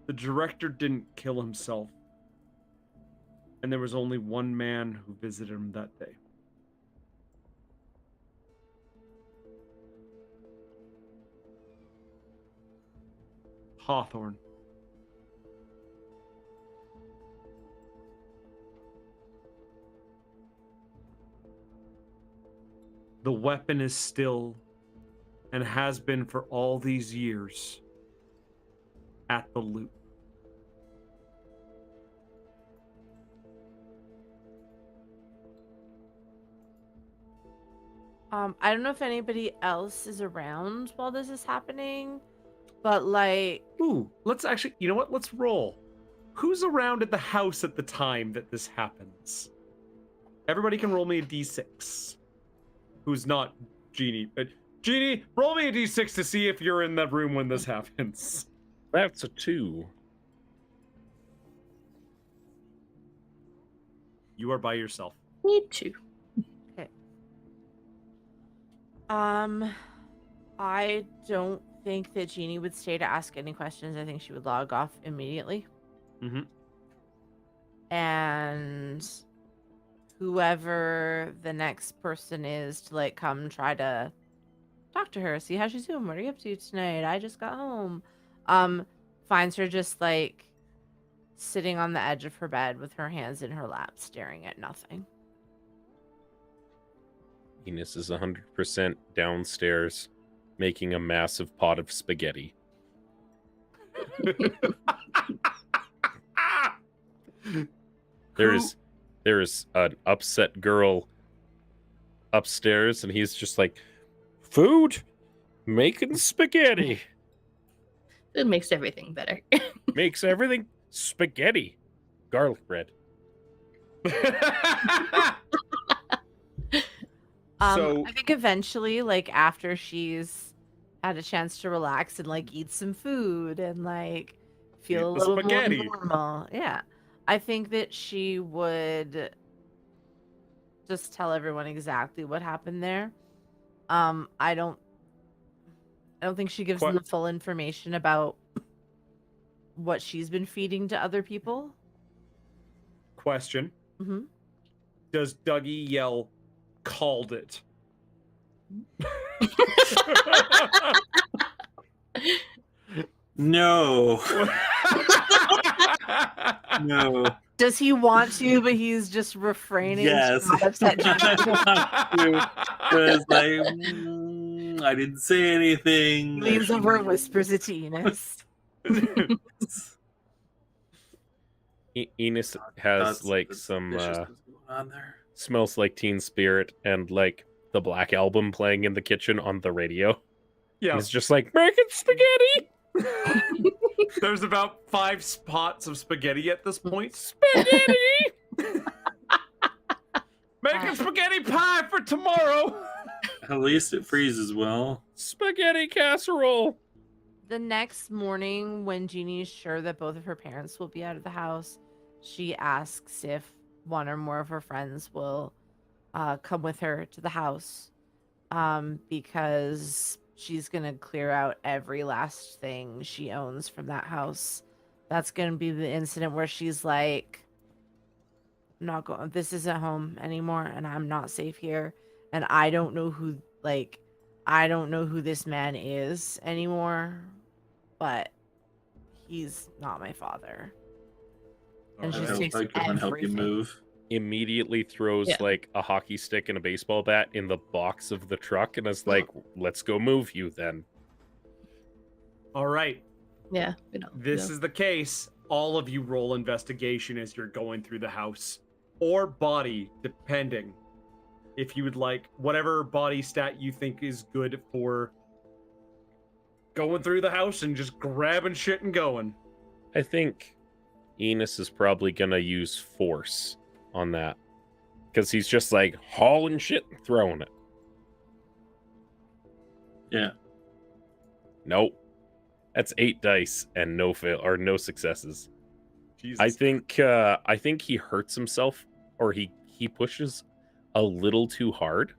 the director didn't kill himself, and there was only one man who visited him that day. Hawthorne. The weapon is still, and has been for all these years, at the loop.
I don't know if anybody else is around while this is happening, but like,
Ooh, let's actually, you know what? Let's roll. Who's around at the house at the time that this happens? Everybody can roll me a d6. Who's not Jeannie? Jeannie, roll me a d6 to see if you're in that room when this happens.
That's a 2.
You are by yourself.
Me too.
I don't think that Jeannie would stay to ask any questions. I think she would log off immediately.
Mm-hmm.
And whoever the next person is to like come try to talk to her, see how she's doing. What are you up to tonight? I just got home. Finds her just like sitting on the edge of her bed with her hands in her lap, staring at nothing.
Enos is 100% downstairs, making a massive pot of spaghetti. There is an upset girl upstairs, and he's just like, food, making spaghetti,
It makes everything better.
makes everything spaghetti, garlic bread.
So-
I think eventually, like after she's had a chance to relax and like eat some food and like feel a
Eat the
little
spaghetti.
more normal, yeah, I think that she would just tell everyone exactly what happened there. I don't think she gives them the full information about what she's been feeding to other people.
Question.
Mm-hmm.
Does Dougie yell, called it?
No. No.
Does he want to, but he's just refraining
Yes.
to not upset Ginny?
Because I didn't say anything.
Leans over and whispers it to Enos.
Enos has like some smells like Teen Spirit and like the Black Album playing in the kitchen on the radio.
Yeah.
He's just like, making spaghetti!
There's about 5 spots of spaghetti at this point.
Spaghetti!
Making spaghetti pie for tomorrow!
At least it freezes well.
Spaghetti casserole!
The next morning, when Jeannie's sure that both of her parents will be out of the house, she asks if one or more of her friends will come with her to the house because she's going to clear out every last thing she owns from that house. That's going to be the incident where she's like, not going, this isn't home anymore and I'm not safe here. And I don't know who this man is anymore, but he's not my father. And she takes
I can help you move.
Immediately throws like a hockey stick and a baseball bat in the box of the truck and is like, let's go move you then.
All right.
Yeah.
This is the case. All of you roll investigation as you're going through the house. Or body, depending. If you would like, whatever body stat you think is good for going through the house and just grabbing shit and going.
I think Enos is probably gonna use force on that. Because he's just like hauling shit and throwing it.
Yeah.
Nope. That's 8 dice and no successes.
Jesus.
I think he hurts himself or he pushes a little too hard.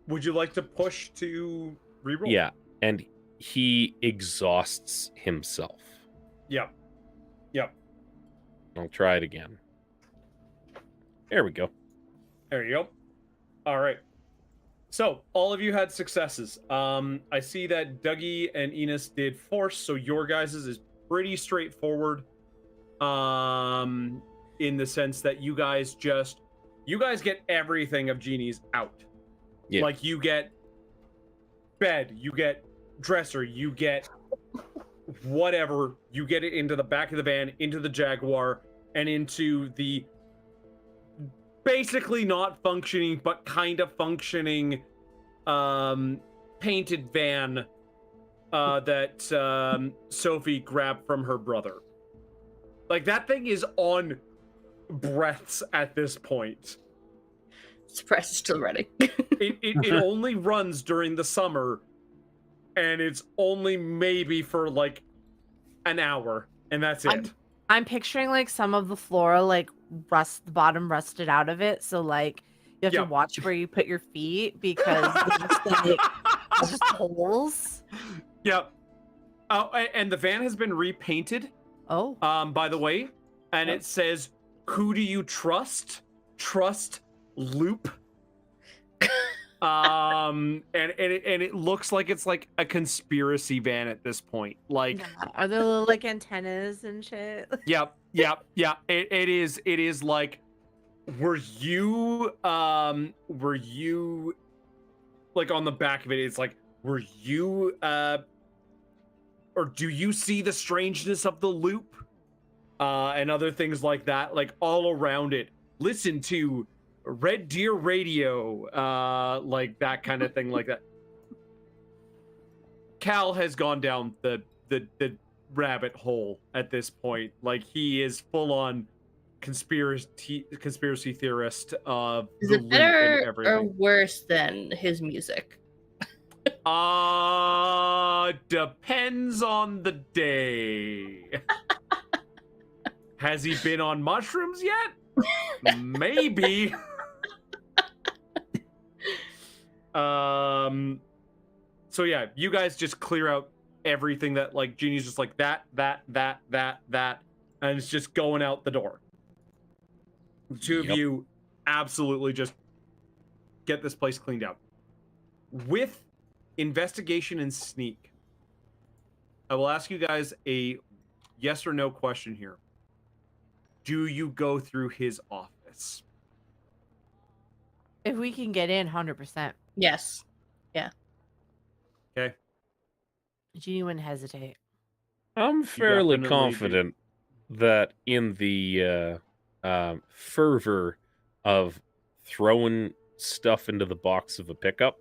Would you like to push to reroll?
Yeah, and he exhausts himself.
Yep.
I'll try it again. There we go.
There you go. All right. So all of you had successes. I see that Dougie and Enos did force, so your guys' is pretty straightforward. In the sense that you guys get everything of Jeannie's out.
Yeah.
Like you get bed, you get dresser, you get whatever, you get it into the back of the van, into the Jaguar, and into the basically not functioning but kind of functioning painted van that Sophie grabbed from her brother. Like that thing is on breaths at this point.
Surprise is still ready.
It only runs during the summer, and it's only maybe for like an hour, and that's it.
I'm picturing like some of the floor like the bottom rusted out of it, so like you have to watch where you put your feet because there's just holes.
Yep. And the van has been repainted.
Oh.
By the way, and it says, "Who do you trust? Trust Loop." And it looks like it's like a conspiracy van at this point. Like,
are there little like antennas and shit?
Yep. It is like, were you like on the back of it? It's like, were you or do you see the strangeness of the loop? And other things like that, like all around it. Listen to Red Deer Radio, like that kind of thing, like that. Cal has gone down the rabbit hole at this point. Like he is full on conspiracy theorist of
Is
the
it
loop
better
and everything.
or worse than his music?
Depends on the day. Has he been on mushrooms yet? Maybe. So yeah, you guys just clear out everything that like Jeannie's just like that, and it's just going out the door. The two of you absolutely just get this place cleaned out. With investigation and sneak, I will ask you guys a yes or no question here. do you go through his office?
If we can get in, 100%.
Yes.
Okay.
Genie wouldn't hesitate.
I'm fairly
definitely do.
confident that in the fervor of throwing stuff into the box of a pickup,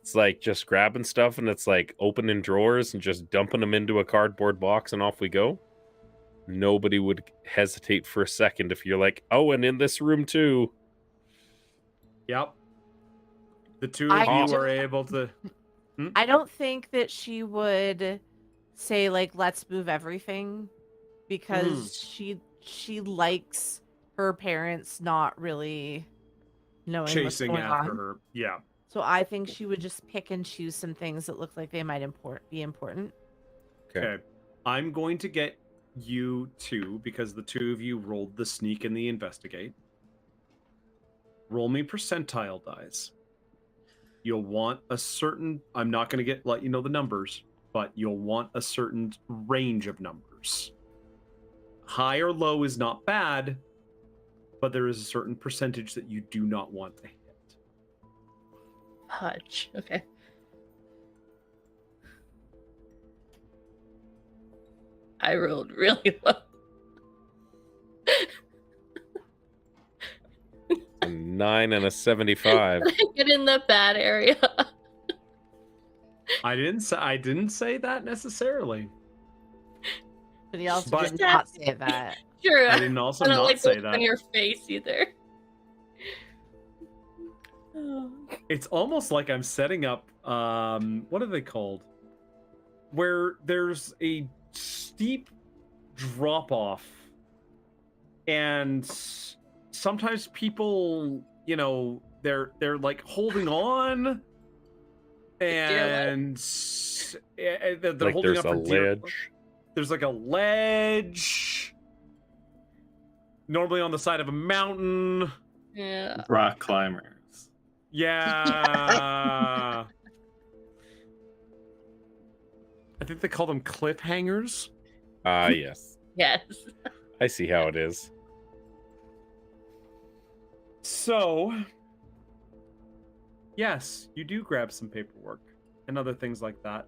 it's like just grabbing stuff and it's like opening drawers and just dumping them into a cardboard box and off we go. Nobody would hesitate for a second if you're like, oh, and in this room too.
Yep. The two
I
of you
just-
are able to.
I don't think that she would say like let's move everything because she likes her parents not really knowing
Chasing
what's going
after
on.
her. Yeah.
So I think she would just pick and choose some things that look like they might be important.
Okay. I'm going to get you two, because the two of you rolled the sneak and the investigate. Roll me percentile dice. You'll want a certain, I'm not going to let you know the numbers, but you'll want a certain range of numbers. High or low is not bad, but there is a certain percentage that you do not want to hit.
Fudge. Okay. I rolled really low.
A 9 and a 75.
Get in the bad area.
I didn't say that necessarily.
But he also
But-
did not say that.
Sure.
I didn't also
I don't
not
like
say
what's
that.
on your face either.
It's almost like I'm setting up what are they called? Where there's a steep drop off and sometimes people, they're like holding on and they're
Like
holding
there's
up
a
for dear-
ledge.
There's like a ledge normally on the side of a mountain.
Yeah.
Rock climbers.
Yeah. I think they call them cliffhangers.
Ah, yes.
Yes.
I see how it is.
So, yes, you do grab some paperwork and other things like that.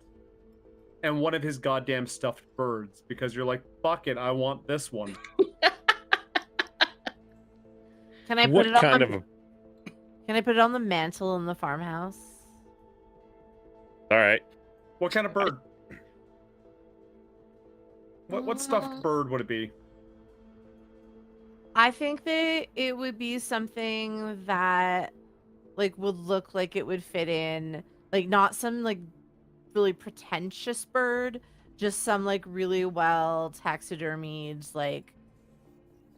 And one of his goddamn stuffed birds, because you're like, fuck it, I want this one.
Can I put
What
it on
kind
the,
of a...
Can I put it on the mantle in the farmhouse?
All right.
What kind of bird? What stuffed bird would it be?
I think that it would be something that like would look like it would fit in, like not some like really pretentious bird, just some like really well taxidermied, like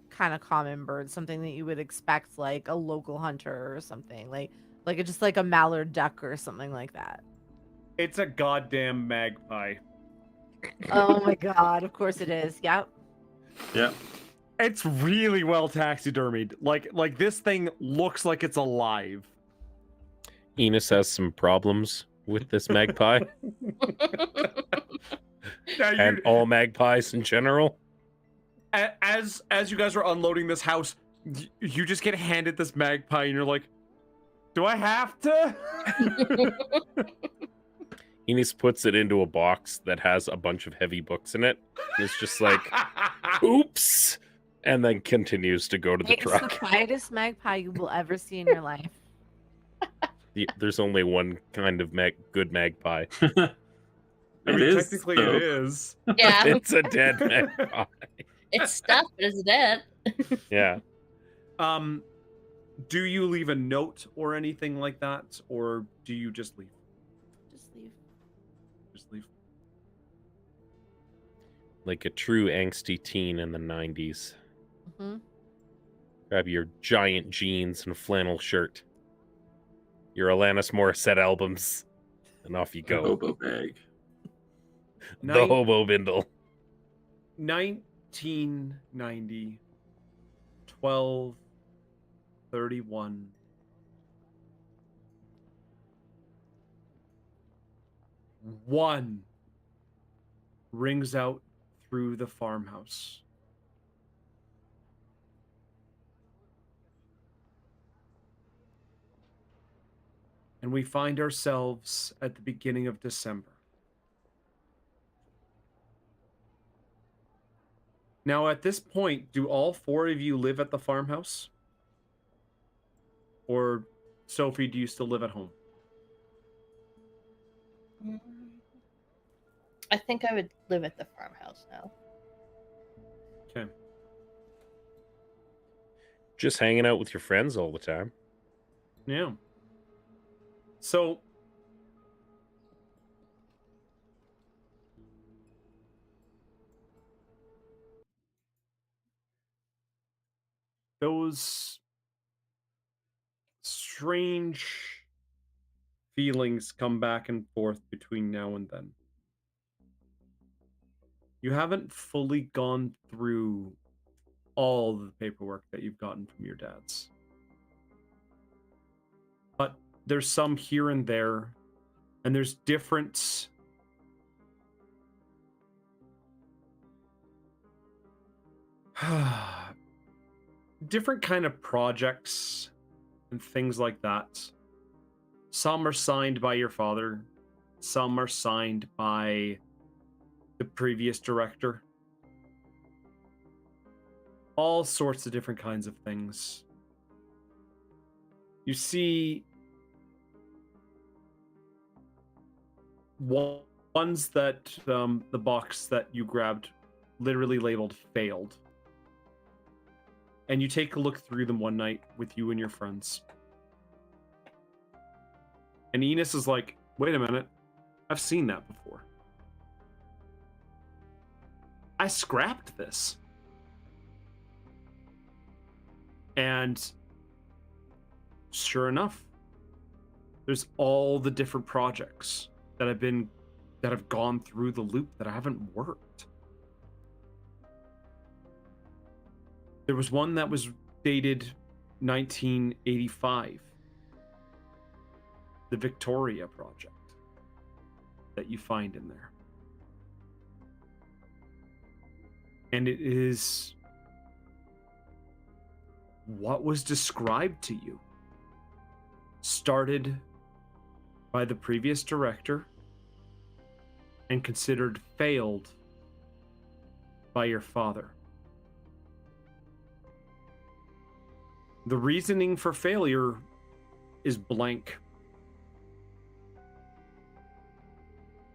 kind of common bird, something that you would expect like a local hunter or something, like just like a mallard duck or something like that.
It's a goddamn magpie.
Oh my god, of course it is. Yep.
Yep.
It's really well taxidermied. Like this thing looks like it's alive.
Enos has some problems with this magpie
Now
and all magpies in general.
as you guys are unloading this house, you just get handed this magpie and you're like, do I have to?
Enos puts it into a box that has a bunch of heavy books in it. And it's just like, oops, and then continues to go to the
It's the
truck.
quietest magpie you will ever see in your life.
There's only one kind of good magpie.
I mean,
is,
technically
though.
it is.
Yeah.
It's a dead magpie.
It's stuffed, but it's dead.
Yeah.
Do you leave a note or anything like that, or do you just leave?
Just leave.
Just leave.
Like a true angsty teen in the 90s.
Hmm.
Grab your giant jeans and flannel shirt. Your Alanis Morissette albums. And off you go.
Hobo bag.
The hobo bindle.
1990, 12/31. One rings out through the farmhouse. And we find ourselves at the beginning of December. Now, at this point, do all 4 of you live at the farmhouse? Or, Sophie, do you still live at home?
I think I would live at the farmhouse now.
Okay.
Just hanging out with your friends all the time.
Yeah. So, those strange feelings come back and forth between now and then. You haven't fully gone through all the paperwork that you've gotten from your dads. But there's some here and there, and there's different different kind of projects and things like that. Some are signed by your father, some are signed by the previous director. All sorts of different kinds of things. You see ones that the box that you grabbed literally labeled failed. And you take a look through them one night with you and your friends. And Enos is like, wait a minute, I've seen that before. I scrapped this. And sure enough, there's all the different projects that have gone through the loop that I haven't worked. There was one that was dated 1985. The Victoria project that you find in there. And it is what was described to you. Started by the previous director and considered failed by your father. The reasoning for failure is blank.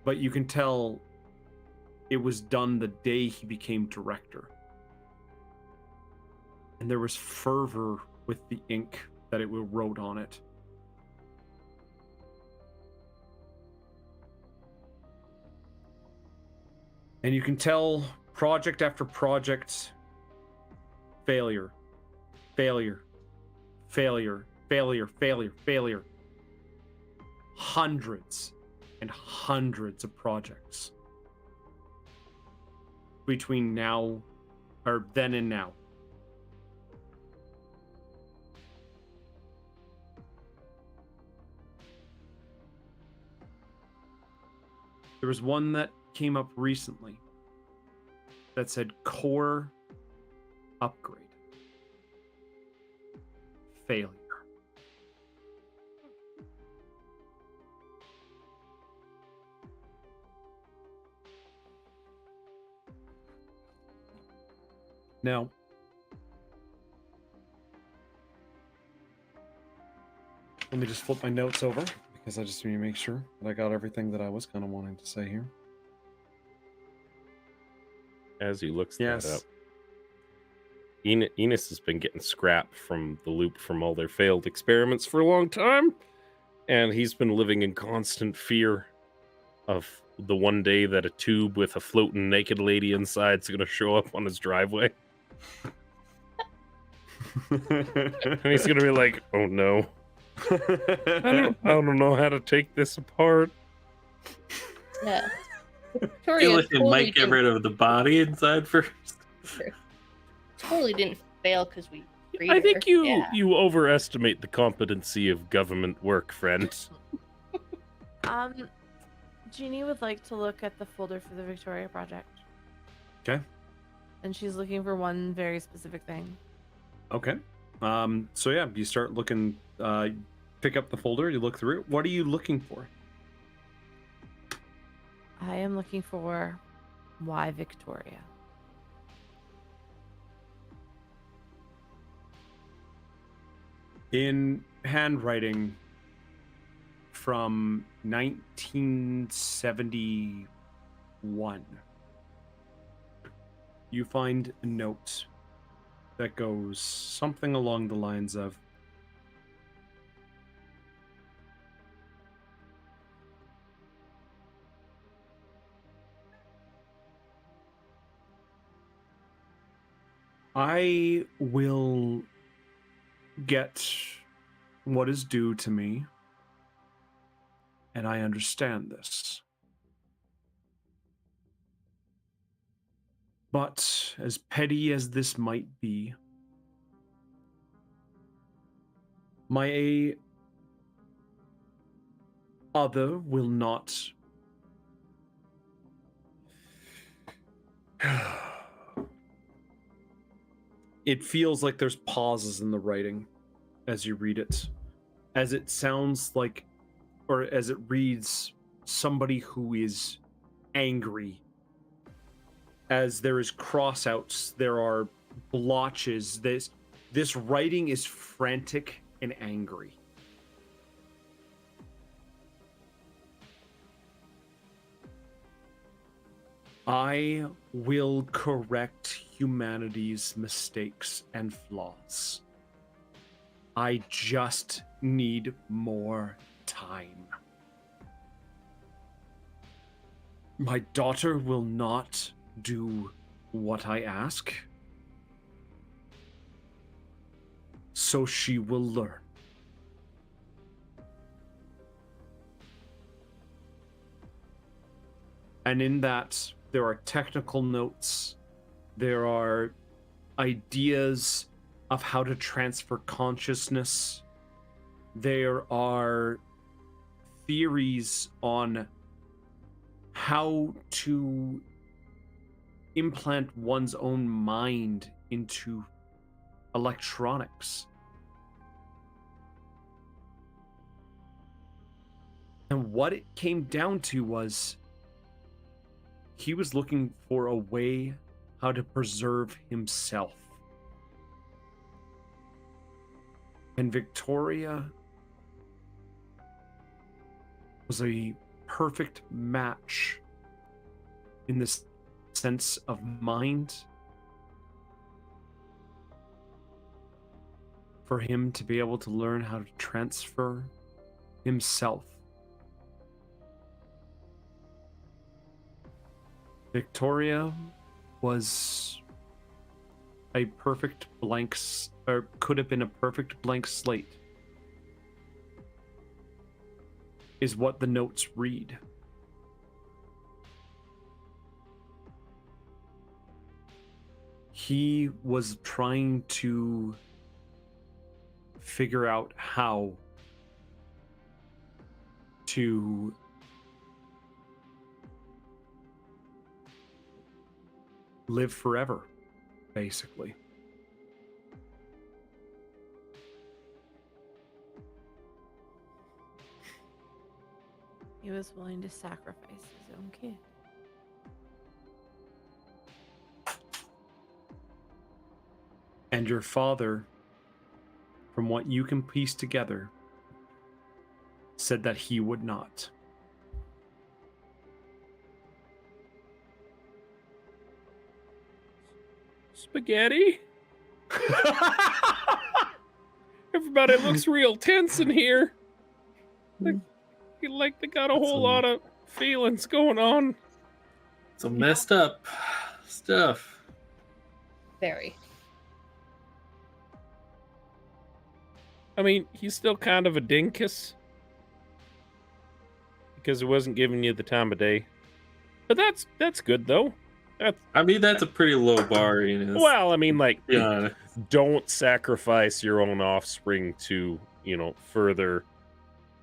But you can tell it was done the day he became director. And there was fervor with the ink that it wrote on it. And you can tell project after project, failure, failure, failure, failure, failure, failure. Hundreds and hundreds of projects between now, or then and now. There was one that came up recently that said core upgrade. Failure. Now, let me just flip my notes over because I just need to make sure that I got everything that I was kind of wanting to say here.
As he looks that up, Enos has been getting scrapped from the loop from all their failed experiments for a long time, and he's been living in constant fear of the one day that a tube with a floating naked lady inside is going to show up on his driveway. And he's going to be like, oh no. I don't know how to take this apart.
Yeah.
I feel like it might get rid of the body inside first.
Totally didn't fail because we freed
I think
her.
you overestimate the competency of government work, friend.
Jeannie would like to look at the folder for the Victoria project.
Okay.
And she's looking for one very specific thing.
Okay. So yeah, you start looking, kind pick up the folder, you look through it. What are you looking for?
I am looking for why Victoria.
In handwriting from 1971, you find a note that goes something along the lines of, I will get what is due to me, and I understand this. But as petty as this might be, my other will not it feels like there's pauses in the writing as you read it, as it sounds like, or as it reads, somebody who is angry, as there is crossouts, there are blotches. This writing is frantic and angry. I will correct humanity's mistakes and flaws. I just need more time. My daughter will not do what I ask, so she will learn. And in that, there are technical notes, there are ideas of how to transfer consciousness, there are theories on how to implant one's own mind into electronics. And what it came down to was he was looking for a way how to preserve himself. And Victoria was a perfect match in this sense of mind for him to be able to learn how to transfer himself. Victoria was a perfect blank, or could have been a perfect blank slate, is what the notes read. He was trying to figure out how to live forever, basically.
He was willing to sacrifice his own kid.
And your father, from what you can piece together, said that he would not.
Spaghetti? Everybody looks real tense in here. Like they got a whole lot of feelings going on.
Some messed up stuff.
Very.
I mean, he's still kind of a dinkus because he wasn't giving you the time of day. But that's good though.
I mean, that's a pretty low bar, you know.
Well, I mean, like,
Yeah.
Don't sacrifice your own offspring to, further,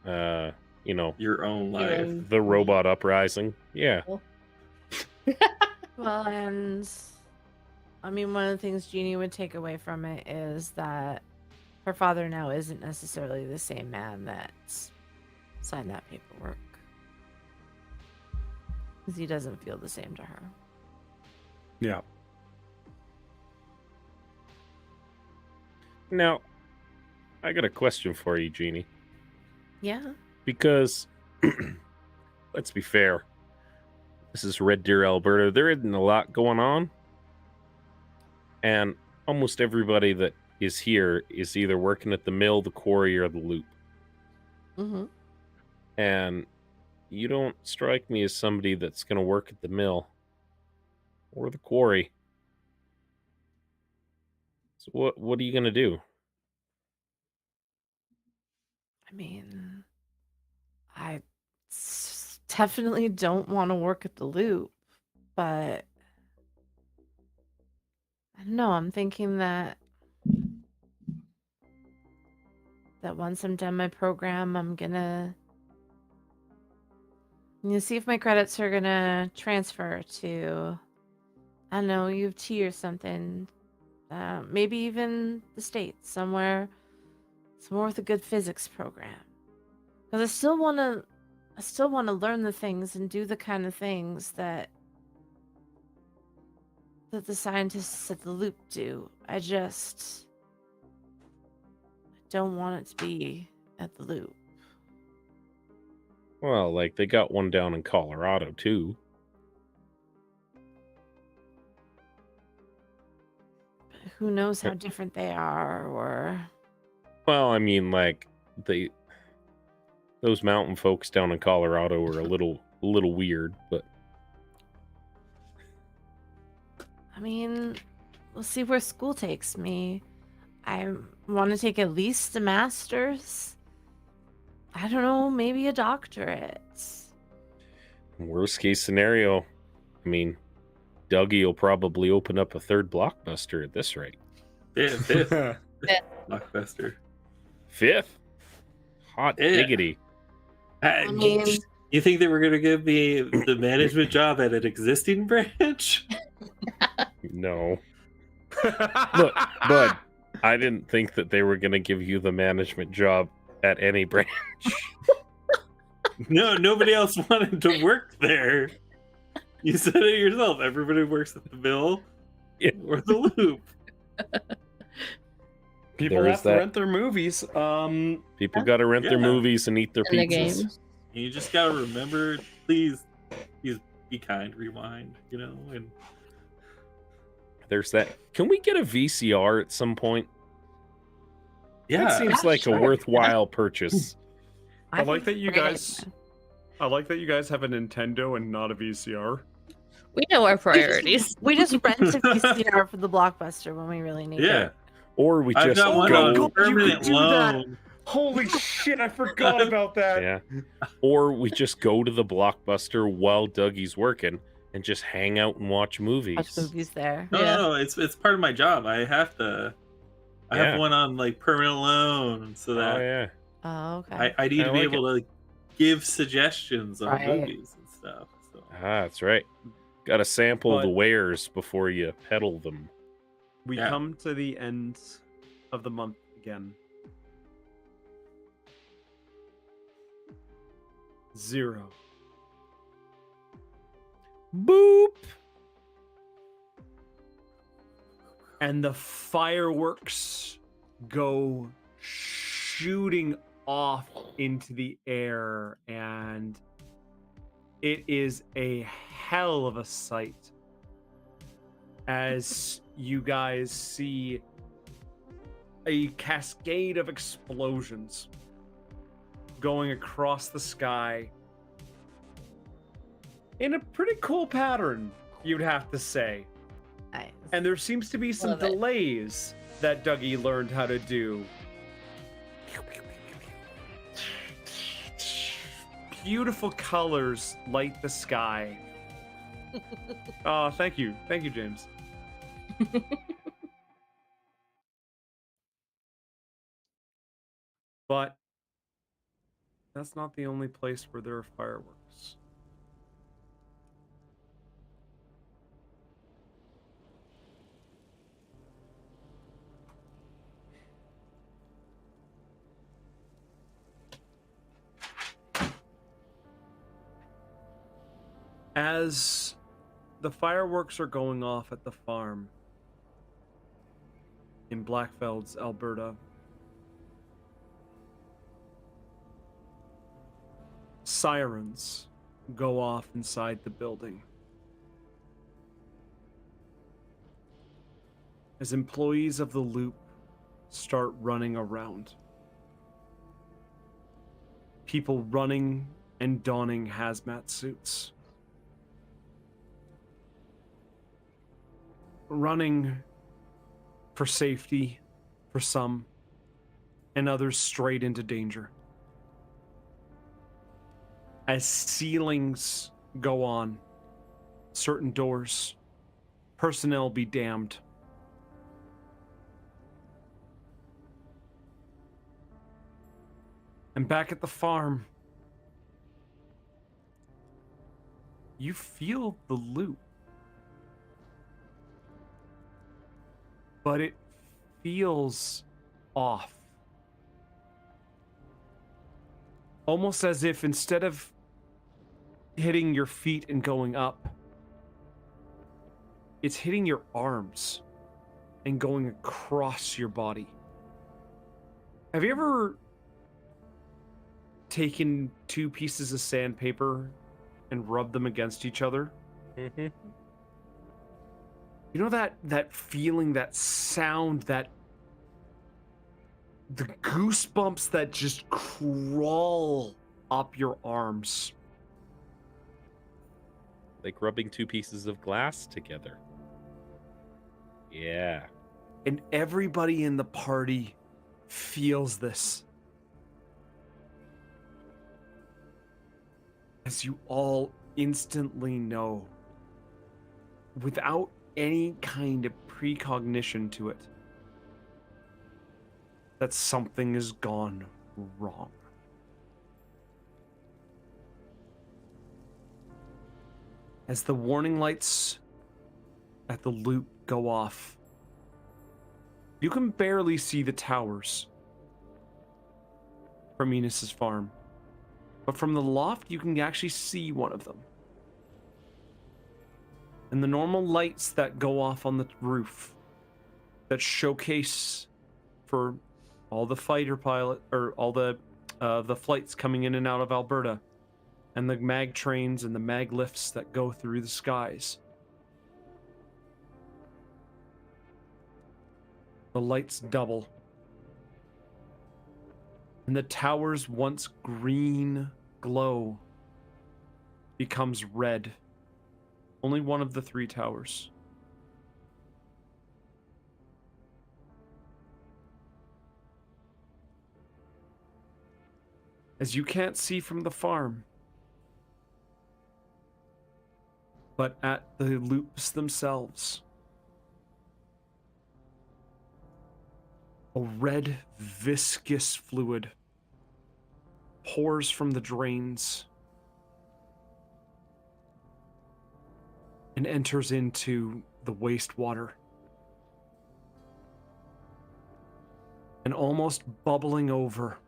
Your own life.
the robot uprising. Yeah.
Well, and I mean, one of the things Jeannie would take away from it is that her father now isn't necessarily the same man that signed that paperwork. Because he doesn't feel the same to her.
Yeah.
Now, I got a question for you, Jeannie.
Yeah.
Because, let's be fair, this is Red Deer, Alberta. There isn't a lot going on. And almost everybody that is here is either working at the mill, the quarry, or the loop.
Mm-hmm.
And you don't strike me as somebody that's going to work at the mill or the quarry. So what are you going to do?
I mean, definitely don't want to work at the loop, but I don't know. I'm thinking that once I'm done my program, I'm gonna see if my credits are gonna transfer to, I don't know, U of T or something. Maybe even the States, somewhere with a good physics program. Because I still want to learn the things and do the kind of things that the scientists at the loop do. I don't want it to be at the loop.
Well, like, they got one down in Colorado, too.
But who knows how different they are, or...
Well, I mean, like, those mountain folks down in Colorado are a little weird, but...
I mean, we'll see where school takes me. I want to take at least a master's. I don't know, maybe a doctorate.
Worst case scenario, I mean, Dougie will probably open up a third Blockbuster at this rate.
Fifth Blockbuster.
Fifth? Hot diggity.
I mean...
You think they were going to give me the management job at an existing branch?
No. Look, bud, I didn't think that they were going to give you the management job at any branch.
No, nobody else wanted to work there. You said it yourself. Everybody works at the mill or the loop.
People have to rent their movies.
People got to rent their movies and eat their
And the
pizzas.
games.
You just got to remember, please be kind, rewind, and
There's that. Can we get a VCR at some point?
yeah,
That seems like a worthwhile purchase.
I like that you guys have a Nintendo and not a VCR.
We know our priorities.
We just rent a VCR for the Blockbuster when we really need
yeah.
it.
Or we
I've
just
got one
go.
on permanent
do that.
loan.
Holy shit, I forgot about that.
Yeah. Or we just go to the Blockbuster while Dougie's working and just hang out and watch movies.
Watch movies there.
No, it's part of my job. I have to. I have one on like permanent loan, so that
Oh yeah.
Oh, okay.
I need to be
like
able to give suggestions on
Right.
movies and stuff. So.
That's right. Got to sample the wares before you peddle them.
We come to the end of the month again. 0.
Boop.
And the fireworks go shooting off into the air, and it is a hell of a sight as you guys see a cascade of explosions going across the sky in a pretty cool pattern, you'd have to say.
Nice.
And there seems to be some
Love it.
delays that Dougie learned how to do. Beautiful colors light the sky. Oh, thank you. Thank you, James. But that's not the only place where there are fireworks. As the fireworks are going off at the farm in Blackfelds, Alberta, sirens go off inside the building. As employees of the Loop start running around. People running and donning hazmat suits. Running for safety for some, and others straight into danger. As ceilings go on, certain doors, personnel be damned. And back at the farm, you feel the loop. But it feels off. Almost as if instead of hitting your feet and going up, it's hitting your arms and going across your body. Have you ever taken two pieces of sandpaper and rubbed them against each other?
Mm-hmm.
You know that feeling, that sound, that the goosebumps that just crawl up your arms.
Like rubbing two pieces of glass together. Yeah.
And everybody in the party feels this. As you all instantly know, without any kind of precognition to it, that something has gone wrong. As the warning lights at the loop go off, you can barely see the towers from Enos's farm. But from the loft, you can actually see one of them. And the normal lights that go off on the roof that showcase for all the fighter pilot, or all the flights coming in and out of Alberta, and the mag trains and the mag lifts that go through the skies. The lights double. And the tower's once green glow becomes red. Only one of the three towers. As you can't see from the farm, but at the loops themselves, a red viscous fluid pours from the drains and enters into the wastewater. And almost bubbling over,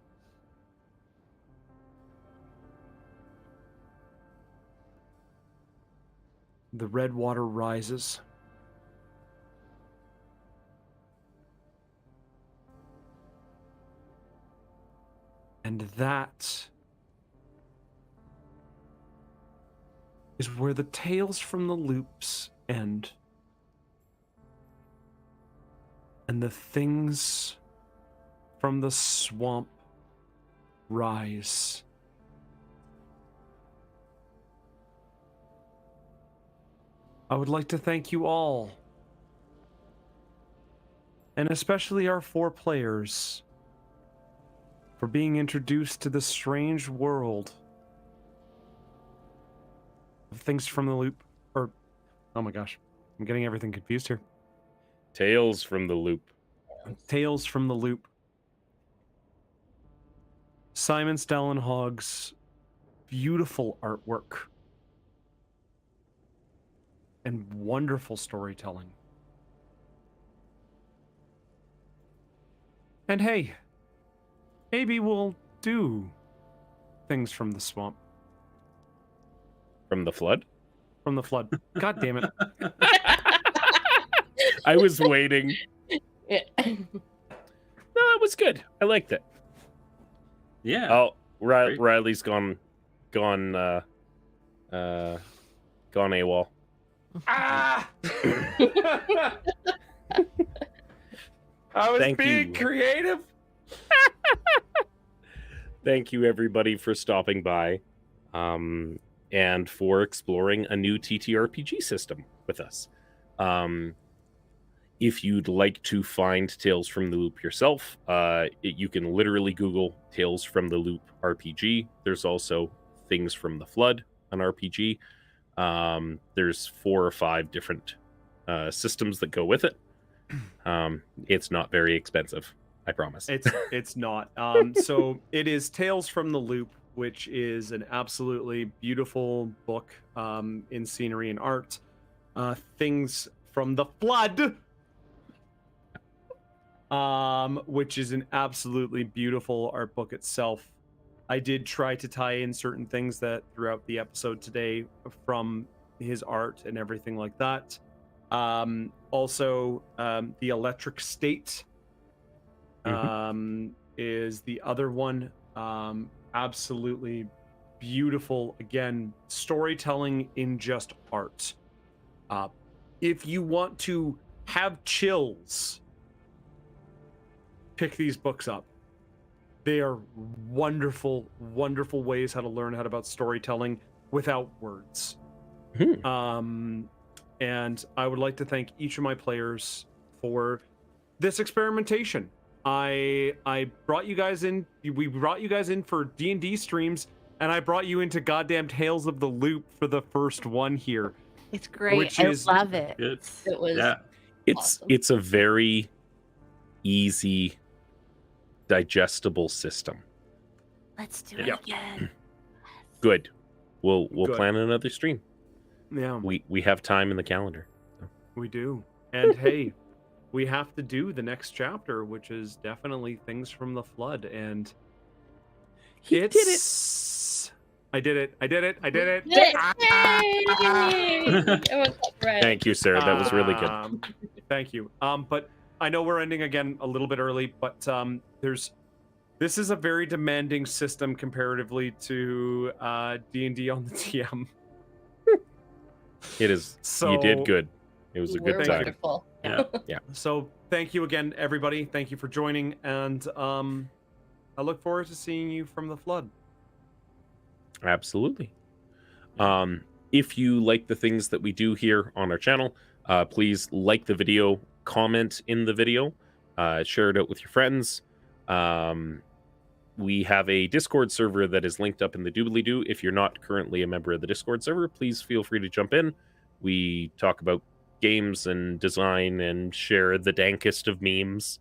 the red water rises. And that is where the tales from the loops end. And the things from the swamp rise. I would like to thank you all, and especially our 4 players, for being introduced to the strange world of things from the loop. Or, oh my gosh, I'm getting everything confused here.
Tales from the Loop.
Tales from the Loop. Simon Stålenhag's beautiful artwork and wonderful storytelling. And hey, maybe we'll do things from the swamp.
From the flood?
from the flood. God damn it.
I was waiting.
Yeah.
No, it was good. I liked it.
Yeah.
Oh,
Great.
Riley's gone AWOL.
Ah! I was
Thank
being
you.
creative.
Thank you, everybody, for stopping by, and for exploring a new TTRPG system with us. If you'd like to find Tales from the Loop yourself, you can literally Google Tales from the Loop RPG. There's also Things from the Flood, an RPG. There's 4 or 5 different systems that go with it. It's not very expensive, I promise.
It's not. So it is Tales from the Loop, which is an absolutely beautiful book in scenery and art. Things from the Flood, which is an absolutely beautiful art book itself. I did try to tie in certain things that throughout the episode today from his art and everything like that. Also, The Electric State is the other one. Absolutely beautiful. Again, storytelling in just art. If you want to have chills, pick these books up. They are wonderful, wonderful ways how to learn about storytelling without words. And I would like to thank each of my players for this experimentation. I brought you guys in. We brought you guys in for D&D streams, and I brought you into goddamn Tales of the Loop for the first one here.
It's great.
Which
I
is
love it.
Good.
It was
Yeah.
awesome.
It's a very easy, digestible system.
Let's do
Yeah.
it again.
Good. We'll
Good.
plan another stream.
Yeah,
We have time in the calendar.
we do. And hey, we have to do the next chapter, which is definitely Things from the Flood. And
He did it.
I did it. I did it. I did it.
Yay! Everyone clap right.
Thank you, Sarah. That was really good.
Thank you. But I know we're ending again a little bit early, but this is a very demanding system comparatively to D&D on the TM.
It is.
So
You did good. It was a
You were
good time.
wonderful.
Yeah.
So thank you again, everybody. Thank you for joining, and I look forward to seeing you from the Flood.
Absolutely. If you like the things that we do here on our channel, please like the video, comment in the video, share it out with your friends. We have a Discord server that is linked up in the doobly-doo. If you're not currently a member of the Discord server, please feel free to jump in. We talk about games and design and share the dankest of memes.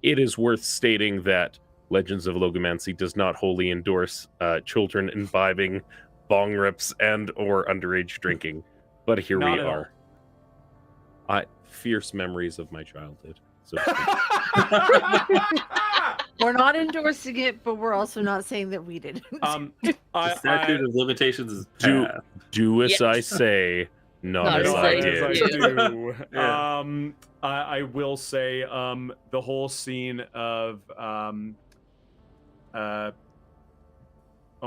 It is worth stating that Legends of Logomancy does not wholly endorse children imbibing bong rips and or underage drinking, but here
Not
we
at all.
are. Fierce memories of my childhood. So
We're not endorsing it, but we're also not saying that we didn't.
The statute of limitations is
Do-
passed.
do as I
Yes.
say, not
Not
as
as
I
I
did.
do.
Yeah.
I will say the whole scene of oh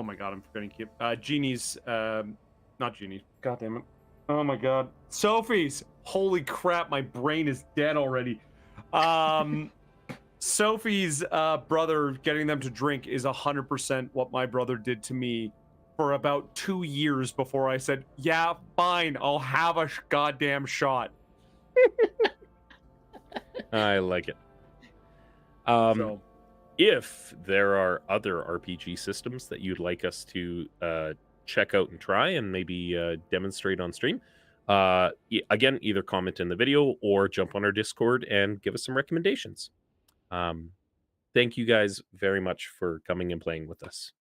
my god, I'm forgetting to keep Jeannie's not Jeannie's, god damn it, oh my god, Sophie's, holy crap, my brain is dead already. Sophie's brother getting them to drink is 100% what my brother did to me for about 2 years before I said, yeah, fine, I'll have a goddamn shot.
I like it.
So
If there are other RPG systems that you'd like us to check out and try and maybe demonstrate on stream, again, either comment in the video or jump on our Discord and give us some recommendations. Thank you guys very much for coming and playing with us.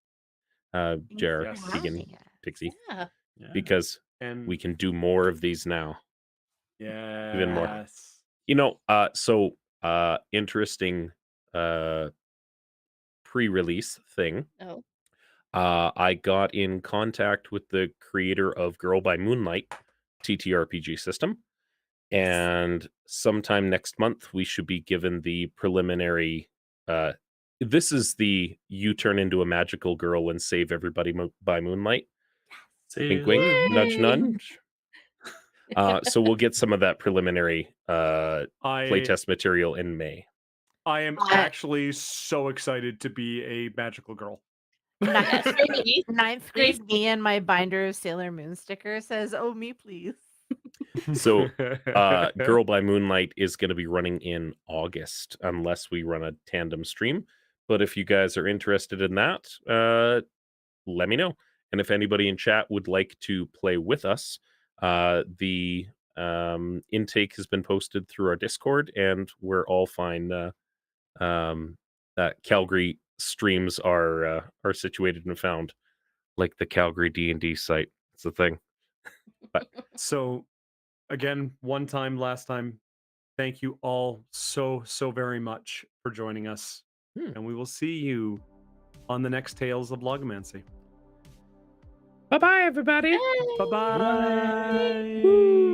Jared,
Yes.
Keegan, Pixie,
Yeah.
Yeah.
because
and
we can do more of these now.
yes.
even more. You know, interesting pre-release thing.
Oh.
I got in contact with the creator of Girl by Moonlight TTRPG system, and sometime next month we should be given the preliminary. This is the you turn into a magical girl and save everybody by moonlight. Wink, wink,
Sailor
nudge,
Moon.
nudge. So we'll get some of that preliminary
I
playtest material in May.
I am
I-
actually so excited to be a magical girl.
Ninth,
me.
ninth grade me and my binder of Sailor Moon sticker says, "Oh, me, please."
So, Girl by Moonlight is going to be running in August, unless we run a tandem stream. But if you guys are interested in that, let me know. And if anybody in chat would like to play with us, the intake has been posted through our Discord, and we're all fine. Calgary streams are situated and found, like the Calgary D&D site. It's a thing. But
So, again, one time, last time, thank you all so very much for joining us. And we will see you on the next Tales of Logomancy.
bye-bye, everybody.
Bye-bye.
Woo.